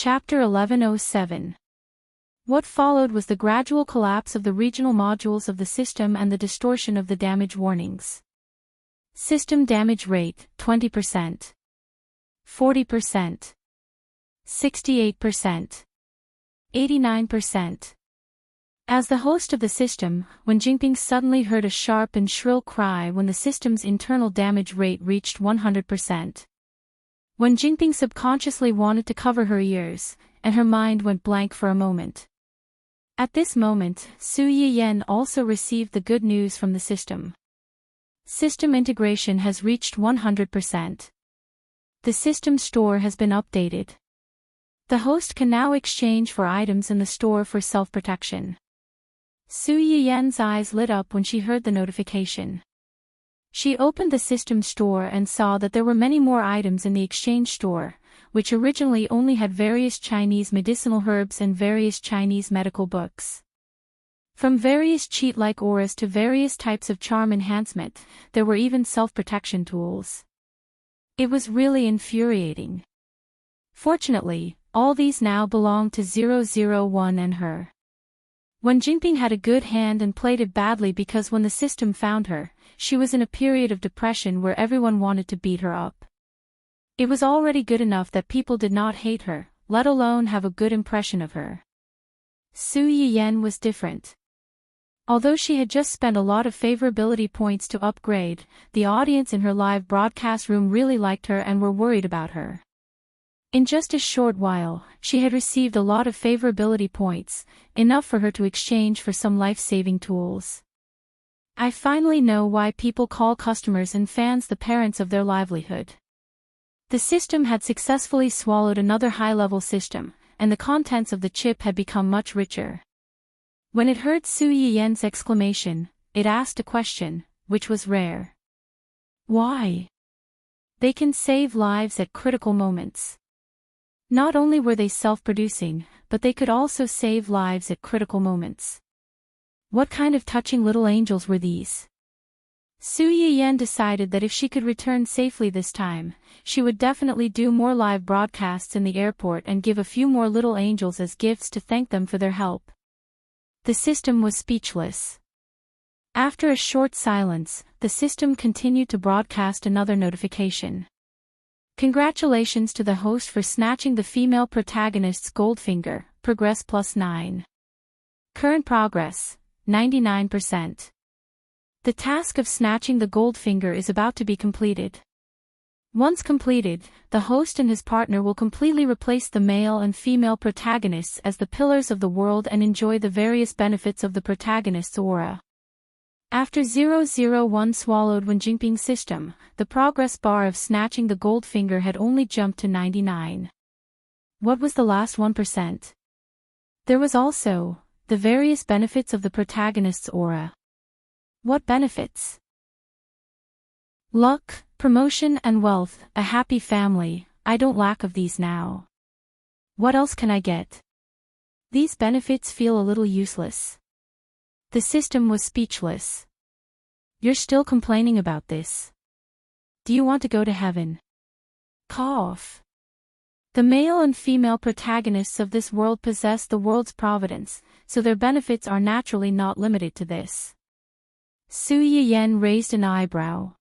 Chapter 1107. What followed was the gradual collapse of the regional modules of the system and the distortion of the damage warnings. System damage rate, 20%. 40%. 68%. 89%. As the host of the system, Wen Jingping suddenly heard a sharp and shrill cry when the system's internal damage rate reached 100%. Wen Jingping subconsciously wanted to cover her ears, and her mind went blank for a moment. At this moment, Su Yiyan also received the good news from the system. System integration has reached 100%. The system store has been updated. The host can now exchange for items in the store for self-protection. Su Yiyan's eyes lit up when she heard the notification. She opened the system store and saw that there were many more items in the exchange store, which originally only had various Chinese medicinal herbs and various Chinese medical books. From various cheat-like auras to various types of charm enhancement, there were even self-protection tools. It was really infuriating. Fortunately, all these now belonged to 001 and her. Wen Jingping had a good hand and played it badly because when the system found her, she was in a period of depression where everyone wanted to beat her up. It was already good enough that people did not hate her, let alone have a good impression of her. Su Yiyan was different. Although she had just spent a lot of favorability points to upgrade, the audience in her live broadcast room really liked her and were worried about her. In just a short while, she had received a lot of favorability points, enough for her to exchange for some life-saving tools. I finally know why people call customers and fans the parents of their livelihood. The system had successfully swallowed another high-level system, and the contents of the chip had become much richer. When it heard Su Yiyan's exclamation, it asked a question, which was rare. Why? They can save lives at critical moments. Not only were they self-producing, but they could also save lives at critical moments. What kind of touching little angels were these? Su Yiyan decided that if she could return safely this time, she would definitely do more live broadcasts in the airport and give a few more little angels as gifts to thank them for their help. The system was speechless. After a short silence, the system continued to broadcast another notification. Congratulations to the host for snatching the female protagonist's Goldfinger, progress +9. Current progress, 99%. The task of snatching the Goldfinger is about to be completed. Once completed, the host and his partner will completely replace the male and female protagonists as the pillars of the world and enjoy the various benefits of the protagonist's aura. After 001 swallowed Wen Jingping's system, the progress bar of snatching the Goldfinger had only jumped to 99. What was the last 1%? There was also the various benefits of the protagonist's aura. What benefits? Luck, promotion and wealth, a happy family. I don't lack of these now. What else can I get? These benefits feel a little useless. The system was speechless. You're still complaining about this. Do you want to go to heaven? Cough. The male and female protagonists of this world possess the world's providence, so their benefits are naturally not limited to this. Su Yiyan raised an eyebrow.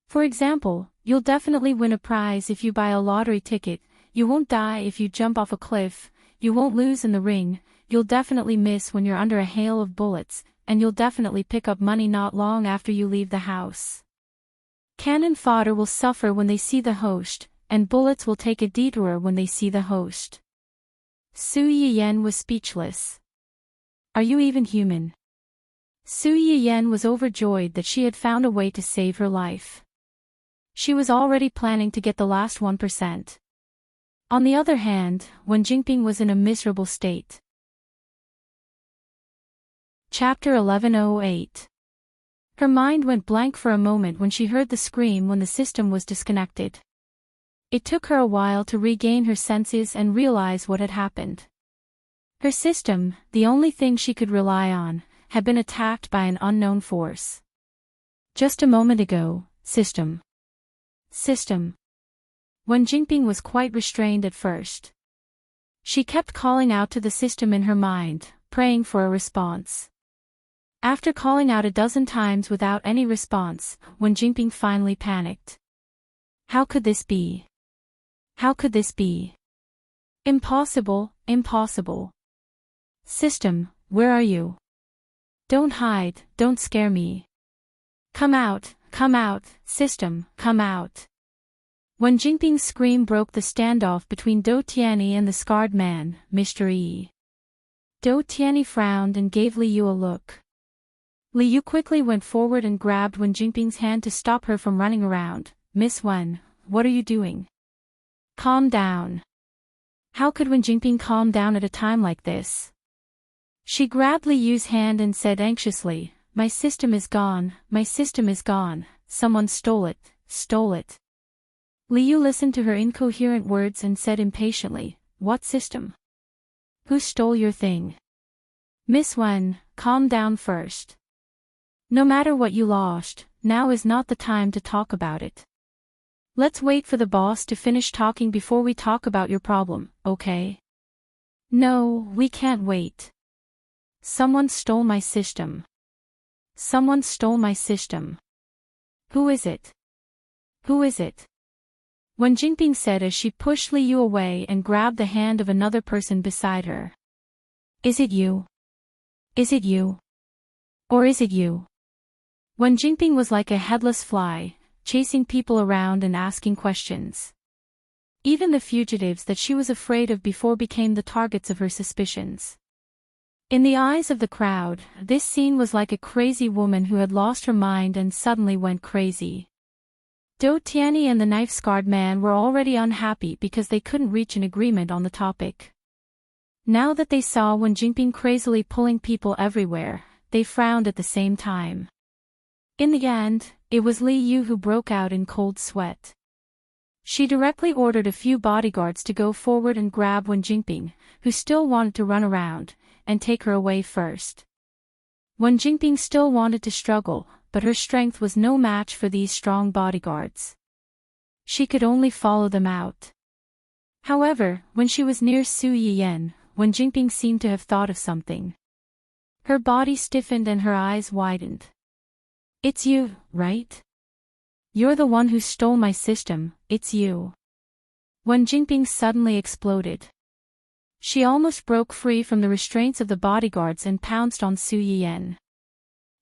For example, you'll definitely win a prize if you buy a lottery ticket, you won't die if you jump off a cliff, you won't lose in the ring, you'll definitely miss when you're under a hail of bullets, and you'll definitely pick up money not long after you leave the house. Cannon fodder will suffer when they see the host, and bullets will take a detour when they see the host. Su Yiyan was speechless. Are you even human? Su Yiyan was overjoyed that she had found a way to save her life. She was already planning to get the last 1%. On the other hand, Wen Jingping was in a miserable state. Chapter 1108. Her mind went blank for a moment when she heard the scream when the system was disconnected. It took her a while to regain her senses and realize what had happened. Her system, the only thing she could rely on, had been attacked by an unknown force. Just a moment ago, system. Wen Jingping was quite restrained at first. She kept calling out to the system in her mind, praying for a response. After calling out a dozen times without any response, Wen Jinping finally panicked. How could this be? How could this be? Impossible, impossible. System, where are you? Don't hide, don't scare me. Come out, system, come out. Wen Jinping's scream broke the standoff between Dou Tianyi and the scarred man, Mr. Yi. Dou Tianyi frowned and gave Li Yu a look. Li Yu quickly went forward and grabbed Wen Jinping's hand to stop her from running around. Miss Wen, what are you doing? Calm down. How could Wen Jinping calm down at a time like this? She grabbed Li Yu's hand and said anxiously, my system is gone, my system is gone, someone stole it, stole it. Li Yu listened to her incoherent words and said impatiently, what system? Who stole your thing? Miss Wen, calm down first. No matter what you lost, now is not the time to talk about it. Let's wait for the boss to finish talking before we talk about your problem, okay? No, we can't wait. Someone stole my system. Someone stole my system. Who is it? Who is it? Wen Jinping said as she pushed Li Yu away and grabbed the hand of another person beside her. Is it you? Is it you? Or is it you? Wen Jinping was like a headless fly, chasing people around and asking questions. Even the fugitives that she was afraid of before became the targets of her suspicions. In the eyes of the crowd, this scene was like a crazy woman who had lost her mind and suddenly went crazy. Dou Tianyi and the knife-scarred man were already unhappy because they couldn't reach an agreement on the topic. Now that they saw Wen Jinping crazily pulling people everywhere, they frowned at the same time. In the end, it was Li Yu who broke out in cold sweat. She directly ordered a few bodyguards to go forward and grab Wen Jinping, who still wanted to run around, and take her away first. Wen Jinping still wanted to struggle, but her strength was no match for these strong bodyguards. She could only follow them out. However, when she was near Su Yiyan, Wen Jinping seemed to have thought of something. Her body stiffened and her eyes widened. It's you, right? You're the one who stole my system, it's you. Wen Jinping suddenly exploded. She almost broke free from the restraints of the bodyguards and pounced on Su Yiyan.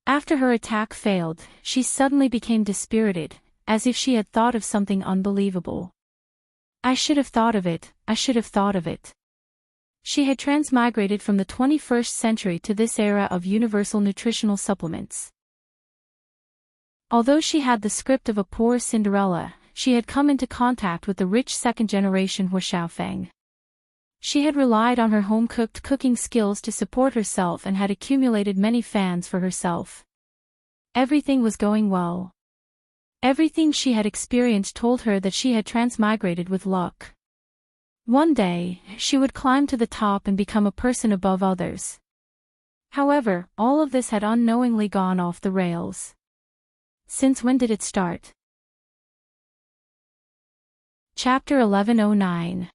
After her attack failed, she suddenly became dispirited, as if she had thought of something unbelievable. I should have thought of it, I should have thought of it. She had transmigrated from the 21st century to this era of universal nutritional supplements. Although she had the script of a poor Cinderella, she had come into contact with the rich second-generation Hua Xiaofeng. She had relied on her home-cooked cooking skills to support herself and had accumulated many fans for herself. Everything was going well. Everything she had experienced told her that she had transmigrated with luck. One day, she would climb to the top and become a person above others. However, all of this had unknowingly gone off the rails. Since when did it start? Chapter 1109.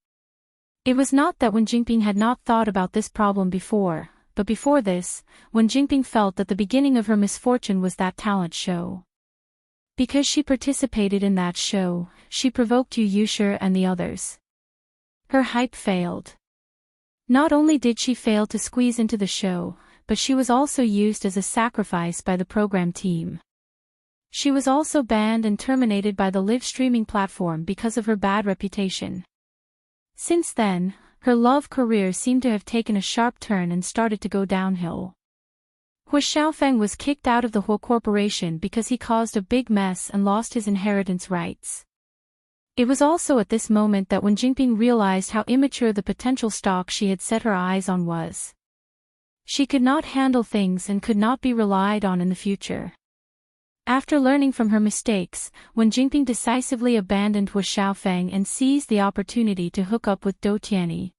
It was not that Wen Jinping had not thought about this problem before, but before this, Wen Jinping felt that the beginning of her misfortune was that talent show. Because she participated in that show, she provoked Yu Yushi and the others. Her hype failed. Not only did she fail to squeeze into the show, but she was also used as a sacrifice by the program team. She was also banned and terminated by the live streaming platform because of her bad reputation. Since then, her love career seemed to have taken a sharp turn and started to go downhill. Hua Xiaofeng was kicked out of the Hua Corporation because he caused a big mess and lost his inheritance rights. It was also at this moment that Wen Jinping realized how immature the potential stock she had set her eyes on was. She could not handle things and could not be relied on in the future. After learning from her mistakes, Wen Jinping decisively abandoned Hua Xiaofeng and seized the opportunity to hook up with Dou Tianyi.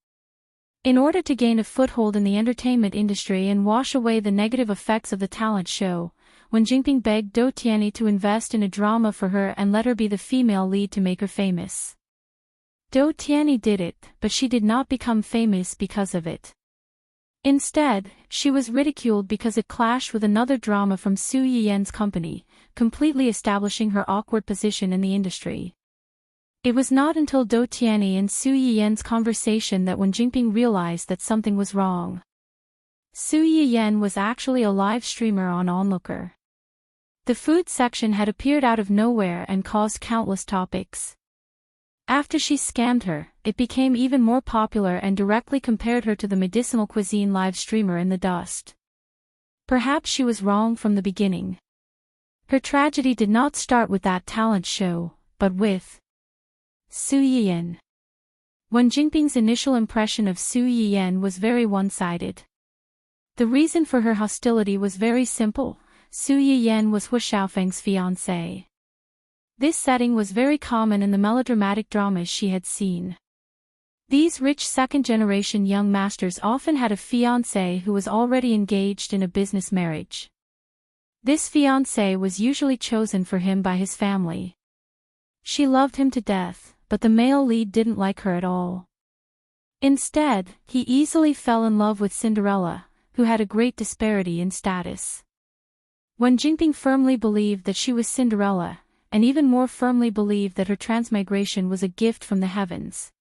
In order to gain a foothold in the entertainment industry and wash away the negative effects of the talent show, Wen Jinping begged Dou Tianyi to invest in a drama for her and let her be the female lead to make her famous. Dou Tianyi did it, but she did not become famous because of it. Instead, she was ridiculed because it clashed with another drama from Su Yiyan's company, completely establishing her awkward position in the industry. It was not until Dou Tianyi and Su Yiyan's conversation that Wen Jingping realized that something was wrong. Su Yiyan was actually a live streamer on Onlooker. The food section had appeared out of nowhere and caused countless topics. After she scammed her, it became even more popular and directly compared her to the medicinal cuisine live streamer in the dust. Perhaps she was wrong from the beginning. Her tragedy did not start with that talent show, but with Su Yiyan. Wen Jingping's initial impression of Su Yiyan was very one-sided. The reason for her hostility was very simple. Su Yiyan was Hu Xiaofeng's fiancée. This setting was very common in the melodramatic dramas she had seen. These rich second-generation young masters often had a fiancé who was already engaged in a business marriage. This fiancé was usually chosen for him by his family. She loved him to death, but the male lead didn't like her at all. Instead, he easily fell in love with Cinderella, who had a great disparity in status. Wen Jingping firmly believed that she was Cinderella, and even more firmly believed that her transmigration was a gift from the heavens.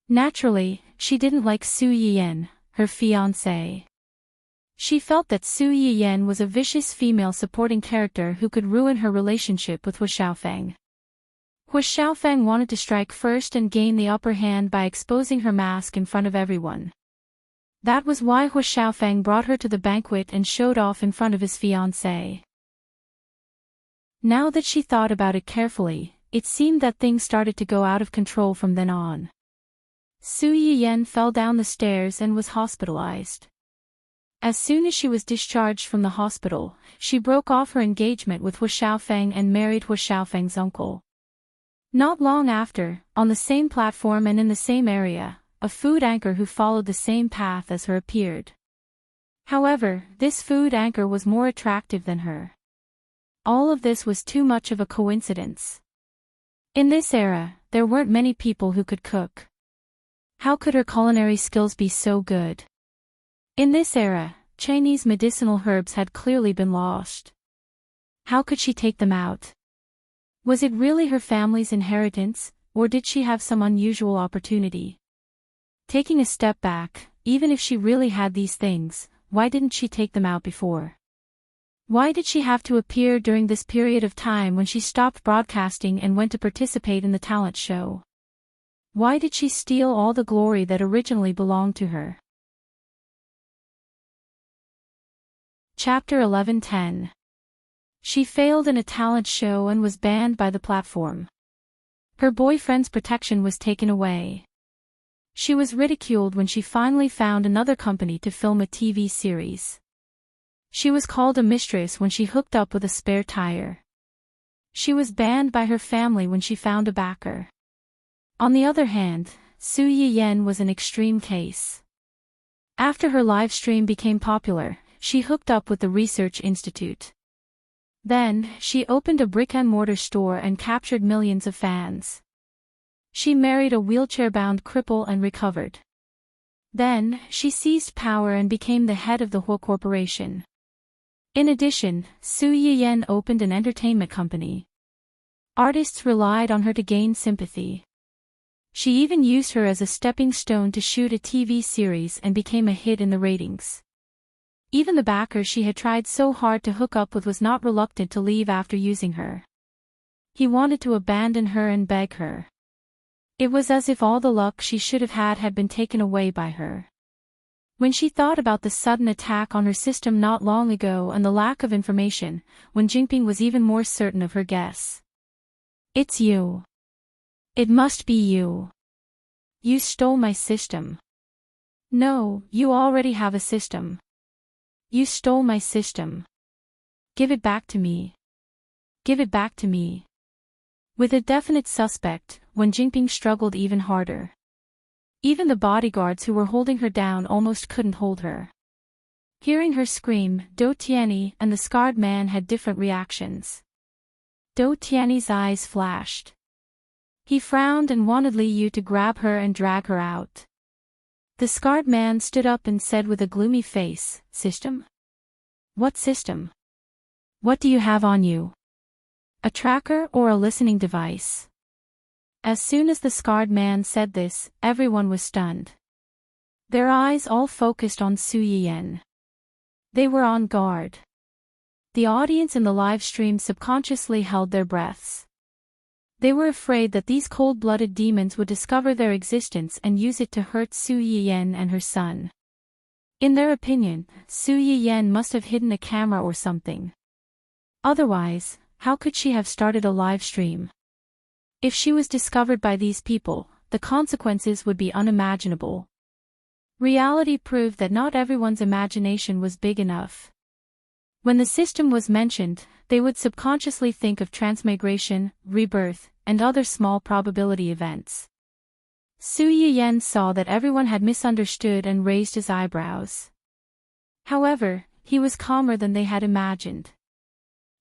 Naturally, she didn't like Su Yiyan, her fiancé. She felt that Su Yiyan was a vicious female supporting character who could ruin her relationship with Hu Xiaofeng. Hu Xiaofeng wanted to strike first and gain the upper hand by exposing her mask in front of everyone. That was why Hu Xiaofeng brought her to the banquet and showed off in front of his fiancé. Now that she thought about it carefully, it seemed that things started to go out of control from then on. Su Yiyan fell down the stairs and was hospitalized. As soon as she was discharged from the hospital, she broke off her engagement with Hu Xiaofeng and married Hu Xiaofeng's uncle. Not long after, on the same platform and in the same area, a food anchor who followed the same path as her appeared. However, this food anchor was more attractive than her. All of this was too much of a coincidence. In this era, there weren't many people who could cook. How could her culinary skills be so good? In this era, Chinese medicinal herbs had clearly been lost. How could she take them out? Was it really her family's inheritance, or did she have some unusual opportunity? Taking a step back, even if she really had these things, why didn't she take them out before? Why did she have to appear during this period of time when she stopped broadcasting and went to participate in the talent show? Why did she steal all the glory that originally belonged to her? Chapter 11:10. She failed in a talent show and was banned by the platform. Her boyfriend's protection was taken away. She was ridiculed when she finally found another company to film a TV series. She was called a mistress when she hooked up with a spare tire. She was banned by her family when she found a backer. On the other hand, Su Yiyan was an extreme case. After her live stream became popular, she hooked up with the Research Institute. Then, she opened a brick-and-mortar store and captured millions of fans. She married a wheelchair-bound cripple and recovered. Then, she seized power and became the head of the Hu Corporation. In addition, Su Yiyan opened an entertainment company. Artists relied on her to gain sympathy. She even used her as a stepping stone to shoot a TV series and became a hit in the ratings. Even the backer she had tried so hard to hook up with was not reluctant to leave after using her. He wanted to abandon her and beg her. It was as if all the luck she should have had been taken away by her. When she thought about the sudden attack on her system not long ago and the lack of information, Wen Jingping was even more certain of her guess. It's you. It must be you. You stole my system. No, you already have a system. You stole my system. Give it back to me. Give it back to me. With a definite suspect, Wen Jingping struggled even harder. Even the bodyguards who were holding her down almost couldn't hold her. Hearing her scream, Dou Tianyi and the scarred man had different reactions. Dou Tianyi's eyes flashed. He frowned and wanted Li Yu to grab her and drag her out. The scarred man stood up and said with a gloomy face, "System? What system? What do you have on you? A tracker or a listening device?" As soon as the scarred man said this, everyone was stunned. Their eyes all focused on Su Yiyan. They were on guard. The audience in the live stream subconsciously held their breaths. They were afraid that these cold-blooded demons would discover their existence and use it to hurt Su Yiyan and her son. In their opinion, Su Yiyan must have hidden a camera or something. Otherwise, how could she have started a live stream? If she was discovered by these people, the consequences would be unimaginable. Reality proved that not everyone's imagination was big enough. When the system was mentioned, they would subconsciously think of transmigration, rebirth, and other small probability events. Su Yiyan saw that everyone had misunderstood and raised his eyebrows. However, he was calmer than they had imagined.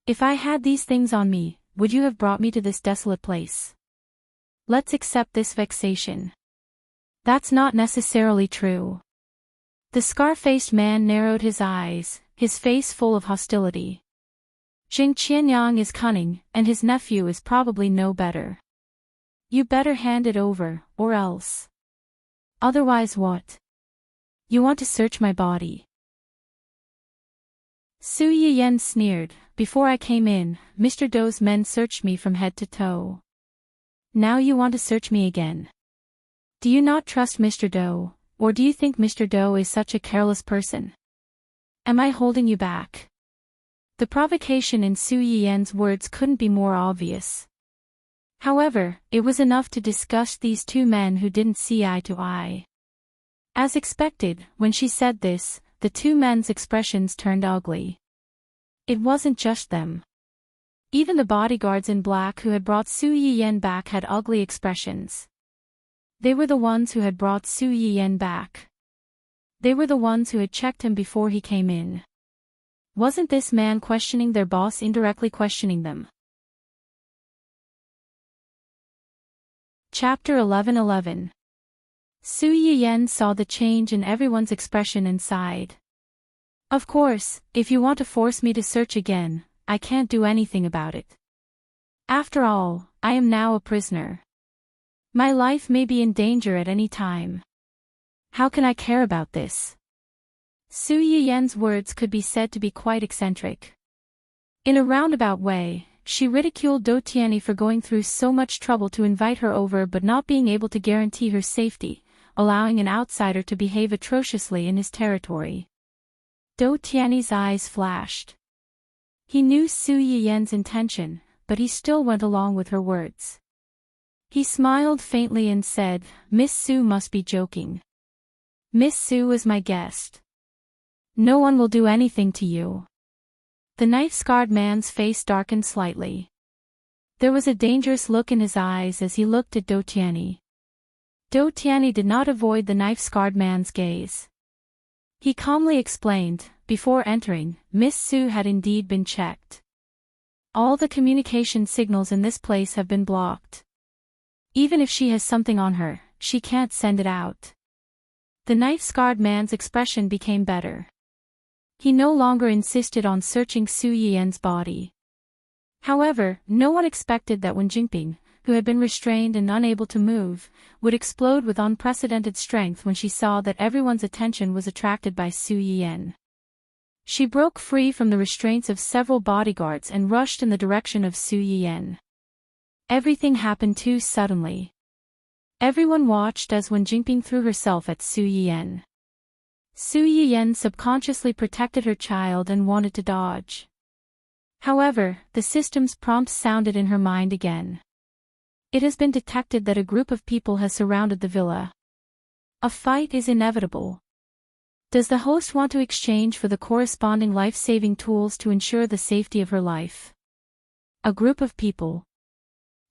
"If I had these things on me, would you have brought me to this desolate place? Let's accept this vexation." "That's not necessarily true." The scar-faced man narrowed his eyes, his face full of hostility. "Jing Qianyang is cunning, and his nephew is probably no better. You better hand it over, or else. Otherwise what? You want to search my body?" Su Yiyan sneered, "Before I came in, Mr. Dou's men searched me from head to toe. Now you want to search me again. Do you not trust Mr. Dou, or do you think Mr. Dou is such a careless person? Am I holding you back?" The provocation in Su Yiyan's words couldn't be more obvious. However, it was enough to disgust these two men who didn't see eye to eye. As expected, when she said this, the two men's expressions turned ugly. It wasn't just them. Even the bodyguards in black who had brought Su Yiyan back had ugly expressions. They were the ones who had brought Su Yiyan back. They were the ones who had checked him before he came in. Wasn't this man questioning their boss indirectly questioning them? Chapter 11:11. Su Yiyan saw the change in everyone's expression and sighed. "Of course, if you want to force me to search again, I can't do anything about it. After all, I am now a prisoner. My life may be in danger at any time. How can I care about this?" Su Yiyan's words could be said to be quite eccentric. In a roundabout way, she ridiculed Dou Tianyi for going through so much trouble to invite her over but not being able to guarantee her safety, allowing an outsider to behave atrociously in his territory. Dou Tianyi's eyes flashed. He knew Su Yiyan's intention, but he still went along with her words. He smiled faintly and said, "Miss Su must be joking. Miss Su is my guest. No one will do anything to you." The knife-scarred man's face darkened slightly. There was a dangerous look in his eyes as he looked at Dou Tianyi. Dou Tianyi did not avoid the knife-scarred man's gaze. He calmly explained, "Before entering, Miss Su had indeed been checked. All the communication signals in this place have been blocked. Even if she has something on her, she can't send it out." The knife-scarred man's expression became better. He no longer insisted on searching Su Yiyan's body. However, no one expected that when Jinping, who had been restrained and unable to move, would explode with unprecedented strength when she saw that everyone's attention was attracted by Su Yiyan. She broke free from the restraints of several bodyguards and rushed in the direction of Su Yiyan. Everything happened too suddenly. Everyone watched as when Jinping threw herself at Su Yiyan. Su Yiyan subconsciously protected her child and wanted to dodge. However, the system's prompt sounded in her mind again. It has been detected that a group of people has surrounded the villa. A fight is inevitable. Does the host want to exchange for the corresponding life-saving tools to ensure the safety of her life? A group of people.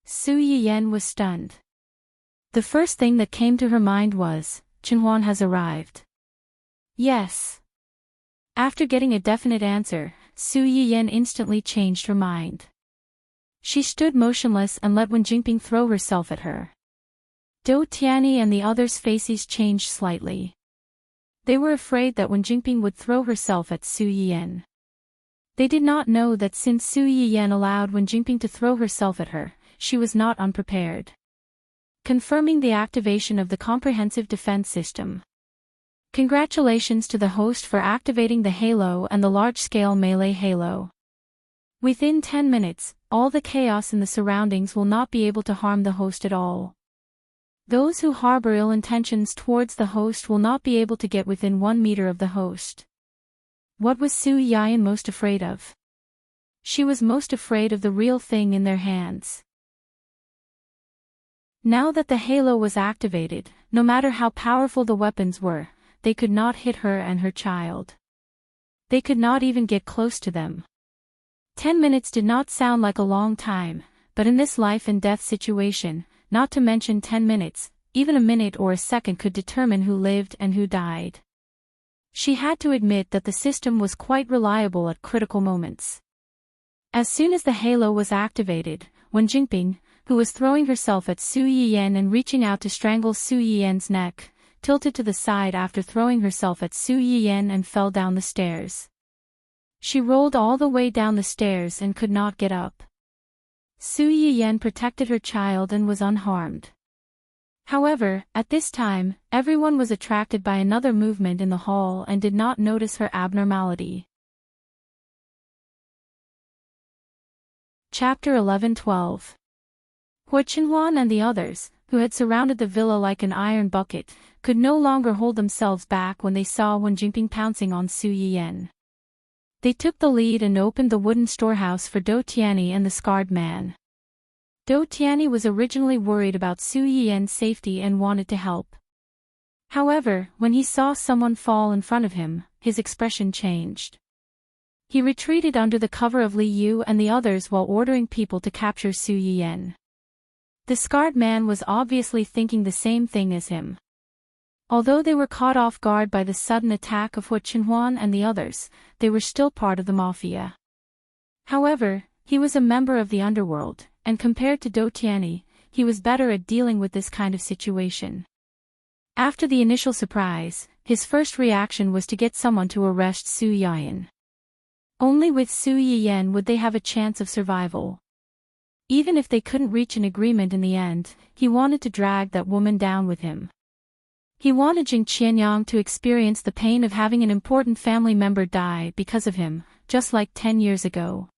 Su Yiyan was stunned. The first thing that came to her mind was, Chenhuan has arrived. Yes. After getting a definite answer, Su Yiyan instantly changed her mind. She stood motionless and let Wen Jinping throw herself at her. Dou Tianyi and the others' faces changed slightly. They were afraid that Wen Jinping would throw herself at Su Yiyan. They did not know that since Su Yiyan allowed Wen Jinping to throw herself at her, she was not unprepared. Confirming the activation of the comprehensive defense system. Congratulations to the host for activating the halo and the large-scale melee halo. Within 10 minutes, all the chaos in the surroundings will not be able to harm the host at all. Those who harbor ill intentions towards the host will not be able to get within 1 meter of the host. What was Su Yiyan most afraid of? She was most afraid of the real thing in their hands. Now that the halo was activated, no matter how powerful the weapons were, they could not hit her and her child. They could not even get close to them. 10 minutes did not sound like a long time, but in this life and death situation, not to mention 10 minutes, even a minute or a second could determine who lived and who died. She had to admit that the system was quite reliable at critical moments. As soon as the halo was activated, Wen Jinping, who was throwing herself at Su Yiyan and reaching out to strangle Su Yiyan's neck, tilted to the side after throwing herself at Su Yiyan and fell down the stairs. She rolled all the way down the stairs and could not get up. Su Yiyan protected her child and was unharmed. However, at this time, everyone was attracted by another movement in the hall and did not notice her abnormality. Chapter 11-12. Hua Qinhuan and the others, who had surrounded the villa like an iron bucket, could no longer hold themselves back when they saw Wen Jinping pouncing on Su Yiyan. They took the lead and opened the wooden storehouse for Dou Tianyi and the scarred man. Dou Tianyi was originally worried about Su Yiyan's safety and wanted to help. However, when he saw someone fall in front of him, his expression changed. He retreated under the cover of Li Yu and the others while ordering people to capture Su Yiyan. The scarred man was obviously thinking the same thing as him. Although they were caught off guard by the sudden attack of Hua Qinhuan and the others, they were still part of the mafia. However, he was a member of the underworld, and compared to Dou Tianyi, he was better at dealing with this kind of situation. After the initial surprise, his first reaction was to get someone to arrest Su Yiyan. Only with Su Yiyan would they have a chance of survival. Even if they couldn't reach an agreement in the end, he wanted to drag that woman down with him. He wanted Jing Qianyang to experience the pain of having an important family member die because of him, just like 10 years ago.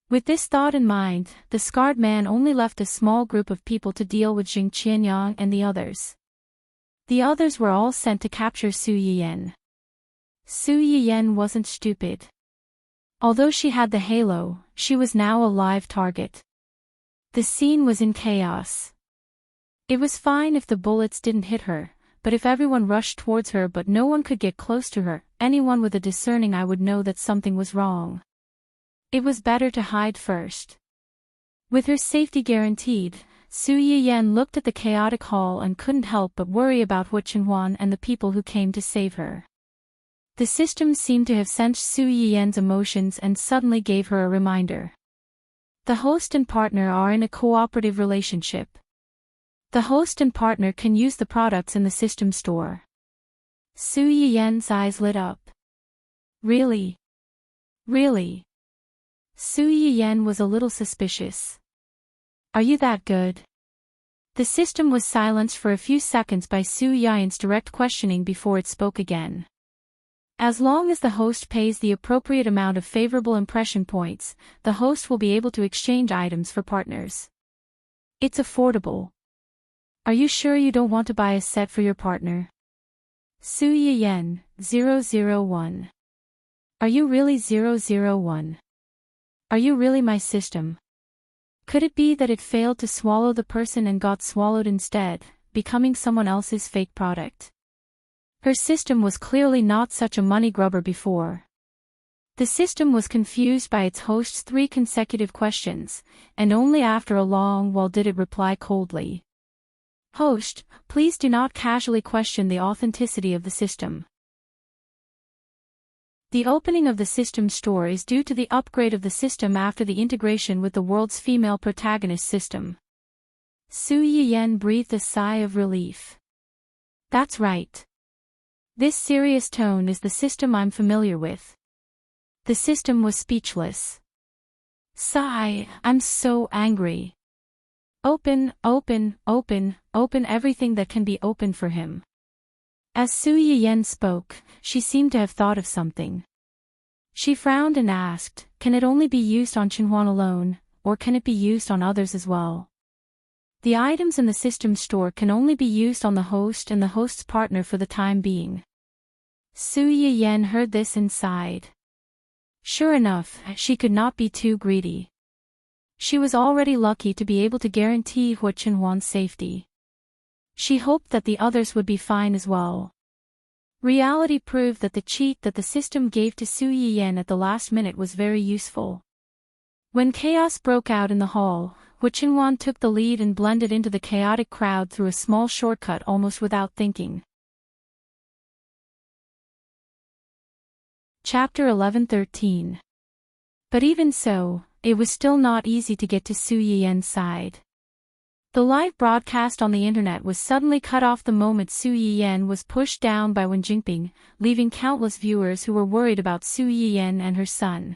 With this thought in mind, the scarred man only left a small group of people to deal with Jing Qianyang and the others. The others were all sent to capture Su Yiyan. Su Yiyan wasn't stupid. Although she had the halo, she was now a live target. The scene was in chaos. It was fine if the bullets didn't hit her, but if everyone rushed towards her but no one could get close to her, anyone with a discerning eye would know that something was wrong. It was better to hide first. With her safety guaranteed, Su Yiyan looked at the chaotic hall and couldn't help but worry about Hua Qinhuan and the people who came to save her. The system seemed to have sensed Su Yiyan's emotions and suddenly gave her a reminder. The host and partner are in a cooperative relationship. The host and partner can use the products in the system store. Su Yiyan's eyes lit up. Really? Really? Su Yiyan was a little suspicious. Are you that good? The system was silenced for a few seconds by Su Yiyan's direct questioning before it spoke again. As long as the host pays the appropriate amount of favorable impression points, the host will be able to exchange items for partners. It's affordable. Are you sure you don't want to buy a set for your partner? Su Yiyan, 001. Are you really 001? Are you really my system? Could it be that it failed to swallow the person and got swallowed instead, becoming someone else's fake product? Her system was clearly not such a money grubber before. The system was confused by its host's 3 consecutive questions, and only after a long while did it reply coldly. Host, please do not casually question the authenticity of the system. The opening of the system store is due to the upgrade of the system after the integration with the world's female protagonist system. Su Yiyen breathed a sigh of relief. That's right. This serious tone is the system I'm familiar with. The system was speechless. Sigh, I'm so angry. Open, open, open, open everything that can be opened for him. As Su Yiyen spoke, she seemed to have thought of something. She frowned and asked, can it only be used on Chenhuan alone, or can it be used on others as well? The items in the system store can only be used on the host and the host's partner for the time being. Su Yiyen heard this and sighed. Sure enough, she could not be too greedy. She was already lucky to be able to guarantee Hu Chenhuan's safety. She hoped that the others would be fine as well. Reality proved that the cheat that the system gave to Su Yiyen at the last minute was very useful. When chaos broke out in the hall, Hu Chenhuan took the lead and blended into the chaotic crowd through a small shortcut almost without thinking. Chapter 11-13. But even so, it was still not easy to get to Su Yiyen's side. The live broadcast on the internet was suddenly cut off the moment Su Yiyen was pushed down by Wen Jingping, leaving countless viewers who were worried about Su Yiyen and her son.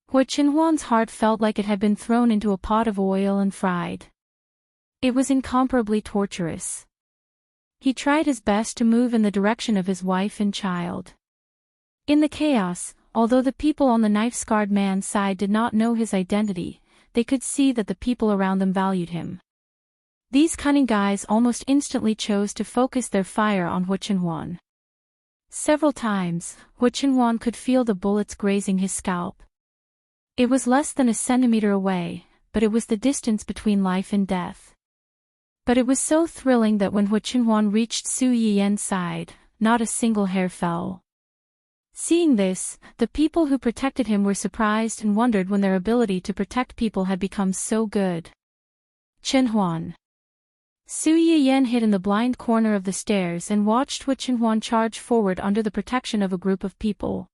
Hu Chenhuan's heart felt like it had been thrown into a pot of oil and fried. It was incomparably torturous. He tried his best to move in the direction of his wife and child. In the chaos, although the people on the knife-scarred man's side did not know his identity, they could see that the people around them valued him. These cunning guys almost instantly chose to focus their fire on Hu Chenhuan. Several times, Hu Chenhuan could feel the bullets grazing his scalp. It was less than a centimeter away, but it was the distance between life and death. But it was so thrilling that when Hu Chenhuan reached Su Yiyen's side, not a single hair fell. Seeing this, the people who protected him were surprised and wondered when their ability to protect people had become so good. Chenhuan. Su Yiyen hid in the blind corner of the stairs and watched Hu Chenhuan charge forward under the protection of a group of people.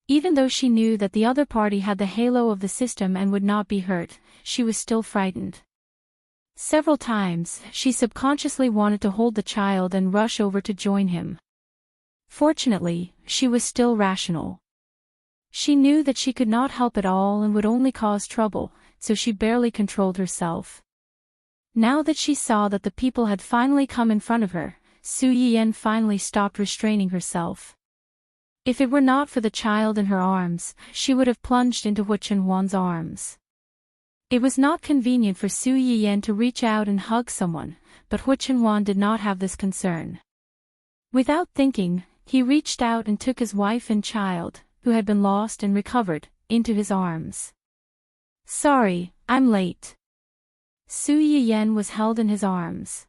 Even though she knew that the other party had the halo of the system and would not be hurt, she was still frightened. Several times, she subconsciously wanted to hold the child and rush over to join him. Fortunately, she was still rational. She knew that she could not help at all and would only cause trouble, so she barely controlled herself. Now that she saw that the people had finally come in front of her, Su Yiyen finally stopped restraining herself. If it were not for the child in her arms, she would have plunged into Hu Chenhuan's arms. It was not convenient for Su Yiyen to reach out and hug someone, but Hu Chenhuan did not have this concern. Without thinking, he reached out and took his wife and child, who had been lost and recovered, into his arms. Sorry, I'm late. Su Yiyen was held in his arms.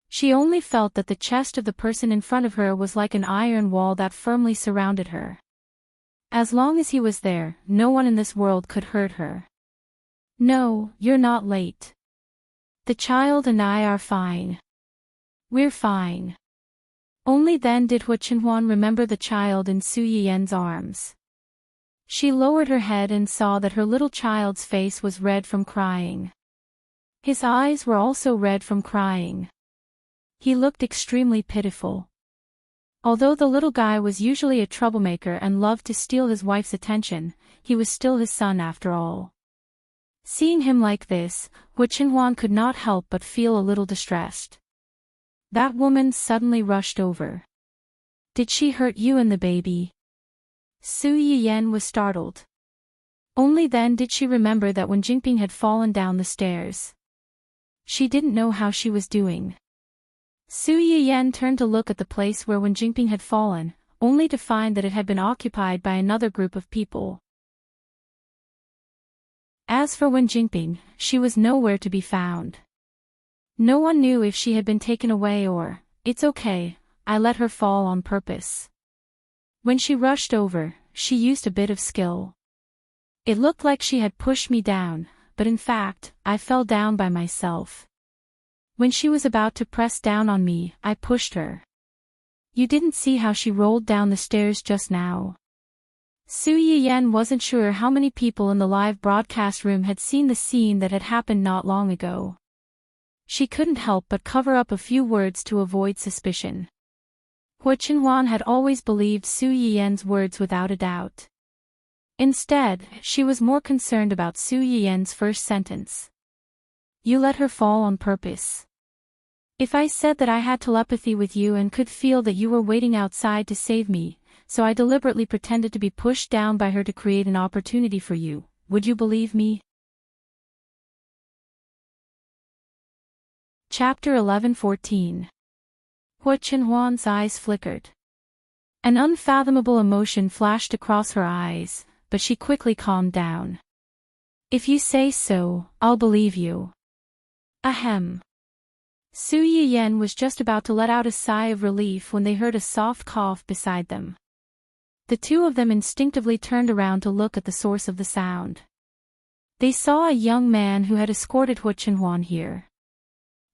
She only felt that the chest of the person in front of her was like an iron wall that firmly surrounded her. As long as he was there, no one in this world could hurt her. No, you're not late. The child and I are fine. We're fine. Only then did Hu Chenhuan remember the child in Su Yiyen's arms. She lowered her head and saw that her little child's face was red from crying. His eyes were also red from crying. He looked extremely pitiful. Although the little guy was usually a troublemaker and loved to steal his wife's attention, he was still his son after all. Seeing him like this, Hu Chenhuan could not help but feel a little distressed. That woman suddenly rushed over. Did she hurt you and the baby? Su Yiyen was startled. Only then did she remember that Wen Jingping had fallen down the stairs. She didn't know how she was doing. Su Yiyen turned to look at the place where Wen Jingping had fallen, only to find that it had been occupied by another group of people. As for Wen Jingping, she was nowhere to be found. No one knew if she had been taken away or, it's okay, I let her fall on purpose. When she rushed over, she used a bit of skill. It looked like she had pushed me down, but in fact, I fell down by myself. When she was about to press down on me, I pushed her. You didn't see how she rolled down the stairs just now. Su Yiyen wasn't sure how many people in the live broadcast room had seen the scene that had happened not long ago. She couldn't help but cover up a few words to avoid suspicion. Hua Qinhuan had always believed Su Yiyen's words without a doubt. Instead, she was more concerned about Su Yiyen's first sentence. You let her fall on purpose. If I said that I had telepathy with you and could feel that you were waiting outside to save me, so I deliberately pretended to be pushed down by her to create an opportunity for you, would you believe me? Chapter 11:14. Hua Qinhuan's eyes flickered. An unfathomable emotion flashed across her eyes, but she quickly calmed down. If you say so, I'll believe you. Ahem. Su Yiyen was just about to let out a sigh of relief when they heard a soft cough beside them. The two of them instinctively turned around to look at the source of the sound. They saw a young man who had escorted Hua Qinhuan here.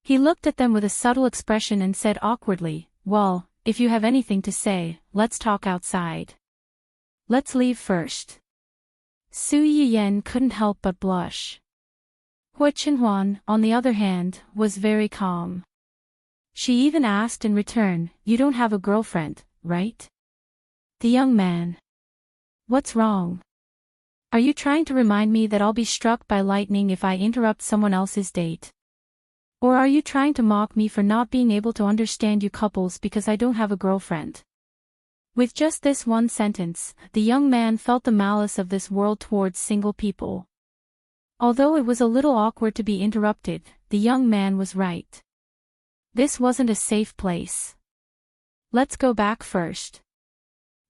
He looked at them with a subtle expression and said awkwardly, well, if you have anything to say, let's talk outside. Let's leave first. Su Yiyen couldn't help but blush. Hua Qinhuan, on the other hand, was very calm. She even asked in return, you don't have a girlfriend, right? The young man. What's wrong? Are you trying to remind me that I'll be struck by lightning if I interrupt someone else's date? Or are you trying to mock me for not being able to understand you couples because I don't have a girlfriend? With just this one sentence, the young man felt the malice of this world towards single people. Although it was a little awkward to be interrupted, the young man was right. This wasn't a safe place. Let's go back first.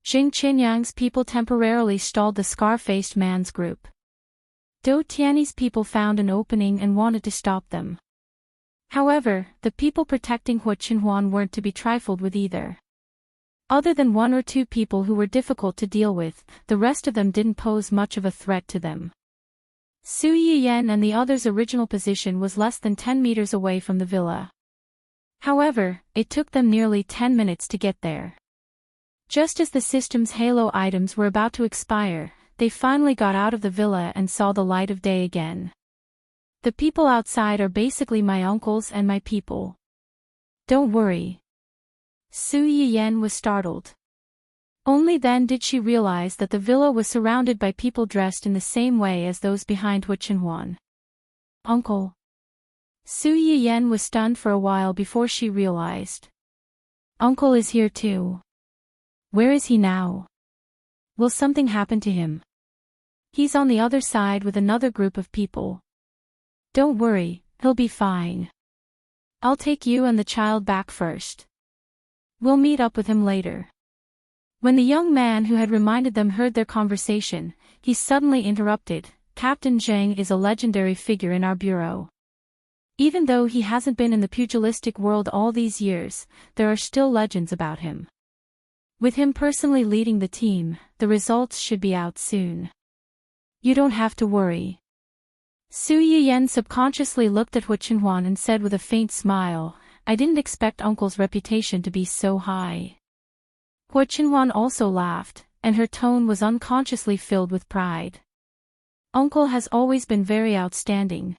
Jing Qinyang's people temporarily stalled the scar-faced man's group. Dou Tianyi's people found an opening and wanted to stop them. However, the people protecting Hua Qinhuan weren't to be trifled with either. Other than one or two people who were difficult to deal with, the rest of them didn't pose much of a threat to them. Su Yiyen and the others' original position was less than 10 meters away from the villa. However, it took them nearly 10 minutes to get there. Just as the system's halo items were about to expire, they finally got out of the villa and saw the light of day again. The people outside are basically my uncles and my people. Don't worry. Su Yiyen was startled. Only then did she realize that the villa was surrounded by people dressed in the same way as those behind Hua Qinhuan. Uncle. Su Yiyen was stunned for a while before she realized. Uncle is here too. Where is he now? Will something happen to him? He's on the other side with another group of people. Don't worry, he'll be fine. I'll take you and the child back first. We'll meet up with him later. When the young man who had reminded them heard their conversation, he suddenly interrupted. Captain Zheng is a legendary figure in our bureau. Even though he hasn't been in the pugilistic world all these years, there are still legends about him. With him personally leading the team, the results should be out soon. You don't have to worry. Su Yiyen subconsciously looked at Hua Qinhuan and said with a faint smile, I didn't expect Uncle's reputation to be so high. Hua Qinhuan also laughed, and her tone was unconsciously filled with pride. Uncle has always been very outstanding.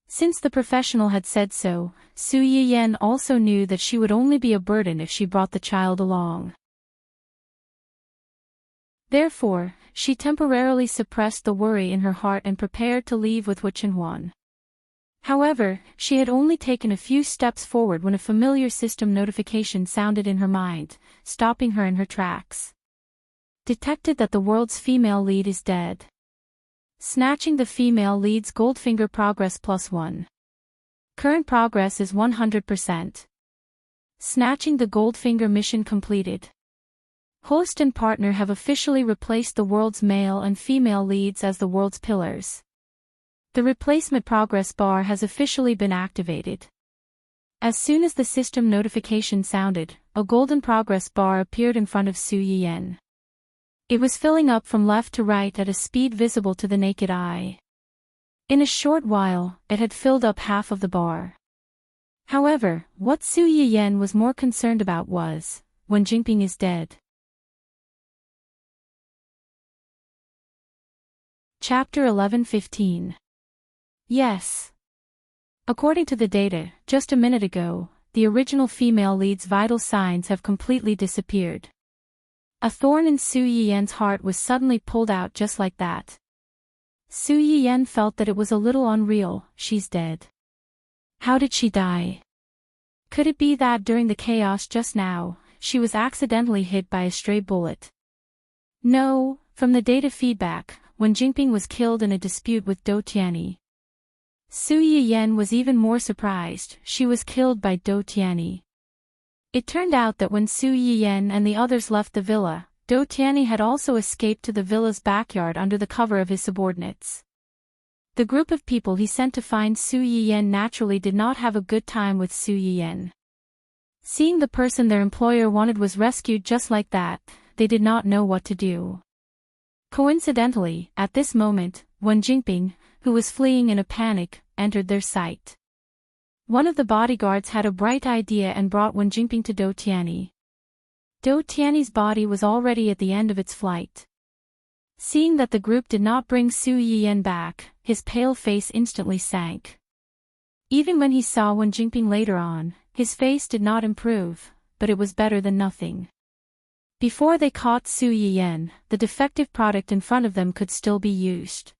Since the professional had said so, Su Yiyen also knew that she would only be a burden if she brought the child along. Therefore, she temporarily suppressed the worry in her heart and prepared to leave with Hua Qinhuan. However, she had only taken a few steps forward when a familiar system notification sounded in her mind, stopping her in her tracks. Detected that the world's female lead is dead. Snatching the female lead's Goldfinger progress +1. Current progress is 100%. Snatching the Goldfinger mission completed. Host and partner have officially replaced the world's male and female leads as the world's pillars. The replacement progress bar has officially been activated. As soon as the system notification sounded, a golden progress bar appeared in front of Su Yiyen. It was filling up from left to right at a speed visible to the naked eye. In a short while, it had filled up half of the bar. However, what Su Yiyen was more concerned about was, when Jingping is dead. Chapter 11:15. Yes. According to the data, just a minute ago, the original female lead's vital signs have completely disappeared. A thorn in Su Yiyen's heart was suddenly pulled out just like that. Su Yiyen felt that it was a little unreal. She's dead. How did she die? Could it be that during the chaos just now, she was accidentally hit by a stray bullet? No, from the data feedback, when Jingping was killed in a dispute with Do Tianyi. Su Yiyen was even more surprised. She was killed by Do Tianyi. It turned out that when Su Yiyen and the others left the villa, Do Tianyi had also escaped to the villa's backyard under the cover of his subordinates. The group of people he sent to find Su Yiyen naturally did not have a good time with Su Yiyen. Seeing the person their employer wanted was rescued just like that, they did not know what to do. Coincidentally, at this moment, when Jingping, who was fleeing in a panic, entered their sight. One of the bodyguards had a bright idea and brought Wen Jingping to Do Tianyi. Do Tianyi's body was already at the end of its flight. Seeing that the group did not bring Su Yiyen back, his pale face instantly sank. Even when he saw Wen Jingping later on, his face did not improve, but it was better than nothing. Before they caught Su Yiyen, the defective product in front of them could still be used.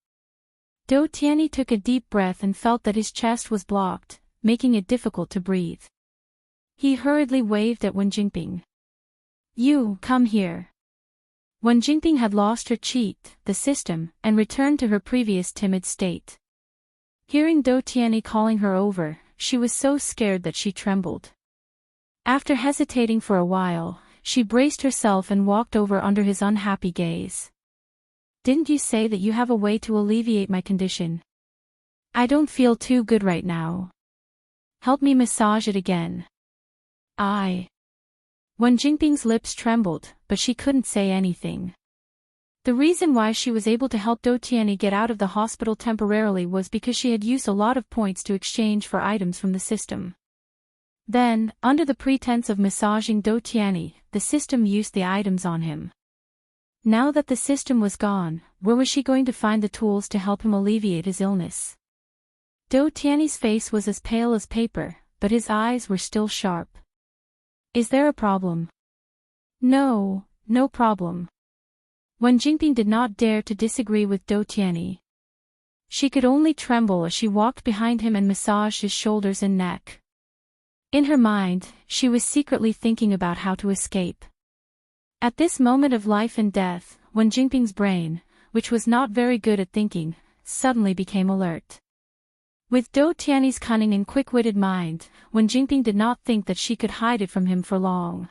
Do Tianyi took a deep breath and felt that his chest was blocked, making it difficult to breathe. He hurriedly waved at Wen Jingping. You, come here. Wen Jingping had lost her cheat, the system, and returned to her previous timid state. Hearing Do Tianyi calling her over, she was so scared that she trembled. After hesitating for a while, she braced herself and walked over under his unhappy gaze. Didn't you say that you have a way to alleviate my condition? I don't feel too good right now. Help me massage it again. Wen Jingping's lips trembled, but she couldn't say anything. The reason why she was able to help Do Tianyi get out of the hospital temporarily was because she had used a lot of points to exchange for items from the system. Then, under the pretense of massaging Do Tianyi, the system used the items on him. Now that the system was gone, where was she going to find the tools to help him alleviate his illness? Do Tianyi's face was as pale as paper, but his eyes were still sharp. Is there a problem? No, no problem. Wen Jingping did not dare to disagree with Do Tianyi. She could only tremble as she walked behind him and massaged his shoulders and neck. In her mind, she was secretly thinking about how to escape. At this moment of life and death, Wen Jingping's brain, which was not very good at thinking, suddenly became alert. With Do Tianyi's cunning and quick-witted mind, Wen Jingping did not think that she could hide it from him for long.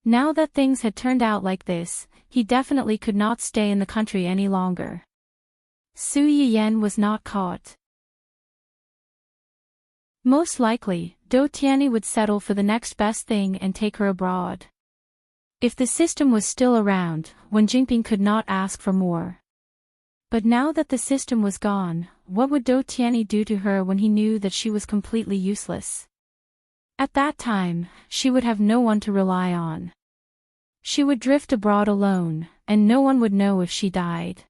Now that things had turned out like this, he definitely could not stay in the country any longer. Su Yiyen was not caught. Most likely, Do Tianyi would settle for the next best thing and take her abroad. If the system was still around, Wen Jingping could not ask for more. But now that the system was gone, what would Do Tianyi do to her when he knew that she was completely useless? At that time, she would have no one to rely on. She would drift abroad alone, and no one would know if she died.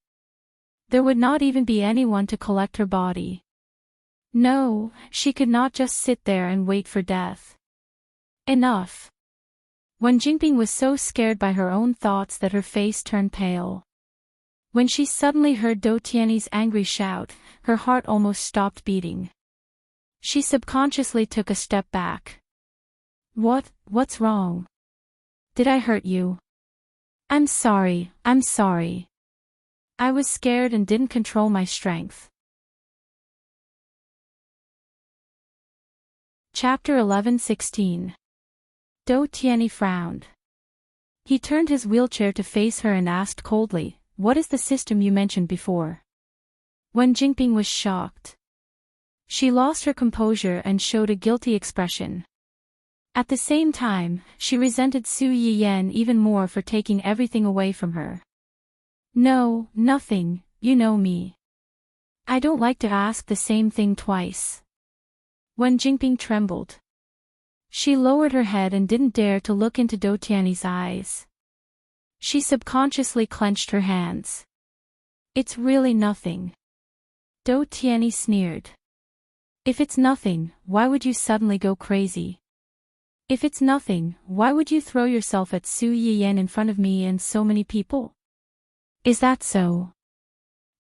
There would not even be anyone to collect her body. No, she could not just sit there and wait for death. Enough. Wen Jingping was so scared by her own thoughts that her face turned pale. When she suddenly heard Do Tianyi's angry shout, her heart almost stopped beating. She subconsciously took a step back. What's wrong? Did I hurt you? I'm sorry. I was scared and didn't control my strength. Chapter 11:16. Do Tianyi frowned. He turned his wheelchair to face her and asked coldly, "What is the system you mentioned before?" Wen Jingping was shocked. She lost her composure and showed a guilty expression. At the same time, she resented Su Yiyen even more for taking everything away from her. No, nothing, you know me. I don't like to ask the same thing twice. Wen Jingping trembled. She lowered her head and didn't dare to look into Do Tianyi's eyes. She subconsciously clenched her hands. It's really nothing. Dou Tianyi sneered. If it's nothing, why would you suddenly go crazy? If it's nothing, why would you throw yourself at Su Yiyan in front of me and so many people? Is that so?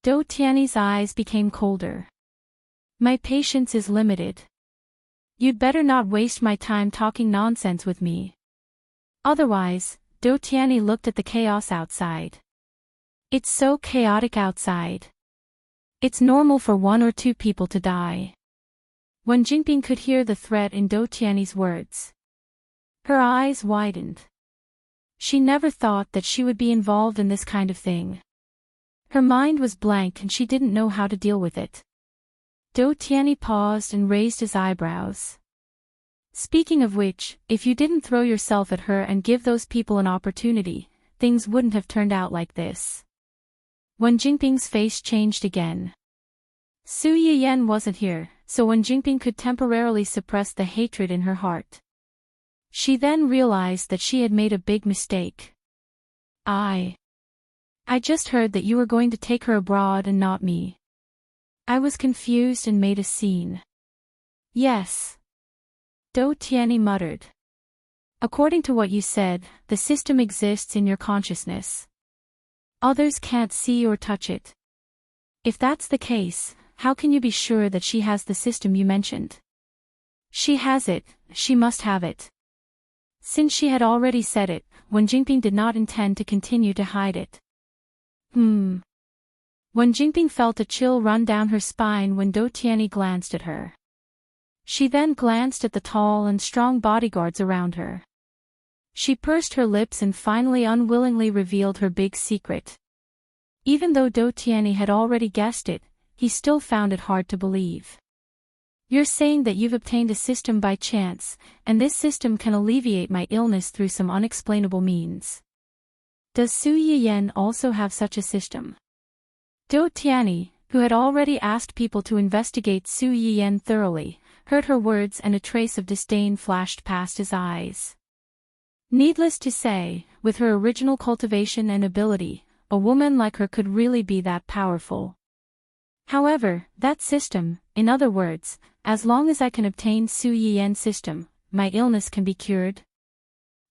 Dou Tianyi's eyes became colder. My patience is limited. You'd better not waste my time talking nonsense with me. Otherwise, Dou Tianyi looked at the chaos outside. It's so chaotic outside. It's normal for 1 or 2 people to die. Wen Jinping could hear the threat in Dou Tianyi's words. Her eyes widened. She never thought that she would be involved in this kind of thing. Her mind was blank and she didn't know how to deal with it. Dou Tianyi paused and raised his eyebrows. Speaking of which, if you didn't throw yourself at her and give those people an opportunity, things wouldn't have turned out like this. Wen Jinping's face changed again. Su Yiyan wasn't here, so Wen Jinping could temporarily suppress the hatred in her heart. She then realized that she had made a big mistake. I just heard that you were going to take her abroad and not me. I was confused and made a scene. Yes. Dou Tianyi muttered. According to what you said, the system exists in your consciousness. Others can't see or touch it. If that's the case, how can you be sure that she has the system you mentioned? She has it, she must have it. Since she had already said it, Wen Jinping did not intend to continue to hide it. Wen Jinping felt a chill run down her spine when Dou Tianyi glanced at her. She then glanced at the tall and strong bodyguards around her. She pursed her lips and finally unwillingly revealed her big secret. Even though Dou Tianyi had already guessed it, he still found it hard to believe. You're saying that you've obtained a system by chance, and this system can alleviate my illness through some unexplainable means. Does Su Yiyan also have such a system? Dou Tianyi, who had already asked people to investigate Su Yiyan thoroughly, heard her words and a trace of disdain flashed past his eyes. Needless to say, with her original cultivation and ability, a woman like her could really be that powerful. However, that system, in other words, as long as I can obtain Su Yiyan's system, my illness can be cured.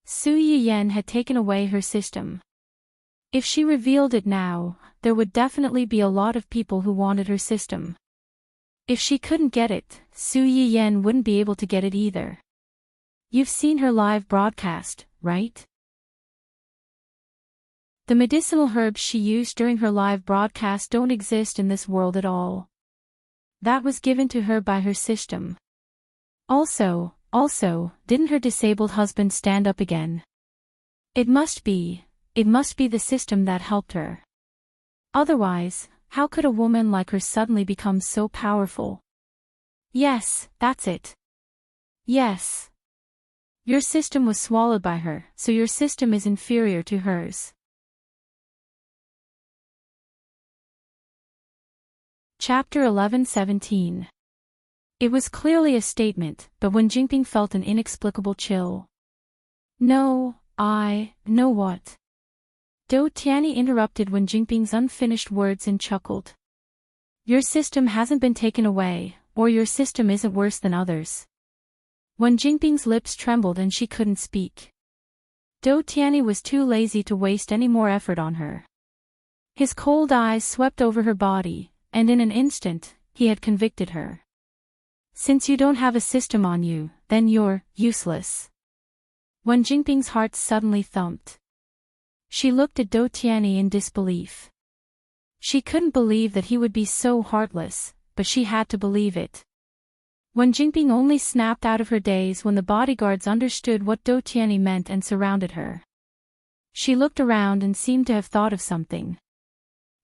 Su Yiyan had taken away her system. If she revealed it now, there would definitely be a lot of people who wanted her system. If she couldn't get it, Su Yiyan wouldn't be able to get it either. You've seen her live broadcast, right? The medicinal herbs she used during her live broadcast don't exist in this world at all. That was given to her by her system. Also, didn't her disabled husband stand up again? It must be the system that helped her. Otherwise, how could a woman like her suddenly become so powerful? Yes, that's it. Yes. Your system was swallowed by her, so your system is inferior to hers. Chapter 11:17. It was clearly a statement, but Wen Jinping felt an inexplicable chill. No, I know what? Dou Tianyi interrupted Wen Jinping's unfinished words and chuckled. Your system hasn't been taken away, or your system isn't worse than others. Wen Jinping's lips trembled and she couldn't speak. Dou Tianyi was too lazy to waste any more effort on her. His cold eyes swept over her body, and in an instant, he had convicted her. Since you don't have a system on you, then you're useless. Wen Jinping's heart suddenly thumped. She looked at Dou Tianyi in disbelief. She couldn't believe that he would be so heartless, but she had to believe it. Wen Jinping only snapped out of her daze when the bodyguards understood what Dou Tianyi meant and surrounded her. She looked around and seemed to have thought of something.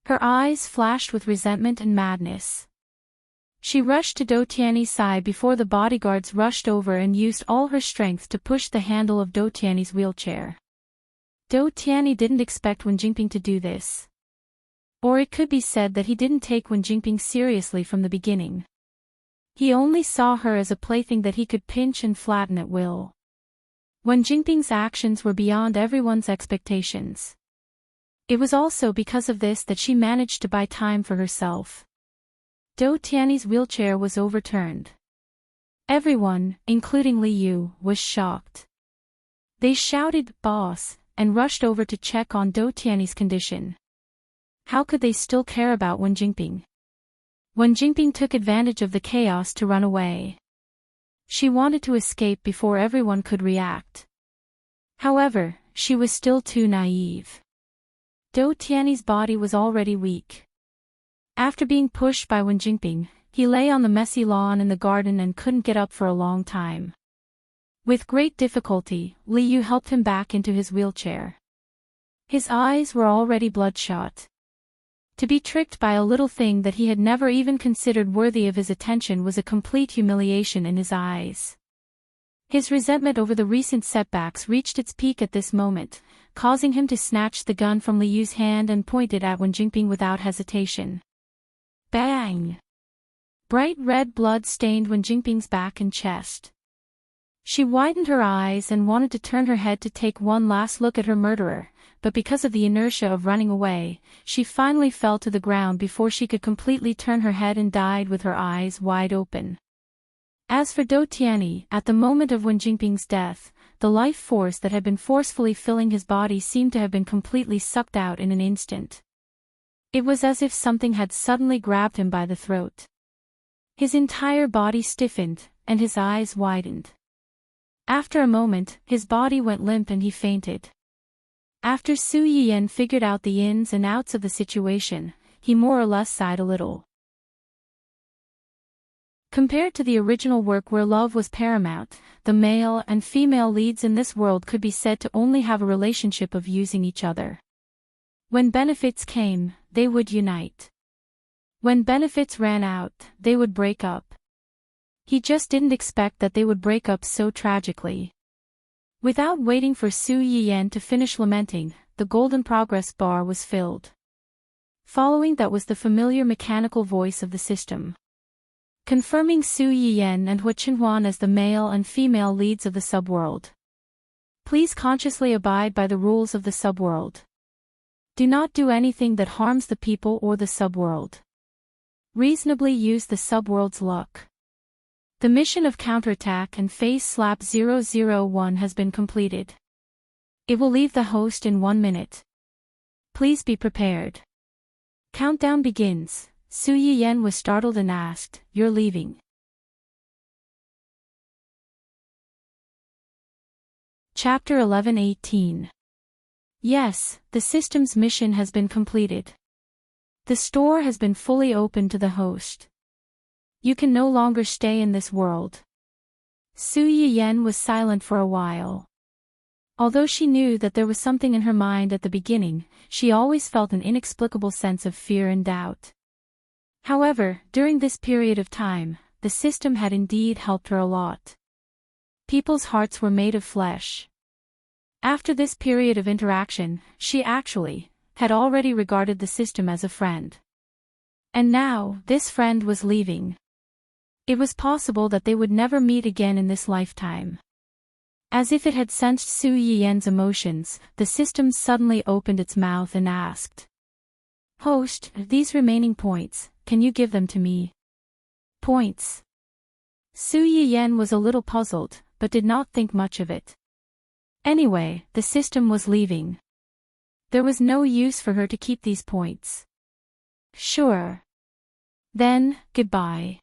Her eyes flashed with resentment and madness. She rushed to Dou Tianyi's side before the bodyguards rushed over and used all her strength to push the handle of Dou Tianyi's wheelchair. Dou Tianyi didn't expect Wen Jinping to do this. Or it could be said that he didn't take Wen Jinping seriously from the beginning. He only saw her as a plaything that he could pinch and flatten at will. Wen Jinping's actions were beyond everyone's expectations. It was also because of this that she managed to buy time for herself. Do Tian's wheelchair was overturned. Everyone, including Li Yu, was shocked. They shouted, "Boss," and rushed over to check on Do Tian's condition. How could they still care about Wen Jingping? Wen Jingping took advantage of the chaos to run away. She wanted to escape before everyone could react. However, she was still too naive. Do Tian's body was already weak. After being pushed by Wen Jingping, he lay on the messy lawn in the garden and couldn't get up for a long time. With great difficulty, Li Yu helped him back into his wheelchair. His eyes were already bloodshot. To be tricked by a little thing that he had never even considered worthy of his attention was a complete humiliation in his eyes. His resentment over the recent setbacks reached its peak at this moment, causing him to snatch the gun from Li Yu's hand and point it at Wen Jingping without hesitation. Bang! Bright red blood stained Wen Jingping's back and chest. She widened her eyes and wanted to turn her head to take one last look at her murderer, but because of the inertia of running away, she finally fell to the ground before she could completely turn her head and died with her eyes wide open. As for Do Tianyi, at the moment of Wen Jingping's death, the life force that had been forcefully filling his body seemed to have been completely sucked out in an instant. It was as if something had suddenly grabbed him by the throat. His entire body stiffened, and his eyes widened. After a moment, his body went limp and he fainted. After Su Yiyan figured out the ins and outs of the situation, he more or less sighed a little. Compared to the original work where love was paramount, the male and female leads in this world could be said to only have a relationship of using each other. When benefits came, they would unite. When benefits ran out, they would break up. He just didn't expect that they would break up so tragically. Without waiting for Su Yiyan to finish lamenting, the golden progress bar was filled. Following that was the familiar mechanical voice of the system, confirming Su Yiyan and Hua Qinhuan as the male and female leads of the subworld. Please consciously abide by the rules of the subworld. Do not do anything that harms the people or the subworld. Reasonably use the subworld's luck. The mission of counterattack and face slap 001 has been completed. It will leave the host in 1 minute. Please be prepared. Countdown begins. Su Yiyan was startled and asked, "You're leaving?" Chapter 11:18. Yes, the system's mission has been completed. The store has been fully opened to the host. You can no longer stay in this world. Su Yiyan was silent for a while. Although she knew that there was something in her mind at the beginning, she always felt an inexplicable sense of fear and doubt. However, during this period of time, the system had indeed helped her a lot. People's hearts were made of flesh. After this period of interaction, she actually had already regarded the system as a friend. And now, this friend was leaving. It was possible that they would never meet again in this lifetime. As if it had sensed Su Yiyan's emotions, the system suddenly opened its mouth and asked, "Host, these remaining points, can you give them to me?" Points. Su Yiyan was a little puzzled, but did not think much of it. Anyway, the system was leaving. There was no use for her to keep these points. Sure. Then, goodbye.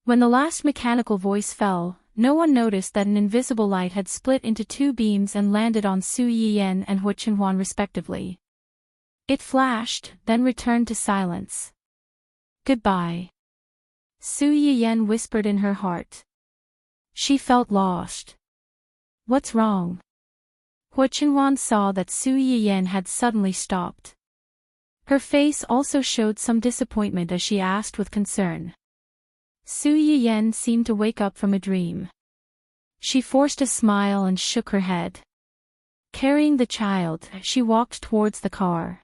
When the last mechanical voice fell, no one noticed that an invisible light had split into 2 beams and landed on Su Yiyan and Hua Qinhuan respectively. It flashed, then returned to silence. Goodbye. Su Yiyan whispered in her heart. She felt lost. What's wrong? Hua Qinhuan saw that Su Yiyan had suddenly stopped. Her face also showed some disappointment as she asked with concern. Su Yiyan seemed to wake up from a dream. She forced a smile and shook her head. Carrying the child, she walked towards the car.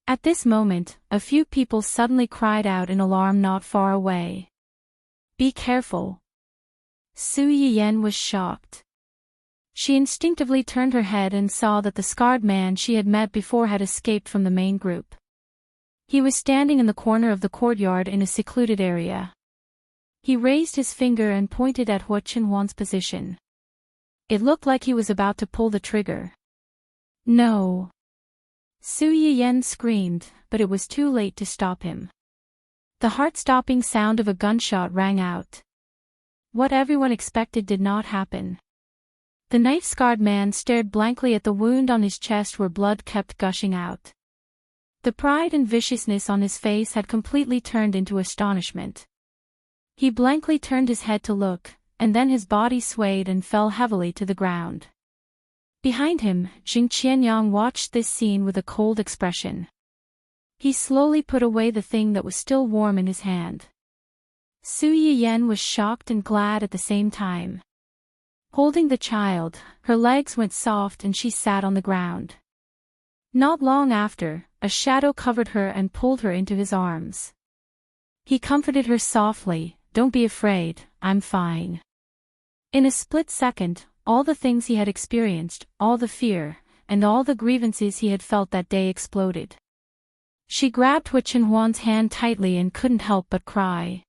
At this moment, a few people suddenly cried out in alarm not far away. Be careful. Su Yiyan was shocked. She instinctively turned her head and saw that the scarred man she had met before had escaped from the main group. He was standing in the corner of the courtyard in a secluded area. He raised his finger and pointed at Hua Qinhuan's position. It looked like he was about to pull the trigger. No! Su Yiyan screamed, but it was too late to stop him. The heart-stopping sound of a gunshot rang out. What everyone expected did not happen. The knife-scarred man stared blankly at the wound on his chest where blood kept gushing out. The pride and viciousness on his face had completely turned into astonishment. He blankly turned his head to look, and then his body swayed and fell heavily to the ground. Behind him, Jing Qianyang watched this scene with a cold expression. He slowly put away the thing that was still warm in his hand. Su Yiyan was shocked and glad at the same time. Holding the child, her legs went soft and she sat on the ground. Not long after, a shadow covered her and pulled her into his arms. He comforted her softly, "Don't be afraid, I'm fine." In a split second, all the things he had experienced, all the fear, and all the grievances he had felt that day exploded. She grabbed Hua Qinhuan's hand tightly and couldn't help but cry.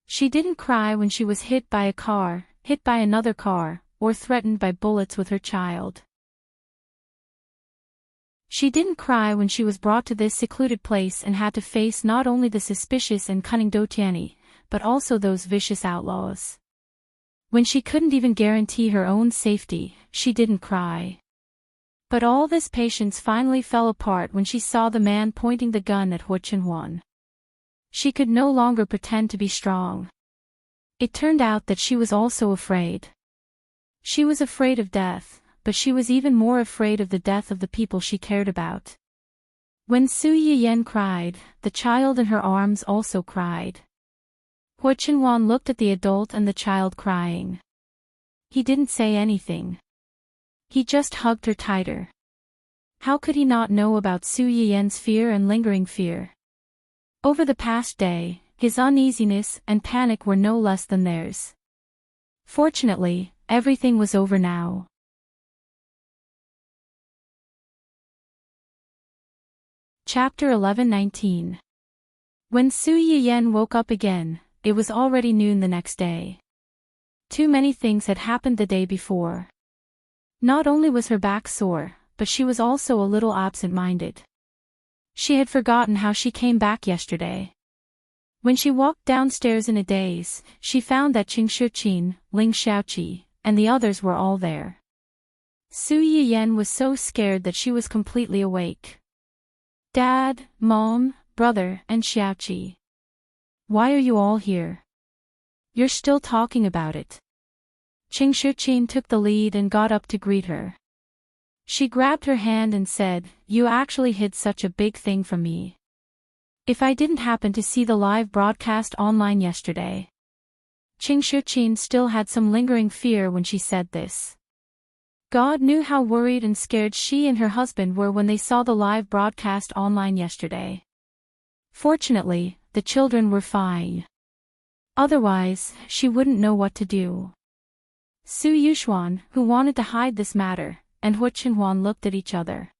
She didn't cry when she was hit by a car, hit by another car, or threatened by bullets with her child. She didn't cry when she was brought to this secluded place and had to face not only the suspicious and cunning Dou Tianyi, but also those vicious outlaws. When she couldn't even guarantee her own safety, she didn't cry. But all this patience finally fell apart when she saw the man pointing the gun at Hua Qinhuan. She could no longer pretend to be strong. It turned out that she was also afraid. She was afraid of death, but she was even more afraid of the death of the people she cared about. When Su Yiyan cried, the child in her arms also cried. Hua Qinhuan looked at the adult and the child crying. He didn't say anything. He just hugged her tighter. How could he not know about Su Yiyan's fear and lingering fear? Over the past day, his uneasiness and panic were no less than theirs. Fortunately, everything was over now. Chapter 11-19. When Su Yiyan woke up again, it was already noon the next day. Too many things had happened the day before. Not only was her back sore, but she was also a little absent-minded. She had forgotten how she came back yesterday. When she walked downstairs in a daze, she found that Qing Shiqin, Ling Xiaoqi, and the others were all there. Su Yiyan was so scared that she was completely awake. "Dad, Mom, brother, and Xiaoqi. Why are you all here? You're still talking about it." Qing Shiqin took the lead and got up to greet her. She grabbed her hand and said, "You actually hid such a big thing from me. If I didn't happen to see the live broadcast online yesterday." Qing Shiqin still had some lingering fear when she said this. God knew how worried and scared she and her husband were when they saw the live broadcast online yesterday. Fortunately, the children were fine. Otherwise, she wouldn't know what to do. Su Yuxuan, who wanted to hide this matter, and Hua Qinhuan looked at each other.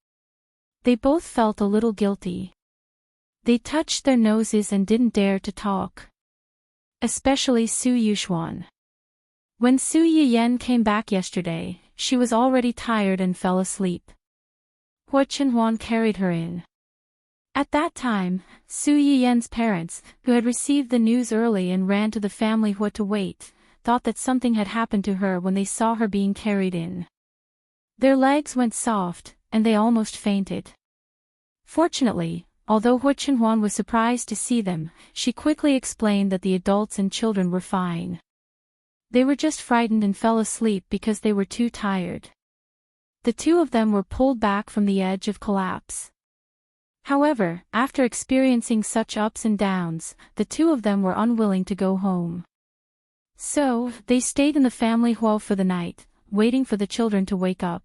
They both felt a little guilty. They touched their noses and didn't dare to talk. Especially Su Yuxuan. When Su Yiyan came back yesterday, she was already tired and fell asleep. Hua Qinhuan carried her in. At that time, Su Yiyan's parents, who had received the news early and ran to the family Hua to wait, thought that something had happened to her when they saw her being carried in. Their legs went soft, and they almost fainted. Fortunately, although Hua Qinhuan was surprised to see them, she quickly explained that the adults and children were fine. They were just frightened and fell asleep because they were too tired. The two of them were pulled back from the edge of collapse. However, after experiencing such ups and downs, the two of them were unwilling to go home. So, they stayed in the family Hua for the night, waiting for the children to wake up.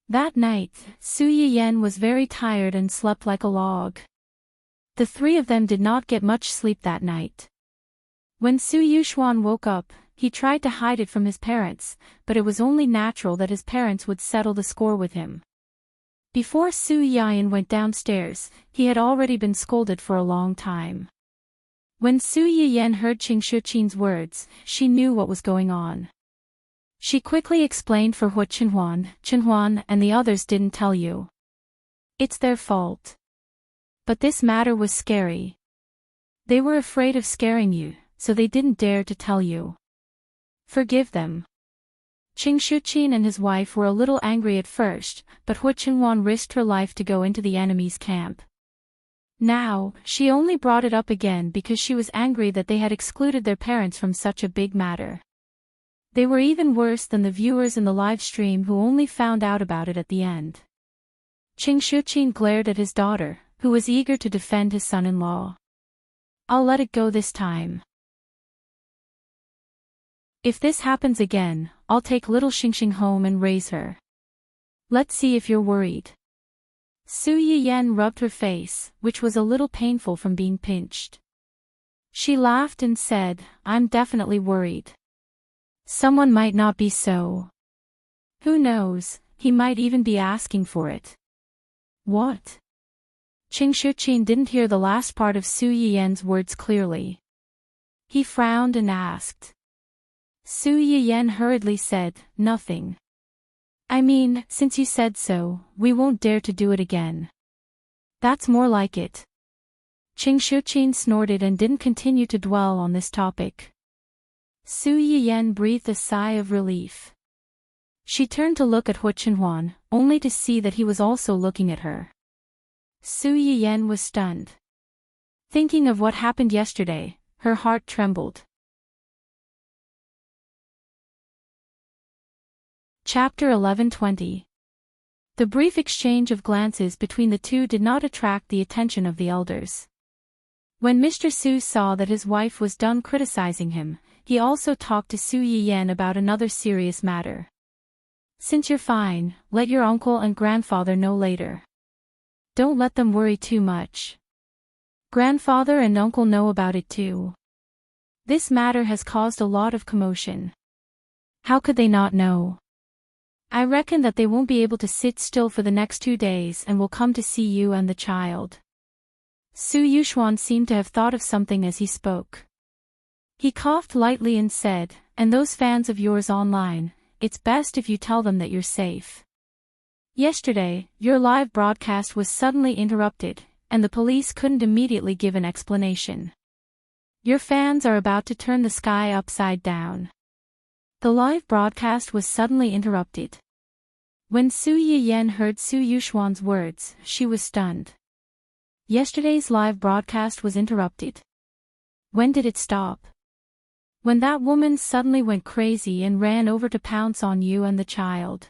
That night, Su Yiyan was very tired and slept like a log. The three of them did not get much sleep that night. When Su Yuxuan woke up, he tried to hide it from his parents, but it was only natural that his parents would settle the score with him. Before Su Yian went downstairs, he had already been scolded for a long time. When Su Yian heard Qing Shuqin's words, she knew what was going on. She quickly explained for what Chenhuan and the others didn't tell you. It's their fault. But this matter was scary. They were afraid of scaring you, so they didn't dare to tell you. Forgive them. Qing Shuqin and his wife were a little angry at first, but Hu Chenhuan risked her life to go into the enemy's camp. Now, she only brought it up again because she was angry that they had excluded their parents from such a big matter. They were even worse than the viewers in the live stream who only found out about it at the end. Qing Shuqin glared at his daughter, who was eager to defend his son-in-law. I'll let it go this time. If this happens again, I'll take little Xingxing home and raise her. Let's see if you're worried. Su Yiyan rubbed her face, which was a little painful from being pinched. She laughed and said, I'm definitely worried. Someone might not be so. Who knows, he might even be asking for it. What? Qing Shuqin didn't hear the last part of Su Yiyan's words clearly. He frowned and asked. Su Yiyan hurriedly said, nothing. I mean, since you said so, we won't dare to do it again. That's more like it. Qing Shuqin snorted and didn't continue to dwell on this topic. Su Yiyan breathed a sigh of relief. She turned to look at Hu Chenhuan, only to see that he was also looking at her. Su Yiyan was stunned. Thinking of what happened yesterday, her heart trembled. Chapter 11:20. The brief exchange of glances between the two did not attract the attention of the elders. When Mr. Su saw that his wife was done criticizing him, he also talked to Su Yiyan about another serious matter. Since you're fine, let your uncle and grandfather know later. Don't let them worry too much. Grandfather and uncle know about it too. This matter has caused a lot of commotion. How could they not know? I reckon that they won't be able to sit still for the next 2 days and will come to see you and the child. Su Yuxuan seemed to have thought of something as he spoke. He coughed lightly and said, and those fans of yours online, it's best if you tell them that you're safe. Yesterday, your live broadcast was suddenly interrupted, and the police couldn't immediately give an explanation. Your fans are about to turn the sky upside down. The live broadcast was suddenly interrupted. When Su Yiyan heard Su Yuxuan's words, she was stunned. Yesterday's live broadcast was interrupted. When did it stop? When that woman suddenly went crazy and ran over to pounce on you and the child.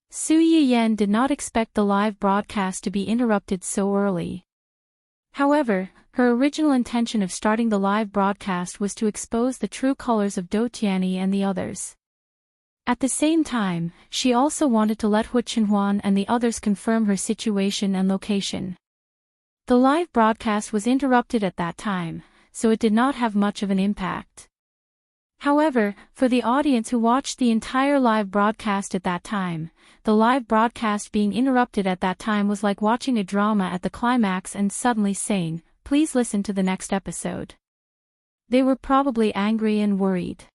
Su Yiyan did not expect the live broadcast to be interrupted so early. However, her original intention of starting the live broadcast was to expose the true colors of Dou Tianyi and the others. At the same time, she also wanted to let Hu Chenhuan and the others confirm her situation and location. The live broadcast was interrupted at that time, so it did not have much of an impact. However, for the audience who watched the entire live broadcast at that time, the live broadcast being interrupted at that time was like watching a drama at the climax and suddenly saying, please listen to the next episode. They were probably angry and worried.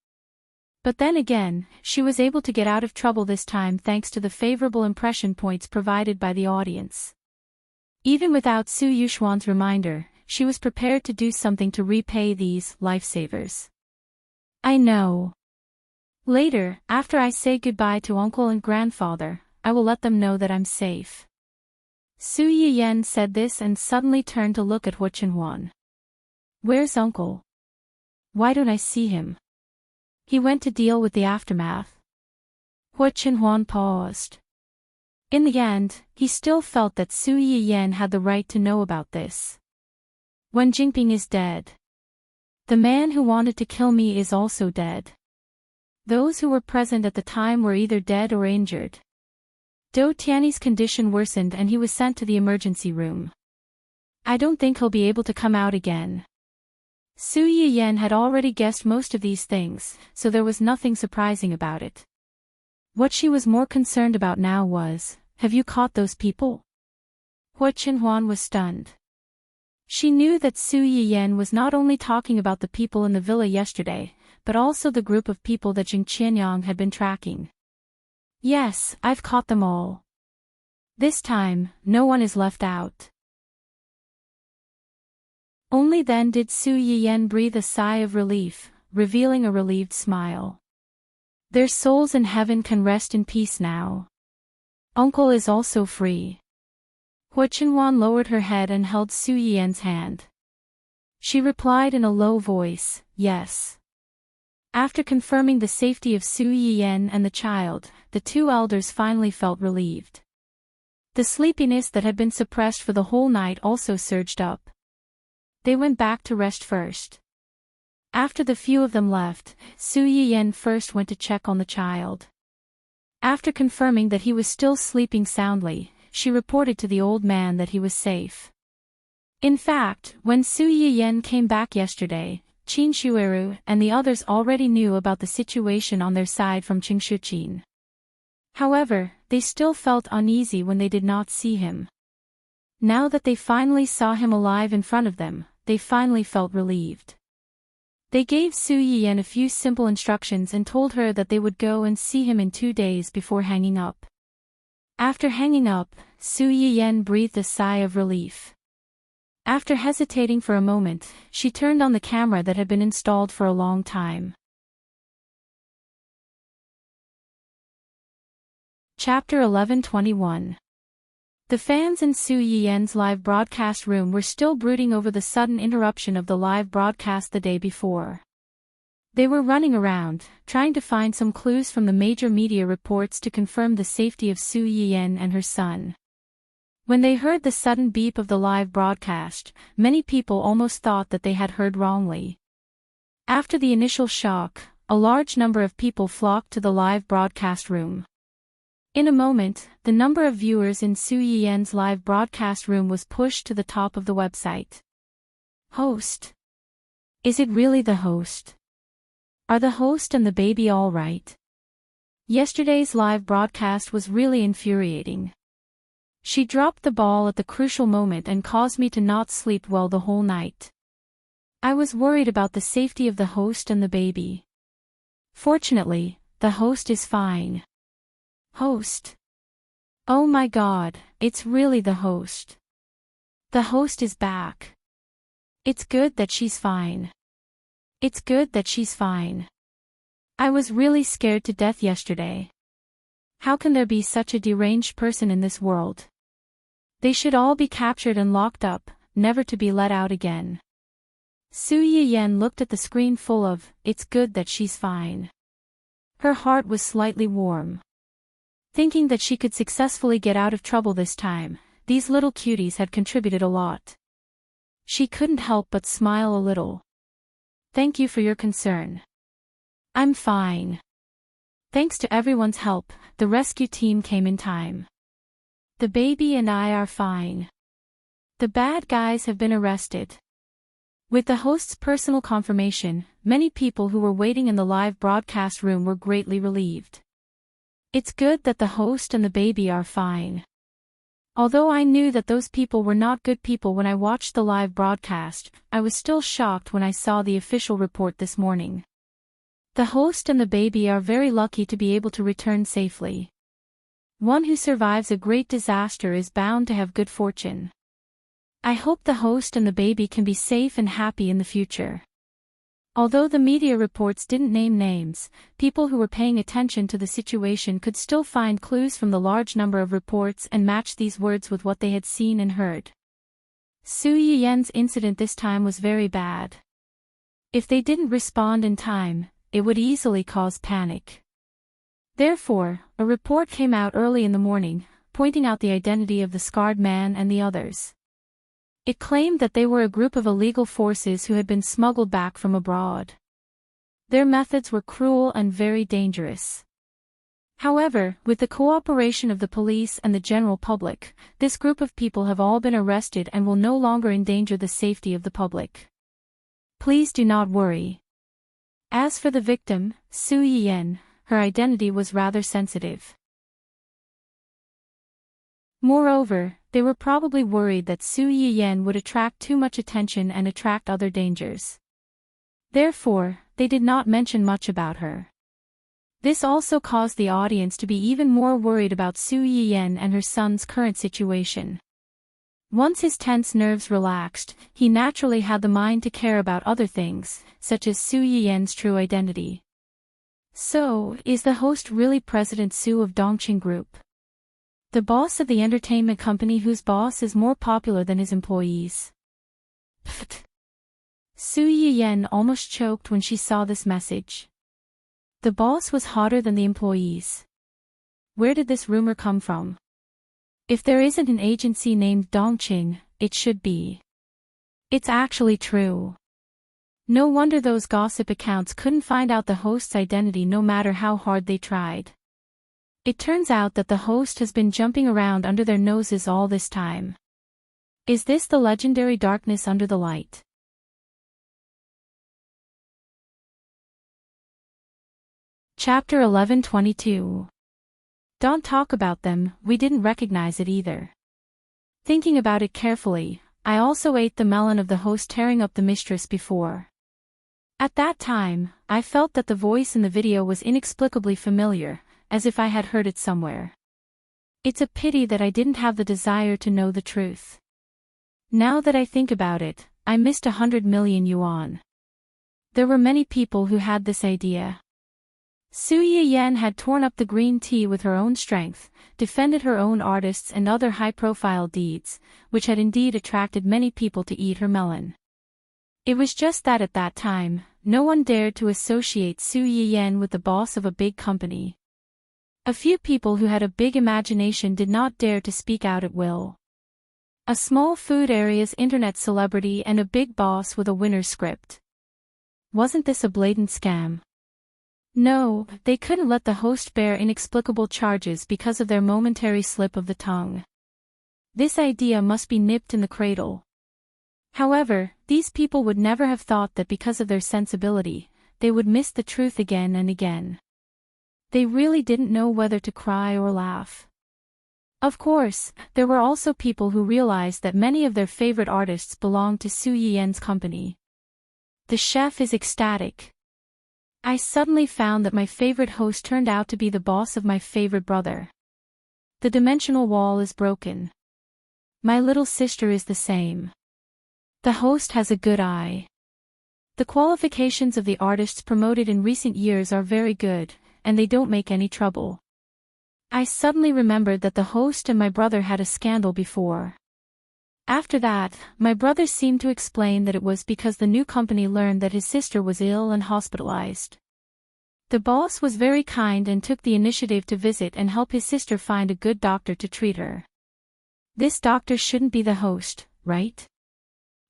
But then again, she was able to get out of trouble this time thanks to the favorable impression points provided by the audience. Even without Su Yuxuan's reminder, she was prepared to do something to repay these lifesavers. I know. Later, after I say goodbye to uncle and grandfather, I will let them know that I'm safe. Su Yiyan said this and suddenly turned to look at Hu Chenhuan. Where's uncle? Why don't I see him? He went to deal with the aftermath. Hu Chenhuan paused. In the end, he still felt that Su Yiyan had the right to know about this. Wen Jingping is dead. The man who wanted to kill me is also dead. Those who were present at the time were either dead or injured. Dou Tianyi's condition worsened and he was sent to the emergency room. I don't think he'll be able to come out again. Su Yiyan had already guessed most of these things, so there was nothing surprising about it. What she was more concerned about now was, have you caught those people? Hua Qinhuan was stunned. She knew that Su Yiyan was not only talking about the people in the villa yesterday, but also the group of people that Jing Qianyang had been tracking. Yes, I've caught them all. This time, no one is left out. Only then did Su Yiyan breathe a sigh of relief, revealing a relieved smile. Their souls in heaven can rest in peace now. Uncle is also free. Hua Qinhuan lowered her head and held Su Yiyan's hand. She replied in a low voice, yes. After confirming the safety of Su Yiyan and the child, the two elders finally felt relieved. The sleepiness that had been suppressed for the whole night also surged up. They went back to rest first. After the few of them left, Su Yiyan first went to check on the child. After confirming that he was still sleeping soundly, she reported to the old man that he was safe. In fact, when Su Yiyan came back yesterday, Qin Shueru and the others already knew about the situation on their side from Qingshuqin. However, they still felt uneasy when they did not see him. Now that they finally saw him alive in front of them, they finally felt relieved. They gave Su Yiyan a few simple instructions and told her that they would go and see him in 2 days before hanging up. After hanging up, Su Yiyan breathed a sigh of relief. After hesitating for a moment, she turned on the camera that had been installed for a long time. Chapter 11:21. The fans in Su Yiyan's live broadcast room were still brooding over the sudden interruption of the live broadcast the day before. They were running around, trying to find some clues from the major media reports to confirm the safety of Su Yiyan and her son. When they heard the sudden beep of the live broadcast, many people almost thought that they had heard wrongly. After the initial shock, a large number of people flocked to the live broadcast room. In a moment, the number of viewers in Su Yiyan's live broadcast room was pushed to the top of the website. Host. Is it really the host? Are the host and the baby all right? Yesterday's live broadcast was really infuriating. She dropped the ball at the crucial moment and caused me to not sleep well the whole night. I was worried about the safety of the host and the baby. Fortunately, the host is fine. Host. Oh my God, it's really the host. The host is back. It's good that she's fine. It's good that she's fine. I was really scared to death yesterday. How can there be such a deranged person in this world? They should all be captured and locked up, never to be let out again. Su Yiyan looked at the screen full of, it's good that she's fine. Her heart was slightly warm. Thinking that she could successfully get out of trouble this time, these little cuties had contributed a lot. She couldn't help but smile a little. Thank you for your concern. I'm fine. Thanks to everyone's help, the rescue team came in time. The baby and I are fine. The bad guys have been arrested. With the host's personal confirmation, many people who were waiting in the live broadcast room were greatly relieved. It's good that the host and the baby are fine. Although I knew that those people were not good people when I watched the live broadcast, I was still shocked when I saw the official report this morning. The host and the baby are very lucky to be able to return safely. One who survives a great disaster is bound to have good fortune. I hope the host and the baby can be safe and happy in the future. Although the media reports didn't name names, people who were paying attention to the situation could still find clues from the large number of reports and match these words with what they had seen and heard. Su Yiyan's incident this time was very bad. If they didn't respond in time, it would easily cause panic. Therefore, a report came out early in the morning, pointing out the identity of the scarred man and the others. It claimed that they were a group of illegal forces who had been smuggled back from abroad. Their methods were cruel and very dangerous. However, with the cooperation of the police and the general public, this group of people have all been arrested and will no longer endanger the safety of the public. Please do not worry. As for the victim, Su Yiyan, her identity was rather sensitive. Moreover, they were probably worried that Su Yiyan would attract too much attention and attract other dangers. Therefore, they did not mention much about her. This also caused the audience to be even more worried about Su Yiyan and her son's current situation. Once his tense nerves relaxed, he naturally had the mind to care about other things, such as Su Yiyan's true identity. So, is the host really President Su of Dongqing Group? The boss of the entertainment company whose boss is more popular than his employees? Pfft. Su Yiyan almost choked when she saw this message. The boss was hotter than the employees. Where did this rumor come from? If there isn't an agency named Dongqing, it should be. It's actually true. No wonder those gossip accounts couldn't find out the host's identity no matter how hard they tried. It turns out that the host has been jumping around under their noses all this time. Is this the legendary darkness under the light? Chapter 11:22. Don't talk about them, we didn't recognize it either. Thinking about it carefully, I also ate the melon of the host tearing up the mistress before. At that time, I felt that the voice in the video was inexplicably familiar, as if I had heard it somewhere. It's a pity that I didn't have the desire to know the truth. Now that I think about it, I missed 100 million yuan. There were many people who had this idea. Su Yiyan had torn up the green tea with her own strength, defended her own artists and other high-profile deeds, which had indeed attracted many people to eat her melon. It was just that at that time, no one dared to associate Su Yiyan with the boss of a big company. A few people who had a big imagination did not dare to speak out at will. A small food area's internet celebrity and a big boss with a winner's script. Wasn't this a blatant scam? No, they couldn't let the host bear inexplicable charges because of their momentary slip of the tongue. This idea must be nipped in the cradle. However, these people would never have thought that because of their sensibility, they would miss the truth again and again. They really didn't know whether to cry or laugh. Of course, there were also people who realized that many of their favorite artists belonged to Su Yiyan's company. The chef is ecstatic. I suddenly found that my favorite host turned out to be the boss of my favorite brother. The dimensional wall is broken. My little sister is the same. The host has a good eye. The qualifications of the artists promoted in recent years are very good, and they don't make any trouble. I suddenly remembered that the host and my brother had a scandal before. After that, my brother seemed to explain that it was because the new company learned that his sister was ill and hospitalized. The boss was very kind and took the initiative to visit and help his sister find a good doctor to treat her. This doctor shouldn't be the host, right?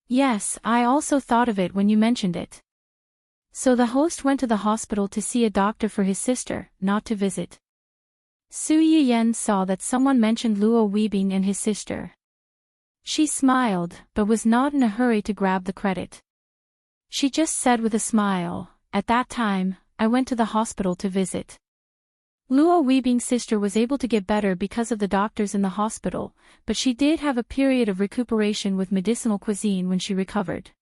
Yes, I also thought of it when you mentioned it. So the host went to the hospital to see a doctor for his sister, not to visit. Su Yiyan saw that someone mentioned Luo Weibing and his sister. She smiled, but was not in a hurry to grab the credit. She just said with a smile, "At that time, I went to the hospital to visit." Luo Weibing's sister was able to get better because of the doctors in the hospital, but she did have a period of recuperation with medicinal cuisine when she recovered.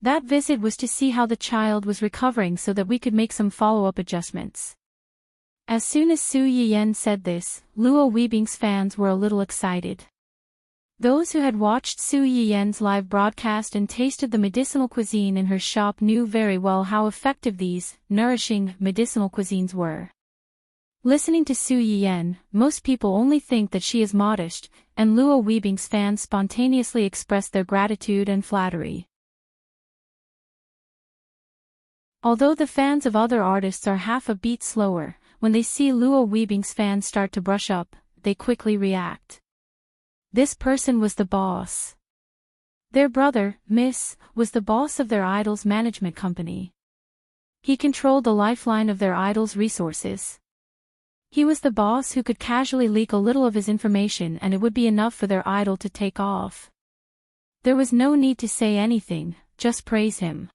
That visit was to see how the child was recovering so that we could make some follow-up adjustments. As soon as Su Yiyan said this, Luo Weibing's fans were a little excited. Those who had watched Su Yiyan's live broadcast and tasted the medicinal cuisine in her shop knew very well how effective these, nourishing, medicinal cuisines were. Listening to Su Yiyan, most people only think that she is modest, and Luo Weibing's fans spontaneously express their gratitude and flattery. Although the fans of other artists are half a beat slower, when they see Luo Weibing's fans start to brush up, they quickly react. This person was the boss. Their brother, Miss, was the boss of their idol's management company. He controlled the lifeline of their idol's resources. He was the boss who could casually leak a little of his information and it would be enough for their idol to take off. There was no need to say anything, just praise him.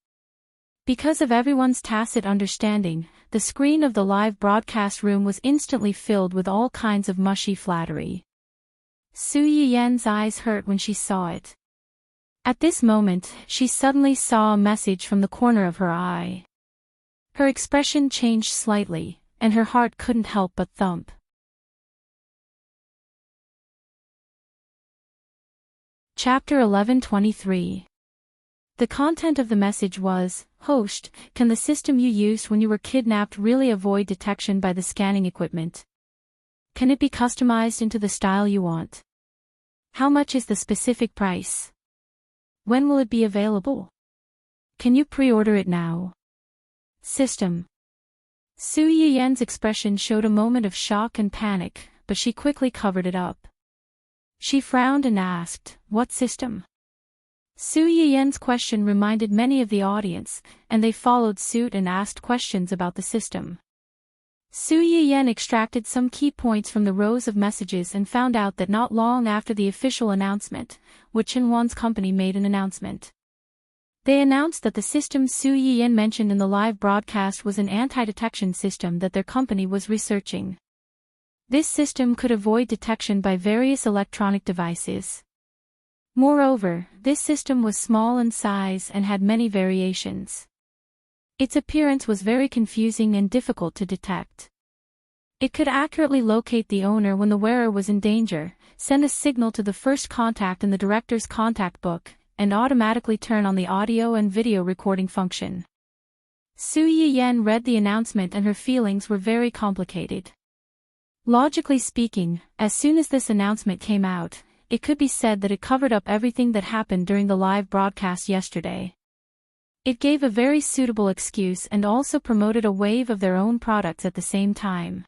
Because of everyone's tacit understanding, the screen of the live broadcast room was instantly filled with all kinds of mushy flattery. Su Yiyan's eyes hurt when she saw it. At this moment, she suddenly saw a message from the corner of her eye. Her expression changed slightly, and her heart couldn't help but thump. Chapter 11:23. The content of the message was, "Host, can the system you used when you were kidnapped really avoid detection by the scanning equipment? Can it be customized into the style you want? How much is the specific price? When will it be available? Can you pre-order it now? System." Su Yiyan's expression showed a moment of shock and panic, but she quickly covered it up. She frowned and asked, "What system?" Su Yiyan's question reminded many of the audience, and they followed suit and asked questions about the system. Su Yiyan extracted some key points from the rows of messages and found out that not long after the official announcement, Wu Chenhuan's company made an announcement. They announced that the system Su Yiyan mentioned in the live broadcast was an anti-detection system that their company was researching. This system could avoid detection by various electronic devices. Moreover, this system was small in size and had many variations. Its appearance was very confusing and difficult to detect. It could accurately locate the owner when the wearer was in danger, send a signal to the first contact in the director's contact book, and automatically turn on the audio and video recording function. Su Yiyan read the announcement and her feelings were very complicated. Logically speaking, as soon as this announcement came out, it could be said that it covered up everything that happened during the live broadcast yesterday. It gave a very suitable excuse and also promoted a wave of their own products at the same time.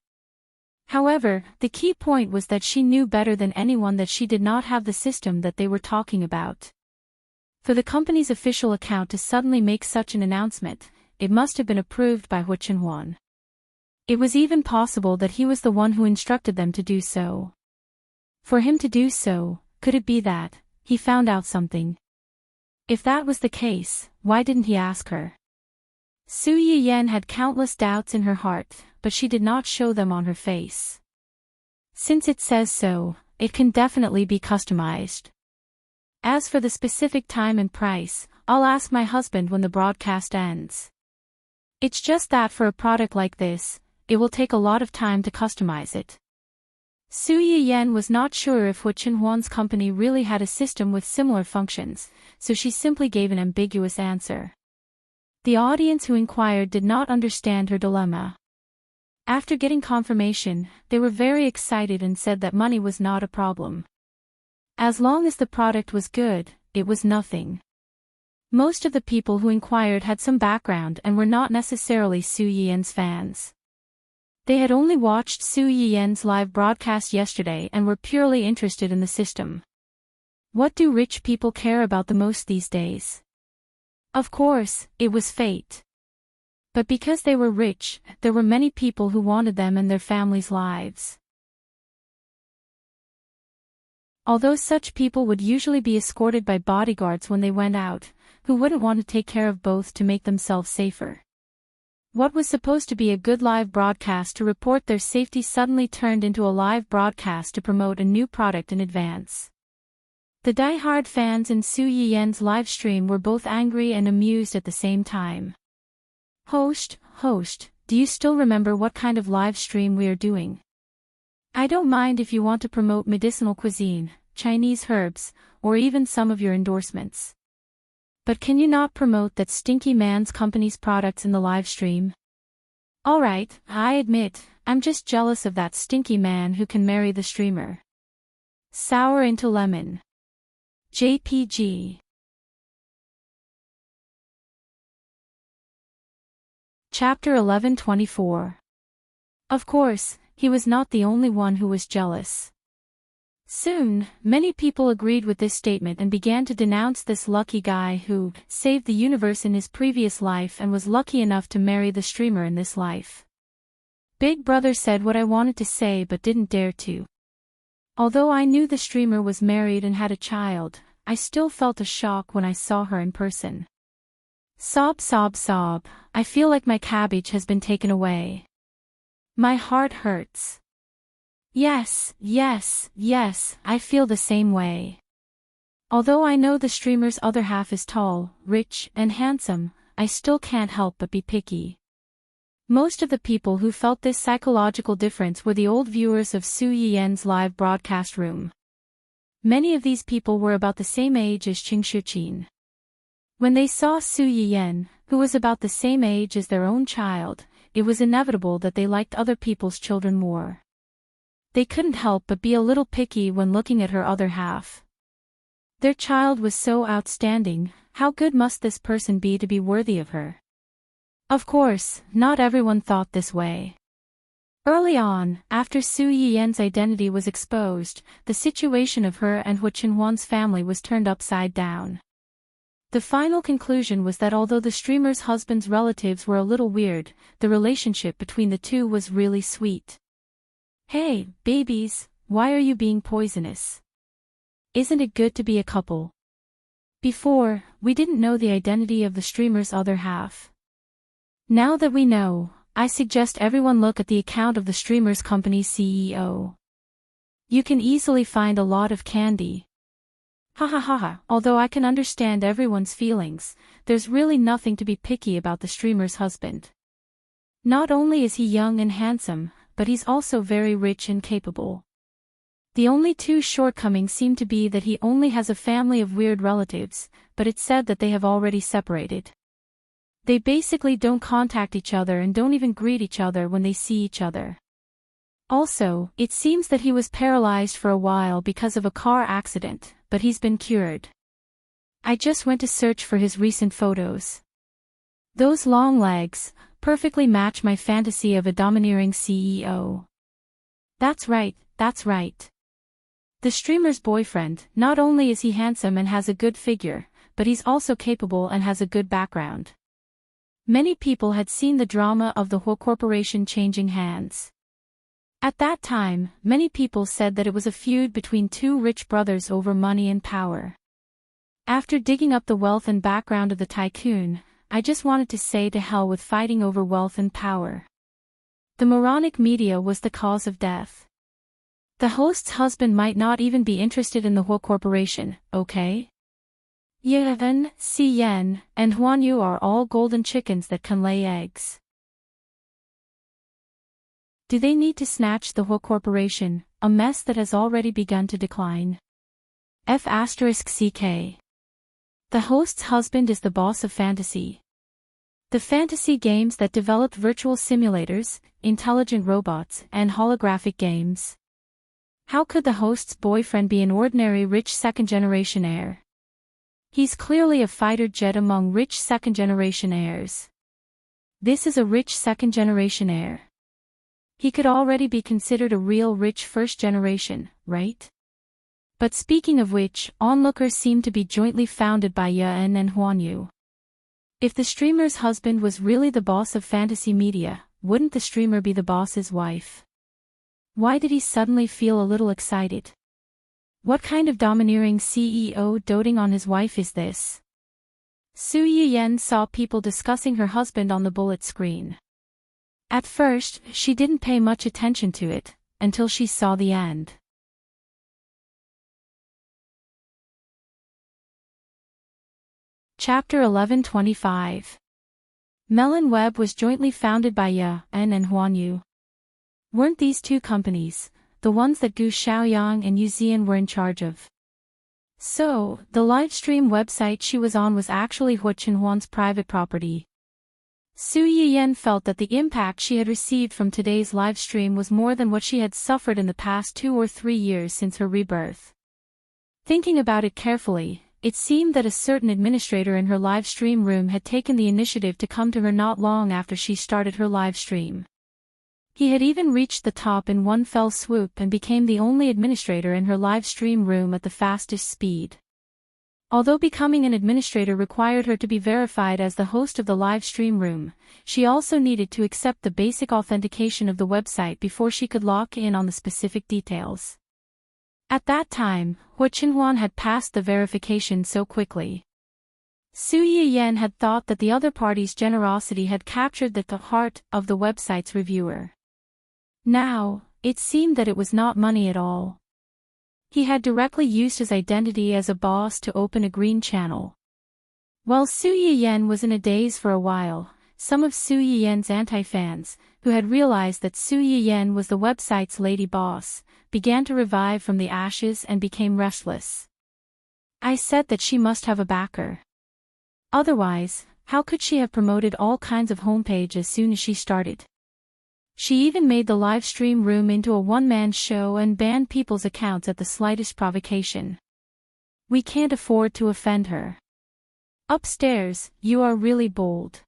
However, the key point was that she knew better than anyone that she did not have the system that they were talking about. For the company's official account to suddenly make such an announcement, it must have been approved by Wu Chenhuan. It was even possible that he was the one who instructed them to do so. For him to do so, could it be that he found out something? If that was the case, why didn't he ask her? Su Yiyan had countless doubts in her heart, but she did not show them on her face. Since it says so, it can definitely be customized. As for the specific time and price, I'll ask my husband when the broadcast ends. It's just that for a product like this, it will take a lot of time to customize it. Su Yiyan was not sure if Wu Chenhuan's company really had a system with similar functions, so she simply gave an ambiguous answer. The audience who inquired did not understand her dilemma. After getting confirmation, they were very excited and said that money was not a problem. As long as the product was good, it was nothing. Most of the people who inquired had some background and were not necessarily Su Yiyan's fans. They had only watched Su Yiyan's live broadcast yesterday and were purely interested in the system. What do rich people care about the most these days? Of course, it was fate. But because they were rich, there were many people who wanted them and their families' lives. Although such people would usually be escorted by bodyguards when they went out, who wouldn't want to take care of both to make themselves safer? What was supposed to be a good live broadcast to report their safety suddenly turned into a live broadcast to promote a new product in advance. The die-hard fans in Su Yiyan's live stream were both angry and amused at the same time. Host, do you still remember what kind of live stream we are doing? I don't mind if you want to promote medicinal cuisine, Chinese herbs, or even some of your endorsements. But can you not promote that stinky man's company's products in the live stream? Alright, I admit, I'm just jealous of that stinky man who can marry the streamer. Sour into lemon. JPG. Chapter 11:24. Of course, he was not the only one who was jealous. Soon, many people agreed with this statement and began to denounce this lucky guy who saved the universe in his previous life and was lucky enough to marry the streamer in this life. Big Brother said what I wanted to say but didn't dare to. Although I knew the streamer was married and had a child, I still felt a shock when I saw her in person. Sob, sob, sob. I feel like my cabbage has been taken away. My heart hurts. Yes, yes, yes, I feel the same way. Although I know the streamer's other half is tall, rich, and handsome, I still can't help but be picky. Most of the people who felt this psychological difference were the old viewers of Su Yiyen's live broadcast room. Many of these people were about the same age as Qing Shuqin. When they saw Su Yiyen, who was about the same age as their own child, it was inevitable that they liked other people's children more. They couldn't help but be a little picky when looking at her other half. Their child was so outstanding, how good must this person be to be worthy of her? Of course, not everyone thought this way. Early on, after Su Yiyen's identity was exposed, the situation of her and Hu Qinhuan's family was turned upside down. The final conclusion was that although the streamer's husband's relatives were a little weird, the relationship between the two was really sweet. Hey, babies, why are you being poisonous? Isn't it good to be a couple? Before, we didn't know the identity of the streamer's other half. Now that we know, I suggest everyone look at the account of the streamer's company's CEO. You can easily find a lot of candy. Ha ha ha ha, although I can understand everyone's feelings, there's really nothing to be picky about the streamer's husband. Not only is he young and handsome, but he's also very rich and capable. The only two shortcomings seem to be that he only has a family of weird relatives, but it's said that they have already separated. They basically don't contact each other and don't even greet each other when they see each other. Also, it seems that he was paralyzed for a while because of a car accident, but he's been cured. I just went to search for his recent photos. Those long legs perfectly match my fantasy of a domineering CEO. That's right, that's right. The streamer's boyfriend, not only is he handsome and has a good figure, but he's also capable and has a good background. Many people had seen the drama of the Huo Corporation changing hands. At that time, many people said that it was a feud between two rich brothers over money and power. After digging up the wealth and background of the tycoon, I just wanted to say to hell with fighting over wealth and power. The moronic media was the cause of death. The host's husband might not even be interested in the Huo Corporation, okay? Yuan, Si Yen, and Huan Yu are all golden chickens that can lay eggs. Do they need to snatch the Huo Corporation, a mess that has already begun to decline? F***CK. The host's husband is the boss of fantasy. The fantasy games that developed virtual simulators, intelligent robots, and holographic games. How could the host's boyfriend be an ordinary rich second-generation heir? He's clearly a fighter jet among rich second-generation heirs. This is a rich second-generation heir. He could already be considered a real rich first-generation, right? But speaking of which, onlookers seem to be jointly founded by Yuan and Huan Yu. If the streamer's husband was really the boss of fantasy media, wouldn't the streamer be the boss's wife? Why did he suddenly feel a little excited? What kind of domineering CEO doting on his wife is this? Su Yiyen saw people discussing her husband on the bullet screen. At first, she didn't pay much attention to it, until she saw the end. Chapter 1125. Melon Web was jointly founded by Yuan and Huan Yu. Weren't these two companies the ones that Gu Xiaoyang and Yu Zian were in charge of? So, the livestream website she was on was actually Hu Qinhuan's private property. Su Yiyen felt that the impact she had received from today's livestream was more than what she had suffered in the past 2 or 3 years since her rebirth. Thinking about it carefully, it seemed that a certain administrator in her livestream room had taken the initiative to come to her not long after she started her livestream. He had even reached the top in one fell swoop and became the only administrator in her livestream room at the fastest speed. Although becoming an administrator required her to be verified as the host of the livestream room, she also needed to accept the basic authentication of the website before she could lock in on the specific details. At that time, Hu Qinhuan had passed the verification so quickly. Su Yiyan had thought that the other party's generosity had captured the heart of the website's reviewer. Now, it seemed that it was not money at all. He had directly used his identity as a boss to open a green channel. While Su Yiyan was in a daze for a while, some of Su Yiyan's anti-fans, who had realized that Su Yiyan was the website's lady boss, began to revive from the ashes and became restless. I said that she must have a backer. Otherwise, how could she have promoted all kinds of homepage as soon as she started? She even made the live stream room into a one-man show and banned people's accounts at the slightest provocation. We can't afford to offend her. Upstairs, you are really bold.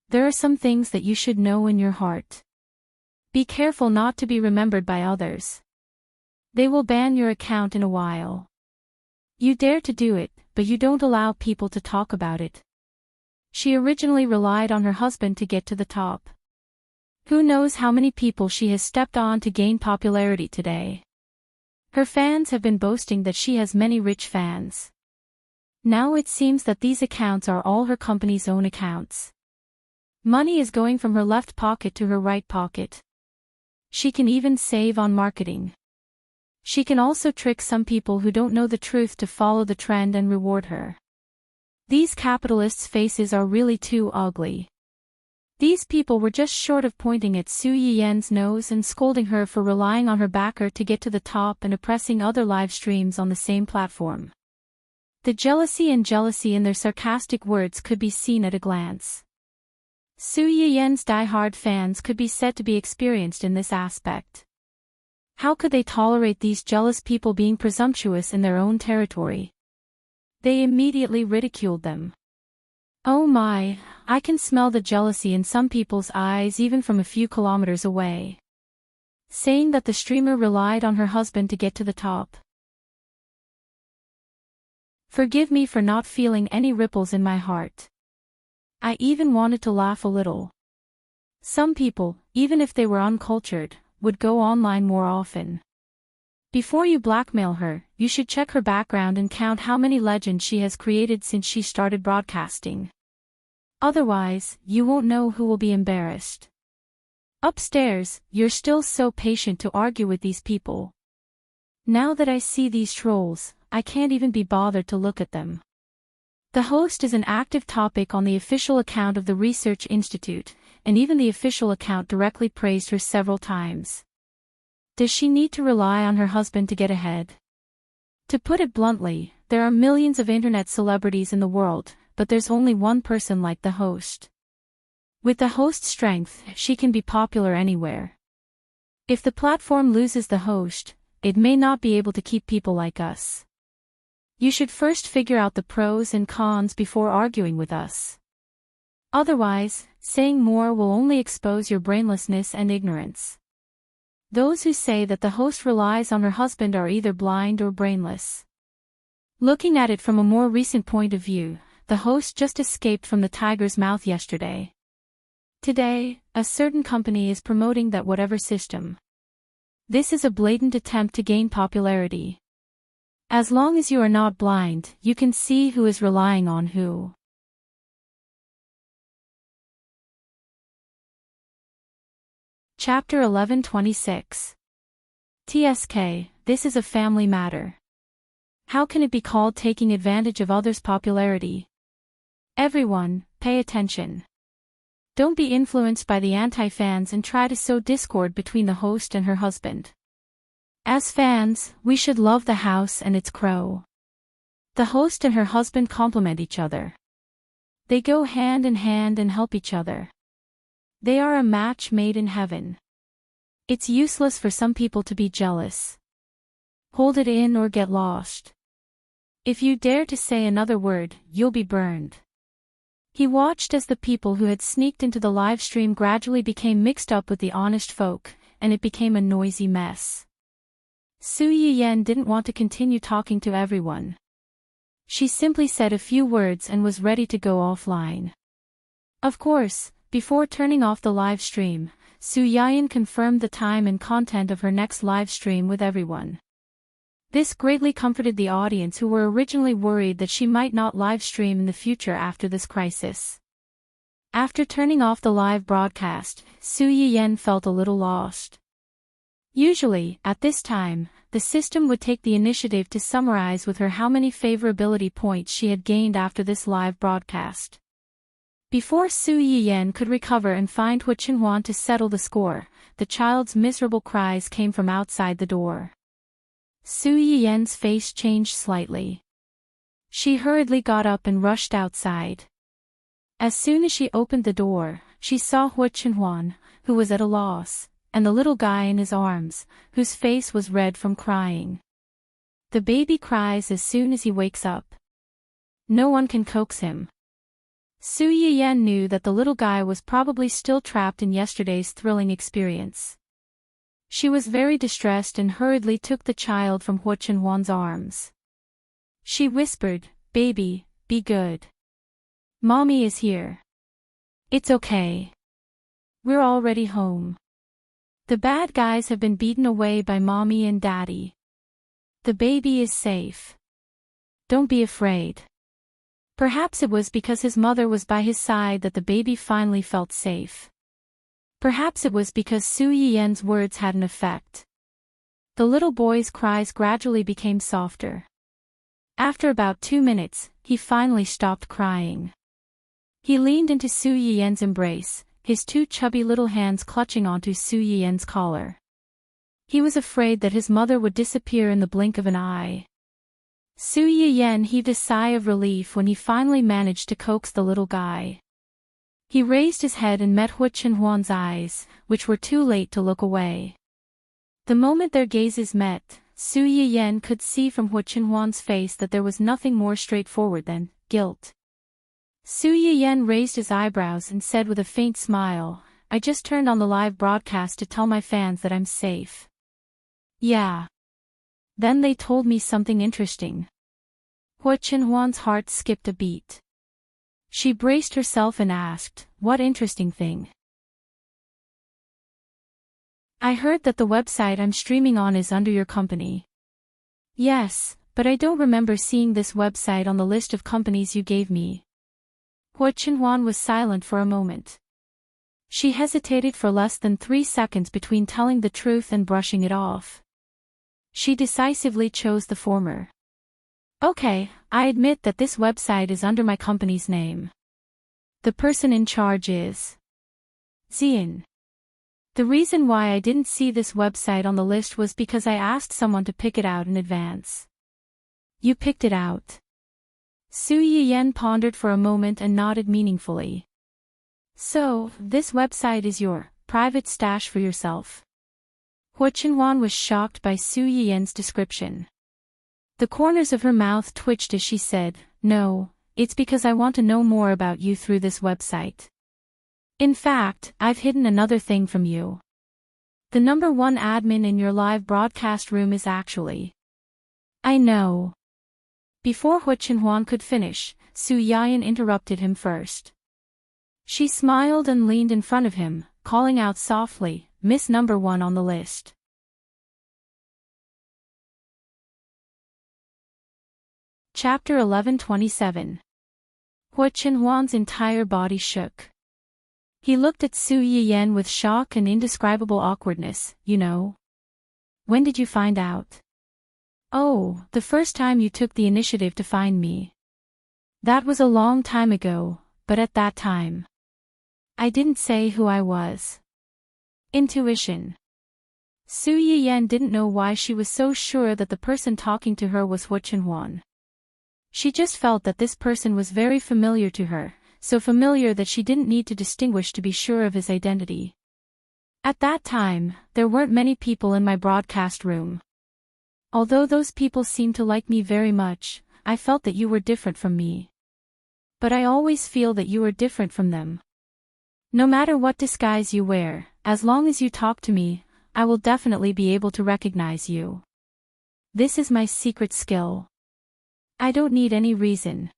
There are some things that you should know in your heart. Be careful not to be remembered by others. They will ban your account in a while. You dare to do it, but you don't allow people to talk about it. She originally relied on her husband to get to the top. Who knows how many people she has stepped on to gain popularity today. Her fans have been boasting that she has many rich fans. Now it seems that these accounts are all her company's own accounts. Money is going from her left pocket to her right pocket. She can even save on marketing. She can also trick some people who don't know the truth to follow the trend and reward her. These capitalists' faces are really too ugly. These people were just short of pointing at Su Yiyan's nose and scolding her for relying on her backer to get to the top and oppressing other live streams on the same platform. The jealousy in their sarcastic words could be seen at a glance. Su Yiyan's die-hard fans could be said to be experienced in this aspect. How could they tolerate these jealous people being presumptuous in their own territory? They immediately ridiculed them. Oh my, I can smell the jealousy in some people's eyes even from a few kilometers away. Saying that the streamer relied on her husband to get to the top. Forgive me for not feeling any ripples in my heart. I even wanted to laugh a little. Some people, even if they were uncultured, would go online more often. Before you blackmail her, you should check her background and count how many legends she has created since she started broadcasting. Otherwise, you won't know who will be embarrassed. Upstairs, you're still so patient to argue with these people. Now that I see these trolls, I can't even be bothered to look at them. The host is an active topic on the official account of the Research Institute, and even the official account directly praised her several times. Does she need to rely on her husband to get ahead? To put it bluntly, there are millions of internet celebrities in the world, but there's only one person like the host. With the host's strength, she can be popular anywhere. If the platform loses the host, it may not be able to keep people like us. You should first figure out the pros and cons before arguing with us. Otherwise, saying more will only expose your brainlessness and ignorance. Those who say that the host relies on her husband are either blind or brainless. Looking at it from a more recent point of view, the host just escaped from the tiger's mouth yesterday. Today, a certain company is promoting that whatever system. This is a blatant attempt to gain popularity. As long as you are not blind, you can see who is relying on who. Chapter 11:26. TSK, this is a family matter. How can it be called taking advantage of others' popularity? Everyone, pay attention. Don't be influenced by the anti-fans and try to sow discord between the host and her husband. As fans, we should love the house and its crow. The host and her husband complement each other. They go hand in hand and help each other. They are a match made in heaven. It's useless for some people to be jealous. Hold it in or get lost. If you dare to say another word, you'll be burned. He watched as the people who had sneaked into the live stream gradually became mixed up with the honest folk, and it became a noisy mess. Su Yiyan didn't want to continue talking to everyone. She simply said a few words and was ready to go offline. Of course, before turning off the live stream, Su Yiyan confirmed the time and content of her next live stream with everyone. This greatly comforted the audience, who were originally worried that she might not live stream in the future after this crisis. After turning off the live broadcast, Su Yiyen felt a little lost. Usually, at this time, the system would take the initiative to summarize with her how many favorability points she had gained after this live broadcast. Before Su Yiyen could recover and find Hu Qinhuan to settle the score, the child's miserable cries came from outside the door. Su Yiyen's face changed slightly. She hurriedly got up and rushed outside. As soon as she opened the door, she saw Hu Qinhuan, who was at a loss, and the little guy in his arms, whose face was red from crying. The baby cries as soon as he wakes up. No one can coax him. Su Yiyen knew that the little guy was probably still trapped in yesterday's thrilling experience. She was very distressed and hurriedly took the child from Hu Qinhuan's arms. She whispered, "Baby, be good. Mommy is here. It's okay. We're already home. The bad guys have been beaten away by Mommy and Daddy. The baby is safe. Don't be afraid." Perhaps it was because his mother was by his side that the baby finally felt safe. Perhaps it was because Su Yiyen's words had an effect. The little boy's cries gradually became softer. After about 2 minutes, he finally stopped crying. He leaned into Su Yiyen's embrace, his 2 chubby little hands clutching onto Su Yiyen's collar. He was afraid that his mother would disappear in the blink of an eye. Su Yiyen heaved a sigh of relief when he finally managed to coax the little guy. He raised his head and met Hu Qinhuan's eyes, which were too late to look away. The moment their gazes met, Su Yiyen could see from Hu Qinhuan's face that there was nothing more straightforward than guilt. Su Yiyen raised his eyebrows and said with a faint smile, "I just turned on the live broadcast to tell my fans that I'm safe." "Yeah. Then they told me something interesting." Hu Qinhuan's heart skipped a beat. She braced herself and asked, "What interesting thing?" "I heard that the website I'm streaming on is under your company." "Yes, but I don't remember seeing this website on the list of companies you gave me." Hu Qinhuan was silent for a moment. She hesitated for less than 3 seconds between telling the truth and brushing it off. She decisively chose the former. "Okay, I admit that this website is under my company's name. The person in charge is Xian. The reason why I didn't see this website on the list was because I asked someone to pick it out in advance." "You picked it out?" Su Yiyen pondered for a moment and nodded meaningfully. "So, this website is your private stash for yourself?" Hu Qinhuan was shocked by Su Yiyen's description. The corners of her mouth twitched as she said, "No, it's because I want to know more about you through this website. In fact, I've hidden another thing from you. The #1 admin in your live broadcast room is actually..." "I know." Before Hu Qinhuan could finish, Su Yiyen interrupted him first. She smiled and leaned in front of him, calling out softly, "Miss #1 on the list." Chapter 11:27. Hu Qinhuan's entire body shook. He looked at Su Yiyen with shock and indescribable awkwardness. "You know? When did you find out?" "Oh, the first time you took the initiative to find me. That was a long time ago, but at that time, I didn't say who I was." Intuition. Su Yiyen didn't know why she was so sure that the person talking to her was Hu Qinhuan. She just felt that this person was very familiar to her, so familiar that she didn't need to distinguish to be sure of his identity. "At that time, there weren't many people in my broadcast room. Although those people seemed to like me very much, I felt that you were different from me. But I always feel that you are different from them. No matter what disguise you wear, as long as you talk to me, I will definitely be able to recognize you. This is my secret skill. I don't need any reason."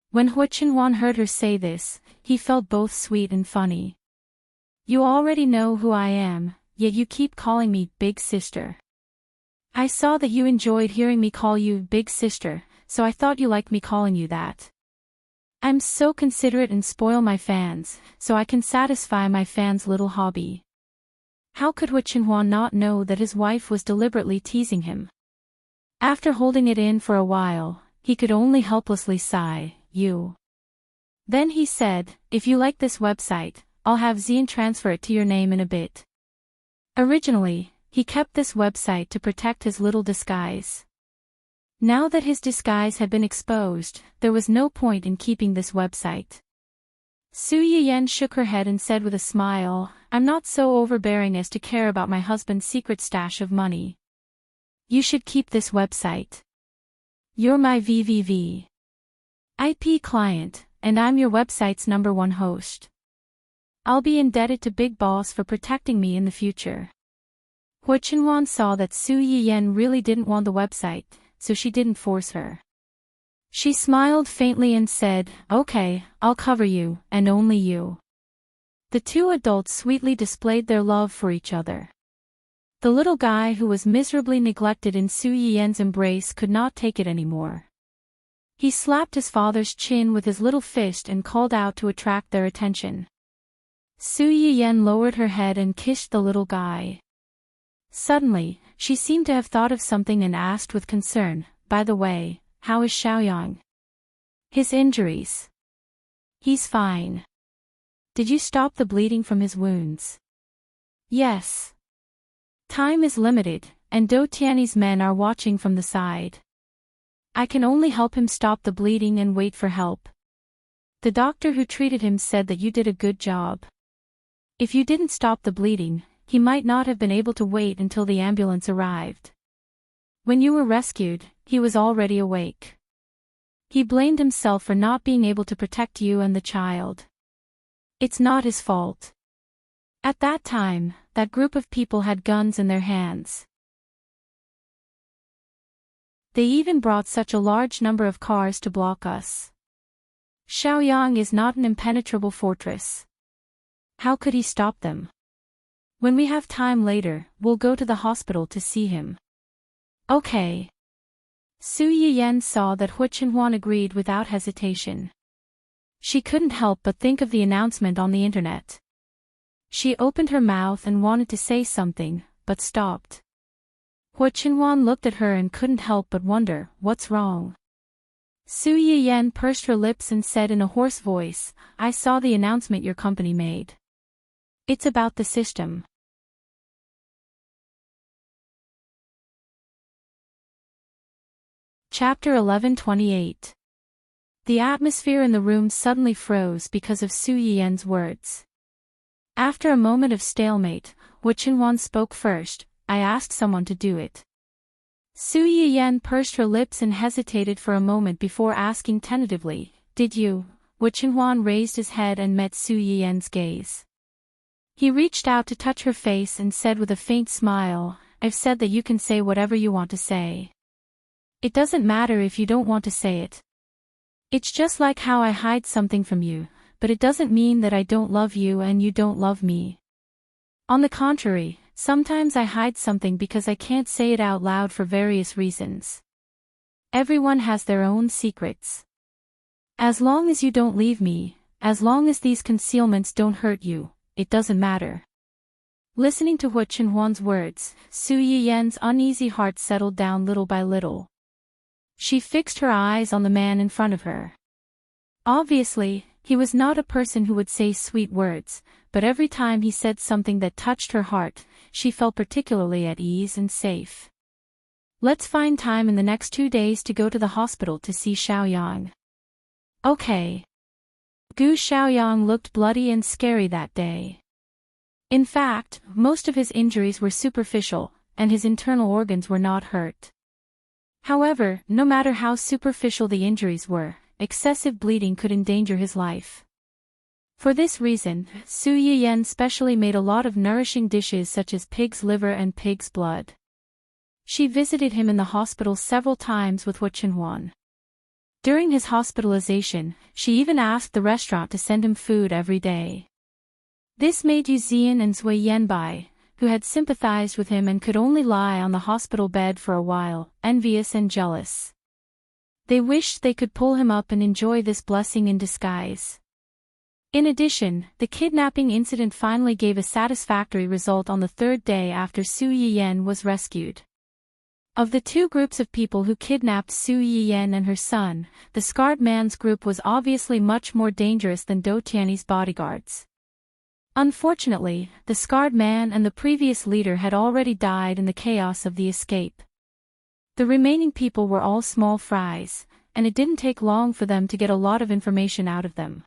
When Hu Qinhuan heard her say this, he felt both sweet and funny. "You already know who I am, yet you keep calling me Big Sister. I saw that you enjoyed hearing me call you Big Sister, so I thought you liked me calling you that. I'm so considerate and spoil my fans, so I can satisfy my fans' little hobby. How could Hu Chenhua not know that his wife was deliberately teasing him? After holding it in for a while, he could only helplessly sigh, you. Then he said, if you like this website, I'll have Xian transfer it to your name in a bit. Originally, he kept this website to protect his little disguise. Now that his disguise had been exposed, there was no point in keeping this website. Su Yiyan shook her head and said with a smile, I'm not so overbearing as to care about my husband's secret stash of money. You should keep this website. You're my VIP client, and I'm your website's #1 host. I'll be indebted to Big Boss for protecting me in the future. Hu Chenhua saw that Su Yiyan really didn't want the website, so she didn't force her. She smiled faintly and said, okay, I'll cover you, and only you. The two adults sweetly displayed their love for each other. The little guy who was miserably neglected in Su Yiyan's embrace could not take it anymore. He slapped his father's chin with his little fist and called out to attract their attention. Su Yiyan lowered her head and kissed the little guy. Suddenly, she seemed to have thought of something and asked with concern, by the way, how is Xiaoyang? His injuries. He's fine. Did you stop the bleeding from his wounds? Yes. Time is limited, and Do Tiany's men are watching from the side. I can only help him stop the bleeding and wait for help. The doctor who treated him said that you did a good job. If you didn't stop the bleeding, he might not have been able to wait until the ambulance arrived. When you were rescued, he was already awake. He blamed himself for not being able to protect you and the child. It's not his fault. At that time, that group of people had guns in their hands. They even brought such a large number of cars to block us. Xiaoyang is not an impenetrable fortress. How could he stop them? When we have time later, we'll go to the hospital to see him. Okay. Su Yiyan saw that Hu Chenhua agreed without hesitation. She couldn't help but think of the announcement on the internet. She opened her mouth and wanted to say something, but stopped. Hu Chenhua looked at her and couldn't help but wonder, what's wrong? Su Yiyan pursed her lips and said in a hoarse voice, I saw the announcement your company made. It's about the system. Chapter 11:28. The atmosphere in the room suddenly froze because of Su Yiyan's words. After a moment of stalemate, Hu Chenhua spoke first, I asked someone to do it. Su Yiyan pursed her lips and hesitated for a moment before asking tentatively, did you? Hu Chenhua raised his head and met Su Yiyan's gaze. He reached out to touch her face and said with a faint smile, I've said that you can say whatever you want to say. It doesn't matter if you don't want to say it. It's just like how I hide something from you, but it doesn't mean that I don't love you and you don't love me. On the contrary, sometimes I hide something because I can't say it out loud for various reasons. Everyone has their own secrets. As long as you don't leave me, as long as these concealments don't hurt you, it doesn't matter. Listening to Hu Chenhua's words, Su Yiyan's uneasy heart settled down little by little. She fixed her eyes on the man in front of her. Obviously, he was not a person who would say sweet words, but every time he said something that touched her heart, she felt particularly at ease and safe. Let's find time in the next 2 days to go to the hospital to see Xiaoyang. Okay. Gu Xiaoyang looked bloody and scary that day. In fact, most of his injuries were superficial, and his internal organs were not hurt. However, no matter how superficial the injuries were, excessive bleeding could endanger his life. For this reason, Su Yiyan specially made a lot of nourishing dishes such as pig's liver and pig's blood. She visited him in the hospital several times with Hu Chenhua. During his hospitalization, she even asked the restaurant to send him food every day. This made Yu Zian and Zui Yanbai, who had sympathized with him and could only lie on the hospital bed for a while, envious and jealous. They wished they could pull him up and enjoy this blessing in disguise. In addition, the kidnapping incident finally gave a satisfactory result on the third day after Su Yiyan was rescued. Of the two groups of people who kidnapped Su Yiyan and her son, the scarred man's group was obviously much more dangerous than Do Tianyi's bodyguards. Unfortunately, the scarred man and the previous leader had already died in the chaos of the escape. The remaining people were all small fries, and it didn't take long for them to get a lot of information out of them.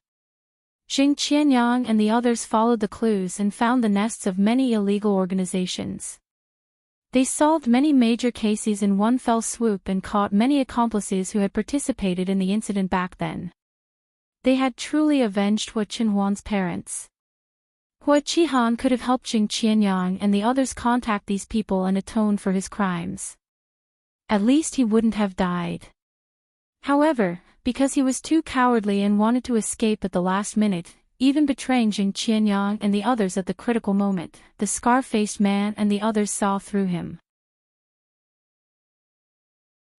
Jing Qianyang and the others followed the clues and found the nests of many illegal organizations. They solved many major cases in one fell swoop and caught many accomplices who had participated in the incident back then. They had truly avenged Hua Qinhuan's parents. Hua Qihan could have helped Jing Qianyang and the others contact these people and atone for his crimes. At least he wouldn't have died. However, because he was too cowardly and wanted to escape at the last minute, even betraying Jing Qianyang and the others at the critical moment, the scar-faced man and the others saw through him.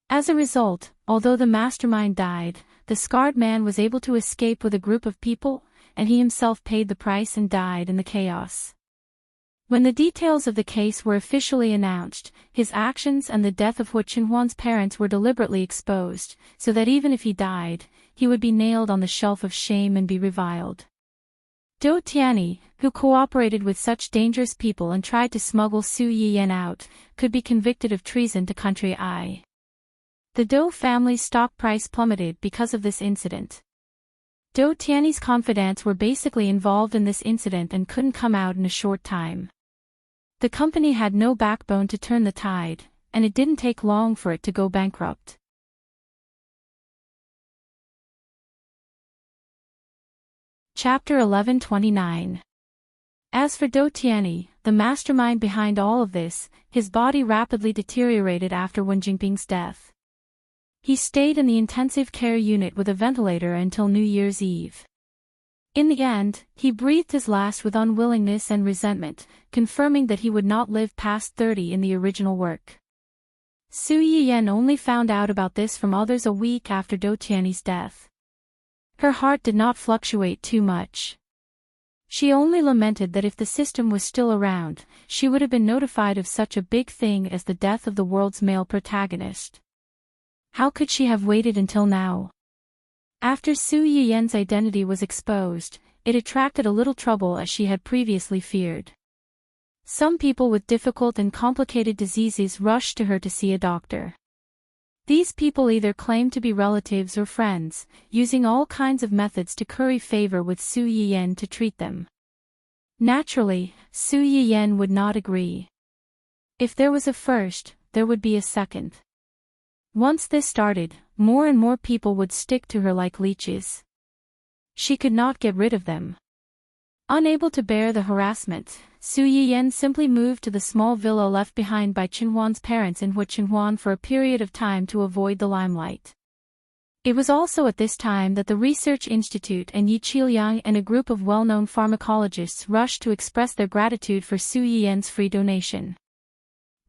As a result, although the mastermind died, the scarred man was able to escape with a group of people, and he himself paid the price and died in the chaos. When the details of the case were officially announced, his actions and the death of Hua Qinhuan's parents were deliberately exposed, so that even if he died, he would be nailed on the shelf of shame and be reviled. Do Tianyi, who cooperated with such dangerous people and tried to smuggle Su Yiyan out, could be convicted of treason to country I. The Do family's stock price plummeted because of this incident. Do Tianyi's confidants were basically involved in this incident and couldn't come out in a short time. The company had no backbone to turn the tide, and it didn't take long for it to go bankrupt. Chapter 1129. As for Do Tianyi, the mastermind behind all of this, his body rapidly deteriorated after Wen Jinping's death. He stayed in the intensive care unit with a ventilator until New Year's Eve. In the end, he breathed his last with unwillingness and resentment, confirming that he would not live past 30 in the original work. Su Yiyan only found out about this from others a week after Do Tianyi's death. Her heart did not fluctuate too much. She only lamented that if the system was still around, she would have been notified of such a big thing as the death of the world's male protagonist. How could she have waited until now? After Su Yiyan's identity was exposed, it attracted a little trouble as she had previously feared. Some people with difficult and complicated diseases rushed to her to see a doctor. These people either claimed to be relatives or friends, using all kinds of methods to curry favor with Su Yiyan to treat them. Naturally, Su Yiyan would not agree. If there was a first, there would be a second. Once this started, more and more people would stick to her like leeches. She could not get rid of them. Unable to bear the harassment, Su Yiyan simply moved to the small villa left behind by Qinhuan's parents in Hua Qinhuan for a period of time to avoid the limelight. It was also at this time that the Research Institute and Yi Qiliang and a group of well-known pharmacologists rushed to express their gratitude for Su Yiyan's free donation.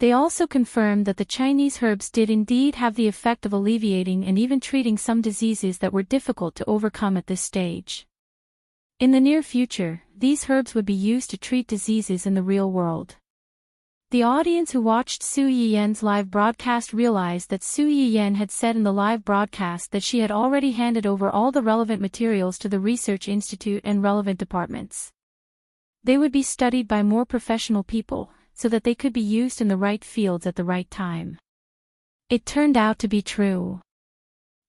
They also confirmed that the Chinese herbs did indeed have the effect of alleviating and even treating some diseases that were difficult to overcome at this stage. In the near future, these herbs would be used to treat diseases in the real world. The audience who watched Su Yiyan's live broadcast realized that Su Yiyan had said in the live broadcast that she had already handed over all the relevant materials to the Research Institute and relevant departments. They would be studied by more professional people, so that they could be used in the right fields at the right time. It turned out to be true.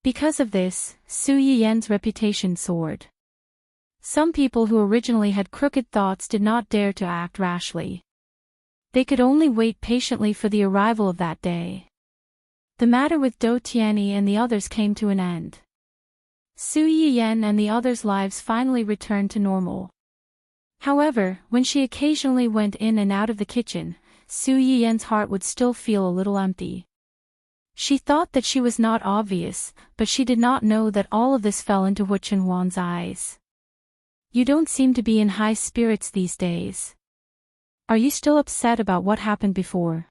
Because of this, Su Yiyan's reputation soared. Some people who originally had crooked thoughts did not dare to act rashly. They could only wait patiently for the arrival of that day. The matter with Do Tianyi and the others came to an end. Su Yiyan and the others' lives finally returned to normal. However, when she occasionally went in and out of the kitchen, Su Yiyan's heart would still feel a little empty. She thought that she was not obvious, but she did not know that all of this fell into Hua Qinhuan's eyes. "You don't seem to be in high spirits these days." Are you still upset about what happened before?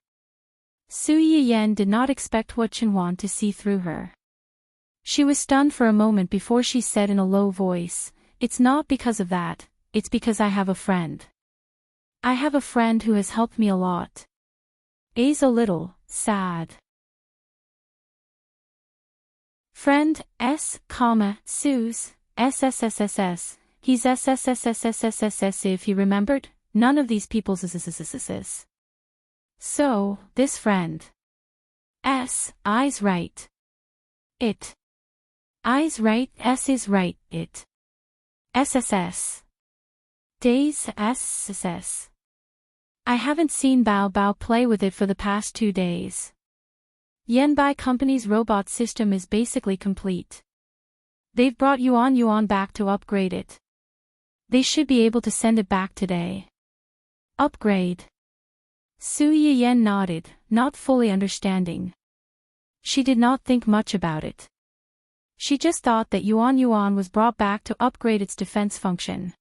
Su Yiyan did not expect Hua Qinhuan to see through her. She was stunned for a moment before she said in a low voice, "It's not because of that, it's because I have a friend. I have a friend who has helped me a lot." A's a little sad. Friend, Sue's, SSSSS, he's SSSSSSS if he remembered, none of these people's SSSSS. So, this friend. I's right. It. I's right, S is right, it. SSS. Days, SSS. I haven't seen Bao Bao play with it for the past 2 days. Yanbai Company's robot system is basically complete. They've brought Yuan back to upgrade it. They should be able to send it back today. Upgrade. Su Yiyan nodded, not fully understanding. She did not think much about it. She just thought that Yuan was brought back to upgrade its defense function.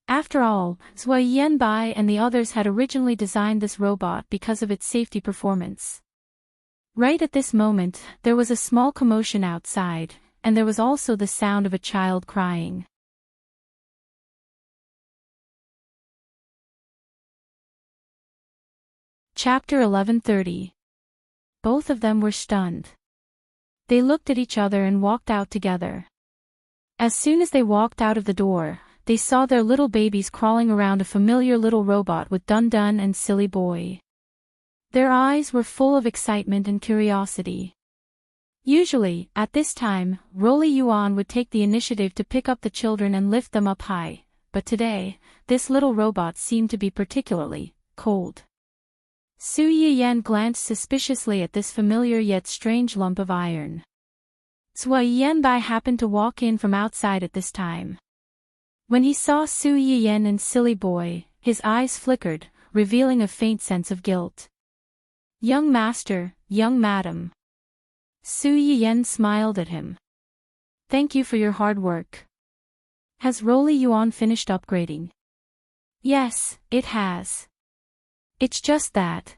After all, Zhua Yanbai and the others had originally designed this robot because of its safety performance. Right at this moment, there was a small commotion outside, and there was also the sound of a child crying. Chapter 11:30. Both of them were stunned. They looked at each other and walked out together. As soon as they walked out of the door, they saw their little babies crawling around a familiar little robot with Dun Dun and Silly Boy. Their eyes were full of excitement and curiosity. Usually, at this time, Rolly Yuan would take the initiative to pick up the children and lift them up high, but today, this little robot seemed to be particularly cold. Su Yiyan glanced suspiciously at this familiar yet strange lump of iron. Zhua Yanbai happened to walk in from outside at this time. When he saw Su Yiyan and Silly Boy, his eyes flickered, revealing a faint sense of guilt. "Young master, young madam." Su Yiyan smiled at him. "Thank you for your hard work. Has Rolly Yuan finished upgrading?" "Yes, it has. It's just that.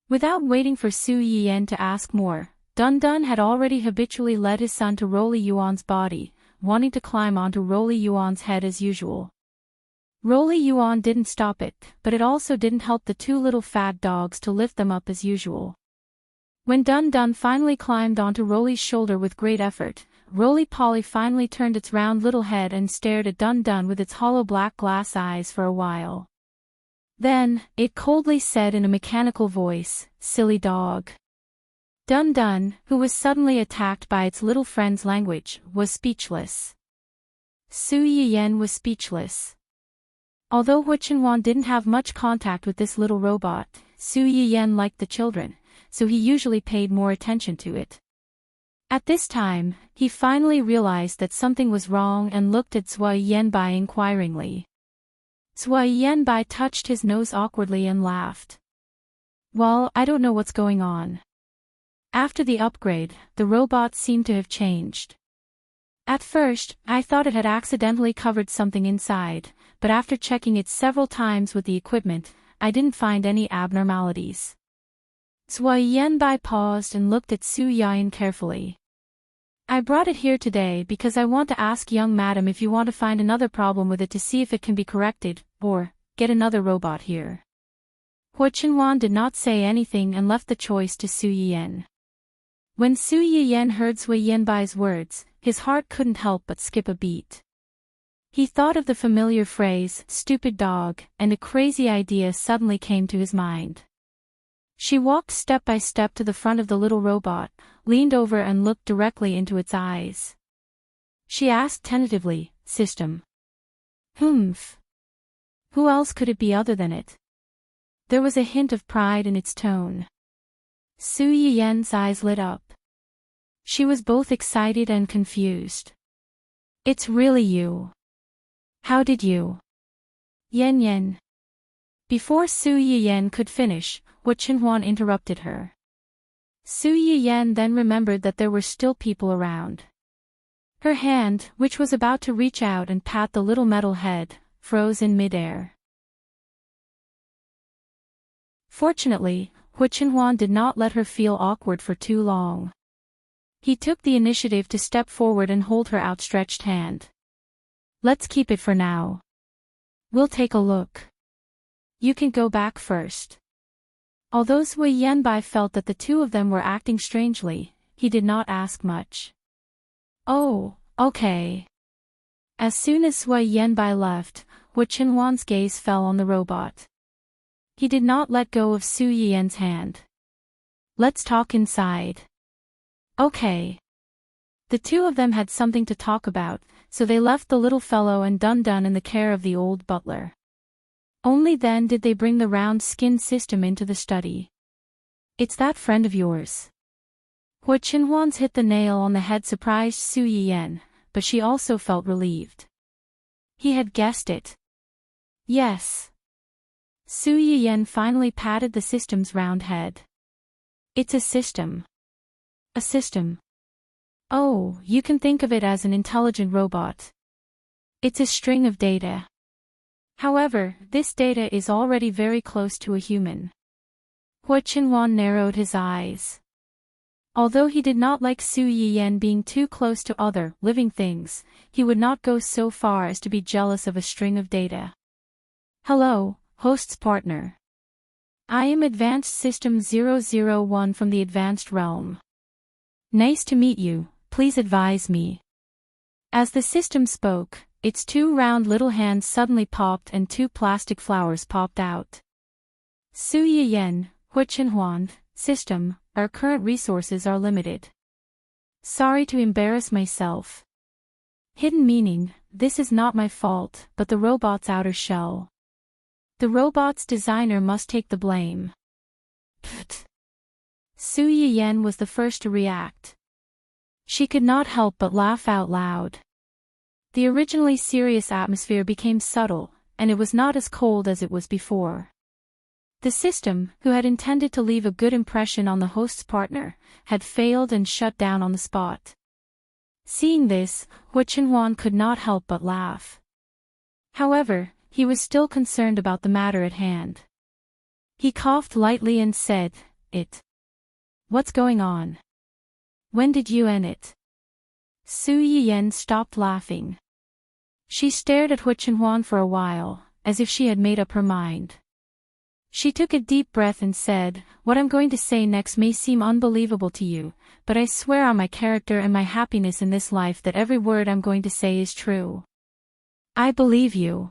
Without waiting for Su Yiyan to ask more, Dun Dun had already habitually led his son to Rolly Yuan's body, wanting to climb onto Rolly Yuan's head as usual. Rolly Yuan didn't stop it, but it also didn't help the two little fat dogs to lift them up as usual. When Dun Dun finally climbed onto Rolly's shoulder with great effort, Rolly Polly finally turned its round little head and stared at Dun Dun with its hollow black glass eyes for a while. Then, it coldly said in a mechanical voice, "Silly dog." Dun Dun, who was suddenly attacked by its little friend's language, was speechless. Su Yiyan was speechless. Although Hua Qinhuan didn't have much contact with this little robot, Su Yiyan liked the children, so he usually paid more attention to it. At this time, he finally realized that something was wrong and looked at Zhua Yanbai inquiringly. Zhua Yanbai touched his nose awkwardly and laughed. "Well, I don't know what's going on. After the upgrade, the robot seemed to have changed. At first, I thought it had accidentally covered something inside, but after checking it several times with the equipment, I didn't find any abnormalities." Zhua Yanbai paused and looked at Su Yiyan carefully. "I brought it here today because I want to ask young madam if you want to find another problem with it to see if it can be corrected, or get another robot here." Hua Qinhuan did not say anything and left the choice to Su Yiyan. When Su Yiyan heard Zhua Yanbai's words, his heart couldn't help but skip a beat. He thought of the familiar phrase, "stupid dog," and a crazy idea suddenly came to his mind. She walked step by step to the front of the little robot, leaned over and looked directly into its eyes. She asked tentatively, "System?" "Humph. Who else could it be other than it?" There was a hint of pride in its tone. Su Yiyan's eyes lit up. She was both excited and confused. "It's really you. How did you?" Yan. Before Su Yiyan could finish, Hua Qinhuan interrupted her. Su Yiyan then remembered that there were still people around. Her hand, which was about to reach out and pat the little metal head, froze in midair. Fortunately, Hu Chenhuan did not let her feel awkward for too long. He took the initiative to step forward and hold her outstretched hand. Let's keep it for now. We'll take a look. You can go back first. Although Sui Yanbai felt that the two of them were acting strangely, he did not ask much. Oh, okay. As soon as Sui Yanbai left, Hu Chenhuan's gaze fell on the robot. He did not let go of Su Yian's hand. Let's talk inside. Okay. The two of them had something to talk about, so they left the little fellow and Dun Dun in the care of the old butler. Only then did they bring the round-skinned system into the study. It's that friend of yours. Hu Chenhuan's hit the nail on the head surprised Su Yian, but she also felt relieved. He had guessed it. Yes. Su Yian finally patted the system's round head. It's a system. A system. Oh, you can think of it as an intelligent robot. It's a string of data. However, this data is already very close to a human. Hu Chenhuan narrowed his eyes. Although he did not like Su Yian being too close to other living things, he would not go so far as to be jealous of a string of data. Hello, host's partner. I am Advanced System 001 from the Advanced Realm. Nice to meet you, please advise me. As the system spoke, its two round little hands suddenly popped and two plastic flowers popped out. Su Yian, Hu Chenhuan, system, our current resources are limited. Sorry to embarrass myself. Hidden meaning, this is not my fault, but the robot's outer shell. The robot's designer must take the blame. Pfft. Su Yian was the first to react. She could not help but laugh out loud. The originally serious atmosphere became subtle, and it was not as cold as it was before. The system, who had intended to leave a good impression on the host's partner, had failed and shut down on the spot. Seeing this, Hu Chenhuan could not help but laugh. However, he was still concerned about the matter at hand. He coughed lightly and said, What's going on? When did you end it? Su Yian stopped laughing. She stared at Hu Chenhuan for a while, as if she had made up her mind. She took a deep breath and said, What I'm going to say next may seem unbelievable to you, but I swear on my character and my happiness in this life that every word I'm going to say is true. I believe you.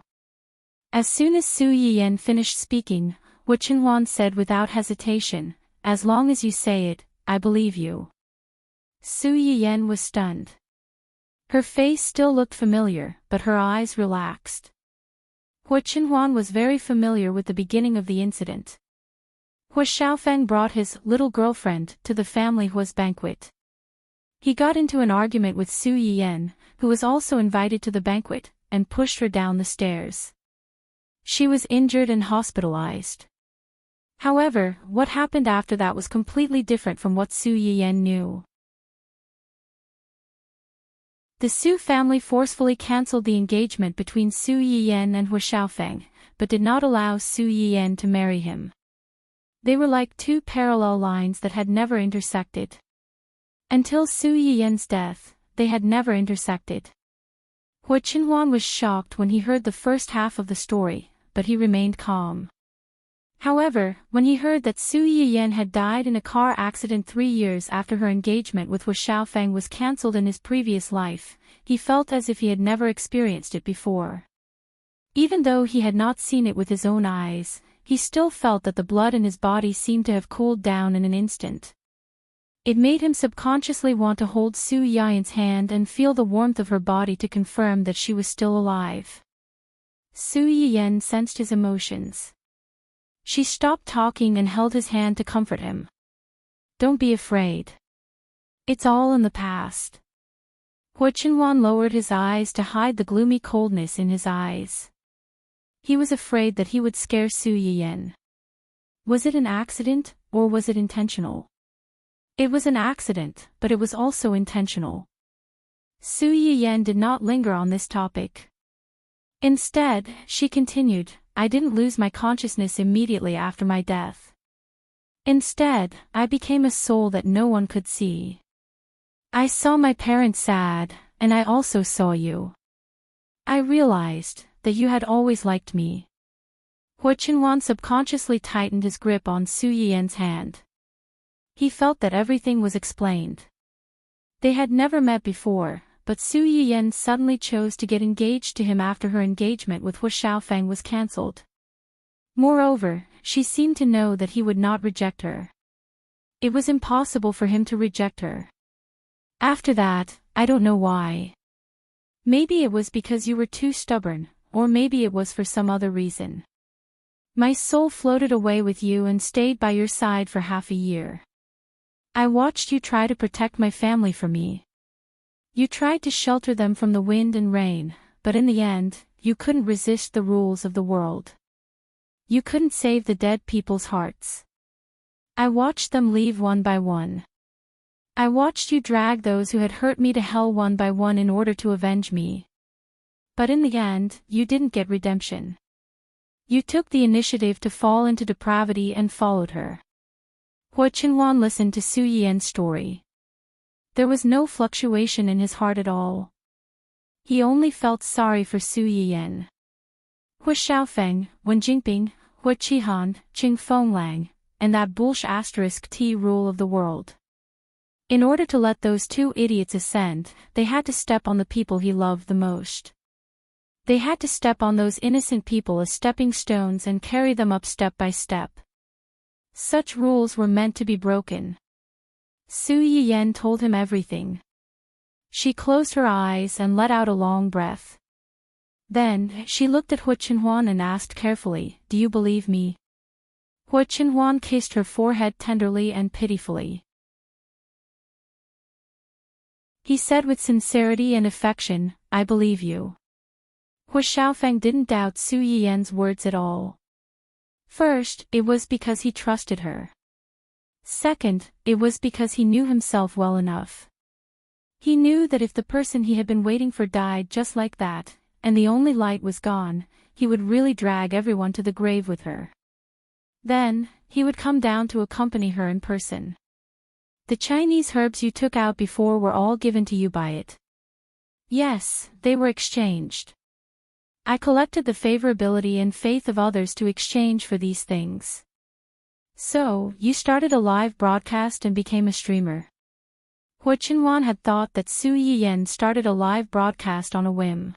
As soon as Su Yian finished speaking, Hu Chenhuan said without hesitation, As long as you say it, I believe you. Su Yian was stunned. Her face still looked familiar, but her eyes relaxed. Hu Chenhuan was very familiar with the beginning of the incident. Hu Xiaofeng brought his little girlfriend to the family Hu's banquet. He got into an argument with Su Yian, who was also invited to the banquet, and pushed her down the stairs. She was injured and hospitalized. However, what happened after that was completely different from what Su Yian knew. The Su family forcefully cancelled the engagement between Su Yian and Hu Xiaofeng, but did not allow Su Yian to marry him. They were like two parallel lines that had never intersected. Until Su Yian's death, they had never intersected. Hu Chenhuan was shocked when he heard the first half of the story, but he remained calm. However, when he heard that Su Yian had died in a car accident 3 years after her engagement with Hu Xiaofeng was cancelled in his previous life, he felt as if he had never experienced it before. Even though he had not seen it with his own eyes, he still felt that the blood in his body seemed to have cooled down in an instant. It made him subconsciously want to hold Su Yian's hand and feel the warmth of her body to confirm that she was still alive. Su Yian sensed his emotions. She stopped talking and held his hand to comfort him. Don't be afraid. It's all in the past. Hu Chenhuan lowered his eyes to hide the gloomy coldness in his eyes. He was afraid that he would scare Su Yian. Was it an accident, or was it intentional? It was an accident, but it was also intentional. Su Yian did not linger on this topic. Instead, she continued, I didn't lose my consciousness immediately after my death. Instead, I became a soul that no one could see. I saw my parents sad, and I also saw you. I realized that you had always liked me. Hua Qinhuan subconsciously tightened his grip on Su Yiyan's hand. He felt that everything was explained. They had never met before, but Su Yiyan suddenly chose to get engaged to him after her engagement with Hua Xiaofeng was cancelled. Moreover, she seemed to know that he would not reject her. It was impossible for him to reject her. After that, I don't know why. Maybe it was because you were too stubborn, or maybe it was for some other reason. My soul floated away with you and stayed by your side for half a year. I watched you try to protect my family from me. You tried to shelter them from the wind and rain, but in the end, you couldn't resist the rules of the world. You couldn't save the dead people's hearts. I watched them leave one by one. I watched you drag those who had hurt me to hell one by one in order to avenge me. But in the end, you didn't get redemption. You took the initiative to fall into depravity and followed her. Hua Qinhuan listened to Su Yiyan's story. There was no fluctuation in his heart at all. He only felt sorry for Su Yiyan. Hua Xiaofeng, Wen Jingping, Hua Qihan, Qing Fenglang, and that bullsh T rule of the world. In order to let those two idiots ascend, they had to step on the people he loved the most. They had to step on those innocent people as stepping stones and carry them up step by step. Such rules were meant to be broken. Su Yiyan told him everything. She closed her eyes and let out a long breath. Then, she looked at Hua Qinhuan and asked carefully, "Do you believe me?" Hua Qinhuan kissed her forehead tenderly and pitifully. He said with sincerity and affection, "I believe you." Hua Xiaofeng didn't doubt Su Yiyan's words at all. First, it was because he trusted her. Second, it was because he knew himself well enough. He knew that if the person he had been waiting for died just like that, and the only light was gone, he would really drag everyone to the grave with her. Then, he would come down to accompany her in person. The Chinese herbs you took out before were all given to you by it. Yes, they were exchanged. I collected the favorability and faith of others to exchange for these things. So, you started a live broadcast and became a streamer. Hua Qinhuan had thought that Su Yiyan started a live broadcast on a whim.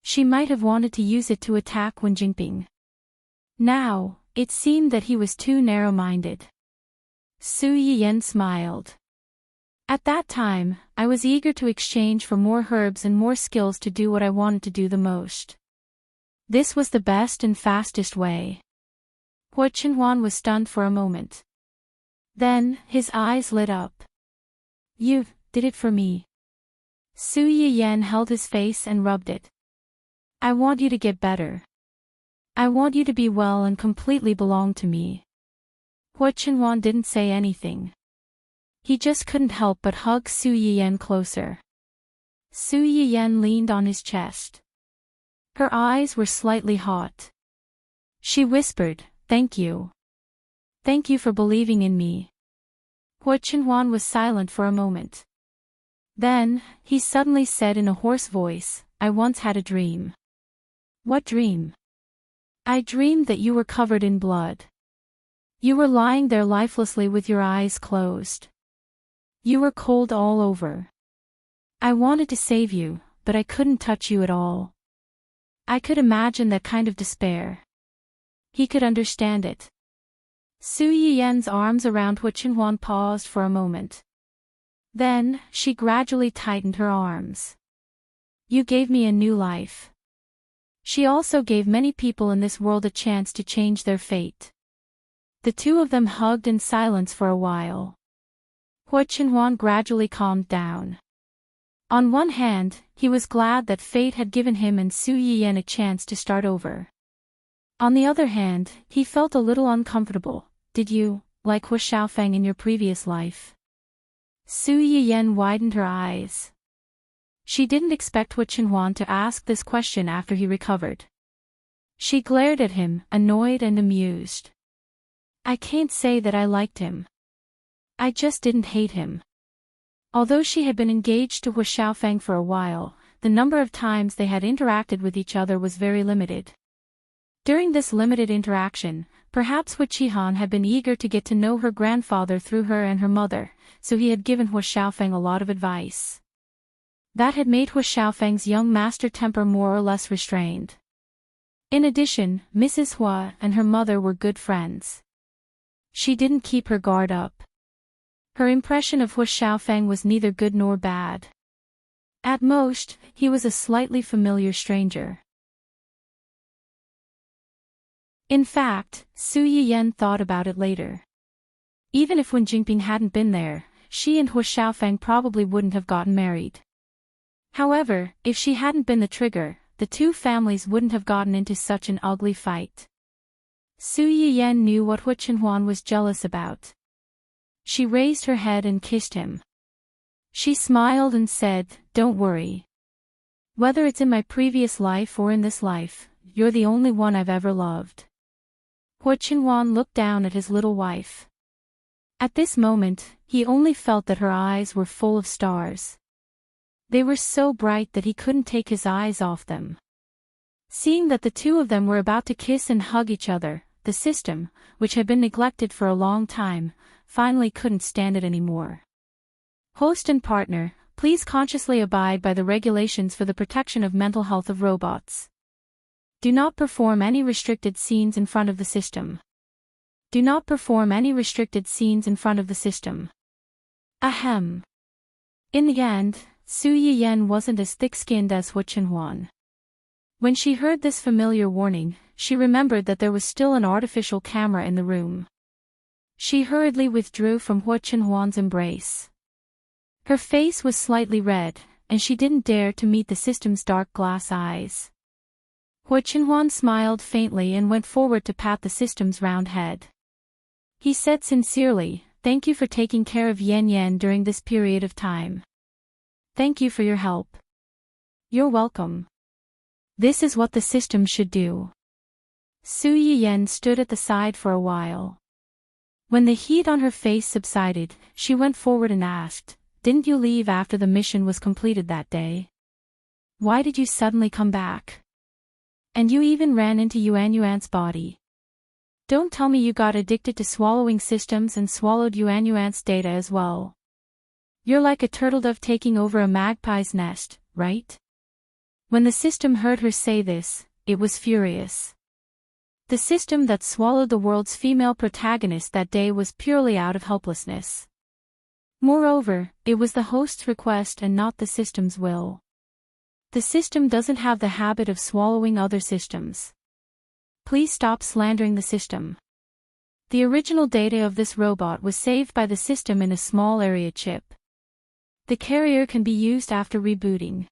She might have wanted to use it to attack Wen Jingping. Now, it seemed that he was too narrow-minded. Su Yiyan smiled. At that time, I was eager to exchange for more herbs and more skills to do what I wanted to do the most. This was the best and fastest way. Hua Qinhuan was stunned for a moment. Then, his eyes lit up. You did it for me. Su Yiyan held his face and rubbed it. I want you to get better. I want you to be well and completely belong to me. Hua Qinhuan didn't say anything. He just couldn't help but hug Su Yiyan closer. Su Yiyan leaned on his chest. Her eyes were slightly hot. She whispered, "Thank you. Thank you for believing in me." Hua Qinhuan was silent for a moment. Then, he suddenly said in a hoarse voice, "I once had a dream." "What dream?" "I dreamed that you were covered in blood. You were lying there lifelessly with your eyes closed. You were cold all over. I wanted to save you, but I couldn't touch you at all. I could imagine that kind of despair." He could understand it. Su Yiyan's arms around Hua Qinhuan paused for a moment. Then, she gradually tightened her arms. "You gave me a new life." She also gave many people in this world a chance to change their fate. The two of them hugged in silence for a while. Hua Qinhuan gradually calmed down. On one hand, he was glad that fate had given him and Su Yiyan a chance to start over. On the other hand, he felt a little uncomfortable. "Did you, like Hua Xiaofeng in your previous life?" Su Yiyan widened her eyes. She didn't expect Hua Qinhuan to ask this question after he recovered. She glared at him, annoyed and amused. I can't say that I liked him. I just didn't hate him. Although she had been engaged to Hu Xiaofeng for a while, the number of times they had interacted with each other was very limited. During this limited interaction, perhaps Hu Qihan had been eager to get to know her grandfather through her and her mother, so he had given Hu Xiaofeng a lot of advice. That had made Hu Xiaofeng's young master temper more or less restrained. In addition, Mrs. Hua and her mother were good friends. She didn't keep her guard up. Her impression of Hu Xiaofeng was neither good nor bad. At most, he was a slightly familiar stranger. In fact, Su Yiyan thought about it later. Even if Wen Jingping hadn't been there, she and Hu Xiaofeng probably wouldn't have gotten married. However, if she hadn't been the trigger, the two families wouldn't have gotten into such an ugly fight. Su Yiyan knew what Hu Chenhuan was jealous about. She raised her head and kissed him. She smiled and said, "Don't worry. Whether it's in my previous life or in this life, you're the only one I've ever loved." Hu Chenhuan looked down at his little wife. At this moment, he only felt that her eyes were full of stars. They were so bright that he couldn't take his eyes off them. Seeing that the two of them were about to kiss and hug each other, the system, which had been neglected for a long time, finally couldn't stand it anymore. Host and partner, please consciously abide by the regulations for the protection of mental health of robots. Do not perform any restricted scenes in front of the system. Do not perform any restricted scenes in front of the system. Ahem. In the end, Su Yiyan wasn't as thick-skinned as Hu Chenhuan. When she heard this familiar warning, she remembered that there was still an artificial camera in the room. She hurriedly withdrew from Hu Chenhuan's embrace. Her face was slightly red, and she didn't dare to meet the system's dark glass eyes. Hu Chenhuan smiled faintly and went forward to pat the system's round head. He said sincerely, "Thank you for taking care of Yan Yan during this period of time. Thank you for your help." "You're welcome. This is what the system should do." Su Yiyan stood at the side for a while. When the heat on her face subsided, she went forward and asked, "Didn't you leave after the mission was completed that day? Why did you suddenly come back? And you even ran into Yuan Yuan's body. Don't tell me you got addicted to swallowing systems and swallowed Yuan Yuan's data as well. You're like a turtle dove taking over a magpie's nest, right?" When the system heard her say this, it was furious. The system that swallowed the world's female protagonist that day was purely out of helplessness. Moreover, it was the host's request and not the system's will. The system doesn't have the habit of swallowing other systems. Please stop slandering the system. The original data of this robot was saved by the system in a small area chip. The carrier can be used after rebooting.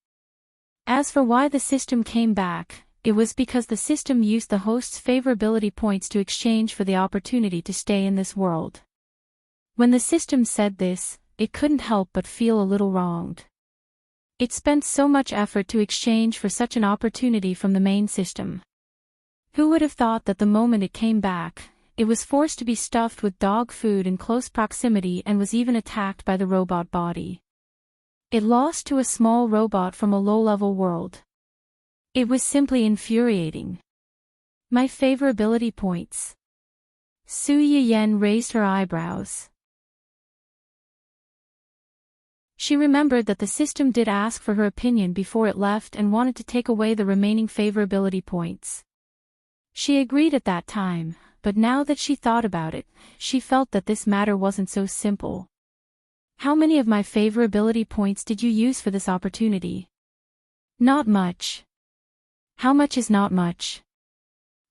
As for why the system came back, it was because the system used the host's favorability points to exchange for the opportunity to stay in this world. When the system said this, it couldn't help but feel a little wronged. It spent so much effort to exchange for such an opportunity from the main system. Who would have thought that the moment it came back, it was forced to be stuffed with dog food in close proximity and was even attacked by the robot body. It lost to a small robot from a low-level world. It was simply infuriating. My favorability points. Su Yiyan raised her eyebrows. She remembered that the system did ask for her opinion before it left and wanted to take away the remaining favorability points. She agreed at that time, but now that she thought about it, she felt that this matter wasn't so simple. How many of my favorability points did you use for this opportunity? Not much. How much is not much?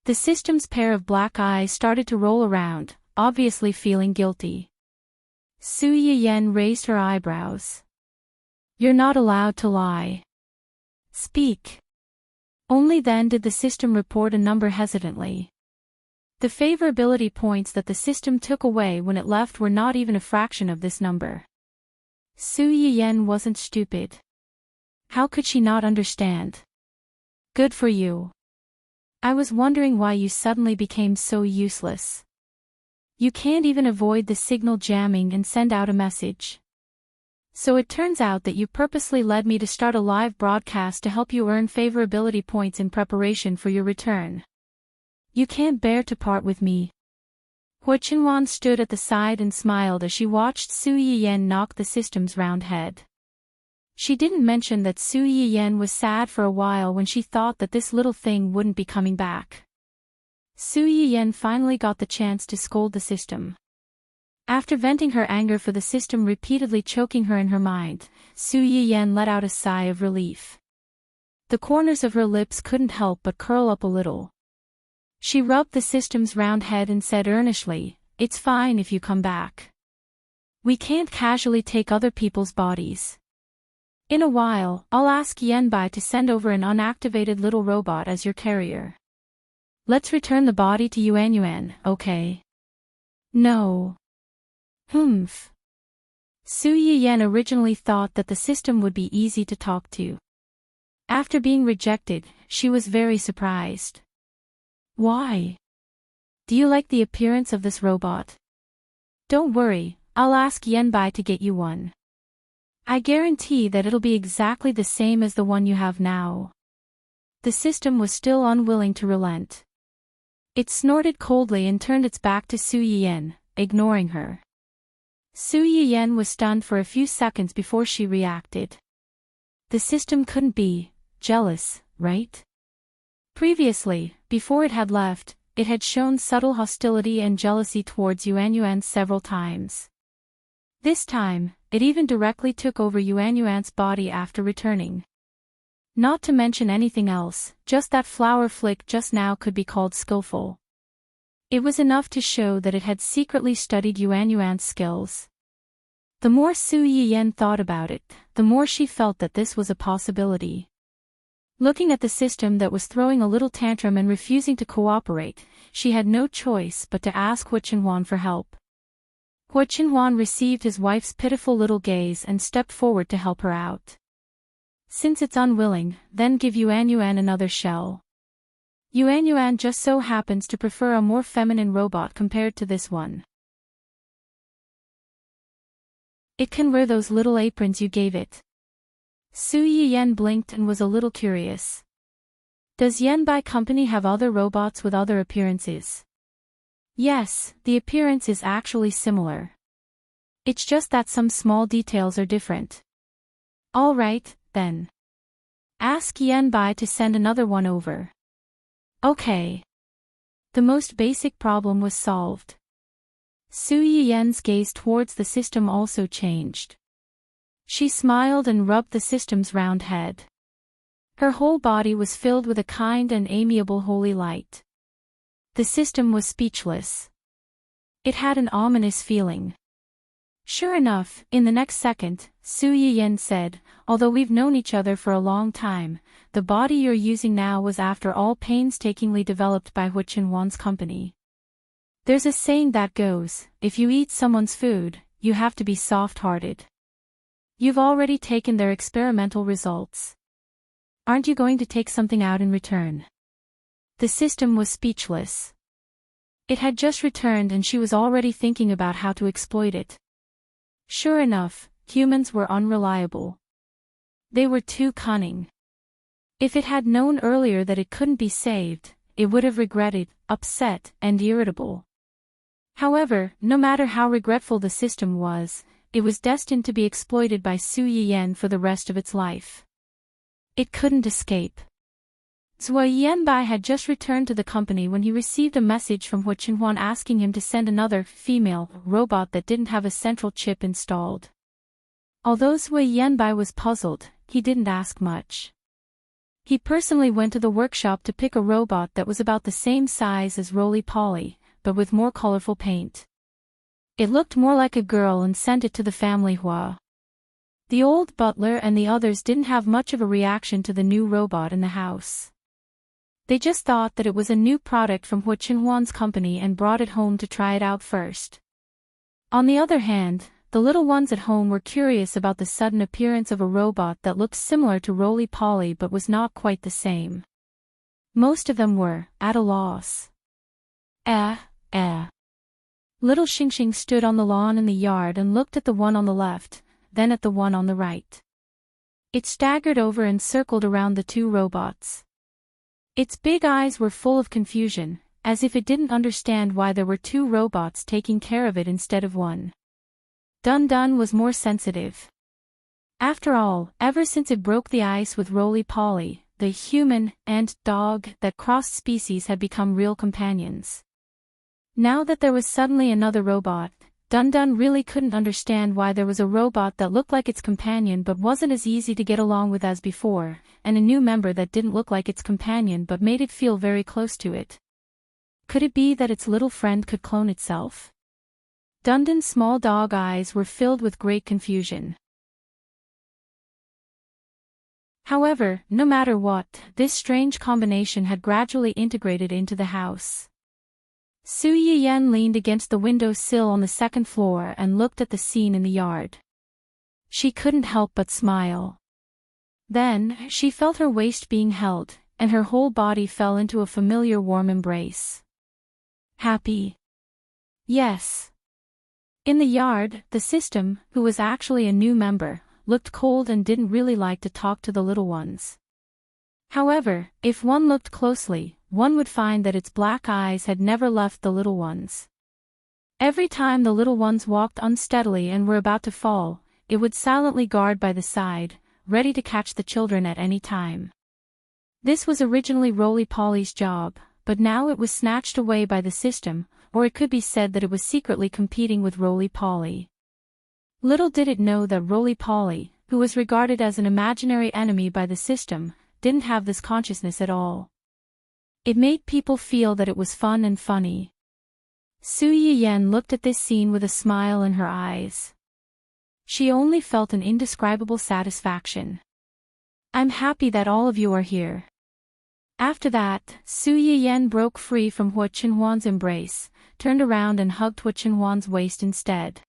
The system's pair of black eyes started to roll around, obviously feeling guilty. Su Yiyan raised her eyebrows. You're not allowed to lie. Speak. Only then did the system report a number hesitantly. The favorability points that the system took away when it left were not even a fraction of this number. Su Yiyan wasn't stupid. How could she not understand? Good for you. I was wondering why you suddenly became so useless. You can't even avoid the signal jamming and send out a message. So it turns out that you purposely led me to start a live broadcast to help you earn favorability points in preparation for your return. You can't bear to part with me. Hu Qinhuan stood at the side and smiled as she watched Su Yiyan knock the system's round head. She didn't mention that Su Yiyan was sad for a while when she thought that this little thing wouldn't be coming back. Su Yiyan finally got the chance to scold the system. After venting her anger for the system repeatedly choking her in her mind, Su Yiyan let out a sigh of relief. The corners of her lips couldn't help but curl up a little. She rubbed the system's round head and said earnestly, "It's fine if you come back. We can't casually take other people's bodies. In a while, I'll ask Yanbai to send over an unactivated little robot as your carrier. Let's return the body to Yuanyuan, okay?" "No." Humph. Su Yiyan originally thought that the system would be easy to talk to. After being rejected, she was very surprised. "Why? Do you like the appearance of this robot? Don't worry, I'll ask Yanbai to get you one. I guarantee that it'll be exactly the same as the one you have now." The system was still unwilling to relent. It snorted coldly and turned its back to Su Yiyan, ignoring her. Su Yiyan was stunned for a few seconds before she reacted. The system couldn't be jealous, right? Previously, before it had left, it had shown subtle hostility and jealousy towards Yuanyuan several times. This time, it even directly took over Yuanyuan's body after returning. Not to mention anything else, just that flower flick just now could be called skillful. It was enough to show that it had secretly studied Yuanyuan's skills. The more Su Yiyan thought about it, the more she felt that this was a possibility. Looking at the system that was throwing a little tantrum and refusing to cooperate, she had no choice but to ask Hu Qinhuan for help. Hu Qinhuan received his wife's pitiful little gaze and stepped forward to help her out. "Since it's unwilling, then give Yuanyuan another shell. Yuanyuan just so happens to prefer a more feminine robot compared to this one. It can wear those little aprons you gave it." Su Yiyan blinked and was a little curious. "Does Yanbai Company have other robots with other appearances?" "Yes, the appearance is actually similar. It's just that some small details are different." "All right, then. Ask Yanbai to send another one over." "Okay." The most basic problem was solved. Su Yiyan's gaze towards the system also changed. She smiled and rubbed the system's round head. Her whole body was filled with a kind and amiable holy light. The system was speechless. It had an ominous feeling. Sure enough, in the next second, Su Yiyan said, "Although we've known each other for a long time, the body you're using now was after all painstakingly developed by Hu Qinhuan's company. There's a saying that goes, if you eat someone's food, you have to be soft-hearted. You've already taken their experimental results. Aren't you going to take something out in return?" The system was speechless. It had just returned and she was already thinking about how to exploit it. Sure enough, humans were unreliable. They were too cunning. If it had known earlier that it couldn't be saved, it would have regretted, upset, and irritable. However, no matter how regretful the system was, it was destined to be exploited by Su Yiyan for the rest of its life. It couldn't escape. Zhou Yanbai had just returned to the company when he received a message from Hu Qinhuan asking him to send another, female, robot that didn't have a central chip installed. Although Zhou Yanbai was puzzled, he didn't ask much. He personally went to the workshop to pick a robot that was about the same size as Roly-Poly, but with more colorful paint. It looked more like a girl and sent it to the family Hua. The old butler and the others didn't have much of a reaction to the new robot in the house. They just thought that it was a new product from Hu Qinhuan's company and brought it home to try it out first. On the other hand, the little ones at home were curious about the sudden appearance of a robot that looked similar to Roly-Poly but was not quite the same. Most of them were at a loss. Little Xingxing stood on the lawn in the yard and looked at the one on the left, then at the one on the right. It staggered over and circled around the two robots. Its big eyes were full of confusion, as if it didn't understand why there were two robots taking care of it instead of one. Dun Dun was more sensitive. After all, ever since it broke the ice with Roly Poly, the human and dog that crossed species had become real companions. Now that there was suddenly another robot, Dun Dun really couldn't understand why there was a robot that looked like its companion but wasn't as easy to get along with as before, and a new member that didn't look like its companion but made it feel very close to it. Could it be that its little friend could clone itself? Dun Dun's small dog eyes were filled with great confusion. However, no matter what, this strange combination had gradually integrated into the house. Su Yiyan leaned against the window sill on the second floor and looked at the scene in the yard. She couldn't help but smile. Then, she felt her waist being held, and her whole body fell into a familiar warm embrace. Happy? Yes. In the yard, the system, who was actually a new member, looked cold and didn't really like to talk to the little ones. However, if one looked closely, one would find that its black eyes had never left the little ones. Every time the little ones walked unsteadily and were about to fall, it would silently guard by the side, ready to catch the children at any time. This was originally Roly Poly's job, but now it was snatched away by the system, or it could be said that it was secretly competing with Roly Poly. Little did it know that Roly Poly, who was regarded as an imaginary enemy by the system, didn't have this consciousness at all. It made people feel that it was fun and funny. Su Yiyan looked at this scene with a smile in her eyes. She only felt an indescribable satisfaction. I'm happy that all of you are here. After that, Su Yiyan broke free from Hua Qinhuan's embrace, turned around and hugged Hua Qinhuan's waist instead.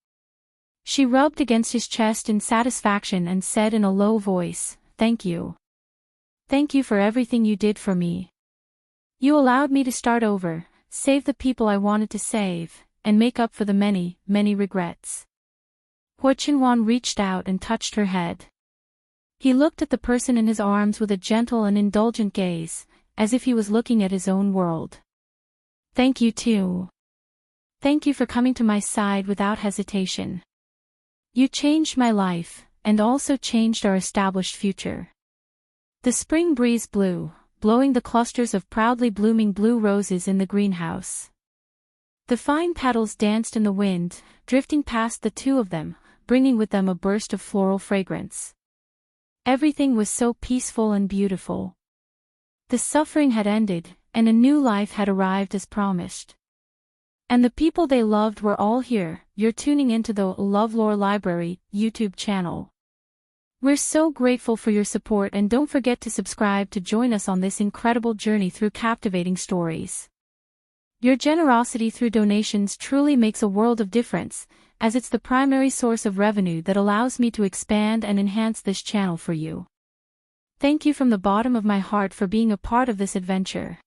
She rubbed against his chest in satisfaction and said in a low voice, "Thank you. Thank you for everything you did for me. You allowed me to start over, save the people I wanted to save, and make up for the many, many regrets." Hua Qinhuan reached out and touched her head. He looked at the person in his arms with a gentle and indulgent gaze, as if he was looking at his own world. Thank you too. Thank you for coming to my side without hesitation. You changed my life, and also changed our established future. The spring breeze blew, blowing the clusters of proudly blooming blue roses in the greenhouse. The fine petals danced in the wind, drifting past the two of them, bringing with them a burst of floral fragrance. Everything was so peaceful and beautiful. The suffering had ended, and a new life had arrived as promised. And the people they loved were all here. You're tuning into the LoveLore Library YouTube channel. We're so grateful for your support, and don't forget to subscribe to join us on this incredible journey through captivating stories. Your generosity through donations truly makes a world of difference, as it's the primary source of revenue that allows me to expand and enhance this channel for you. Thank you from the bottom of my heart for being a part of this adventure.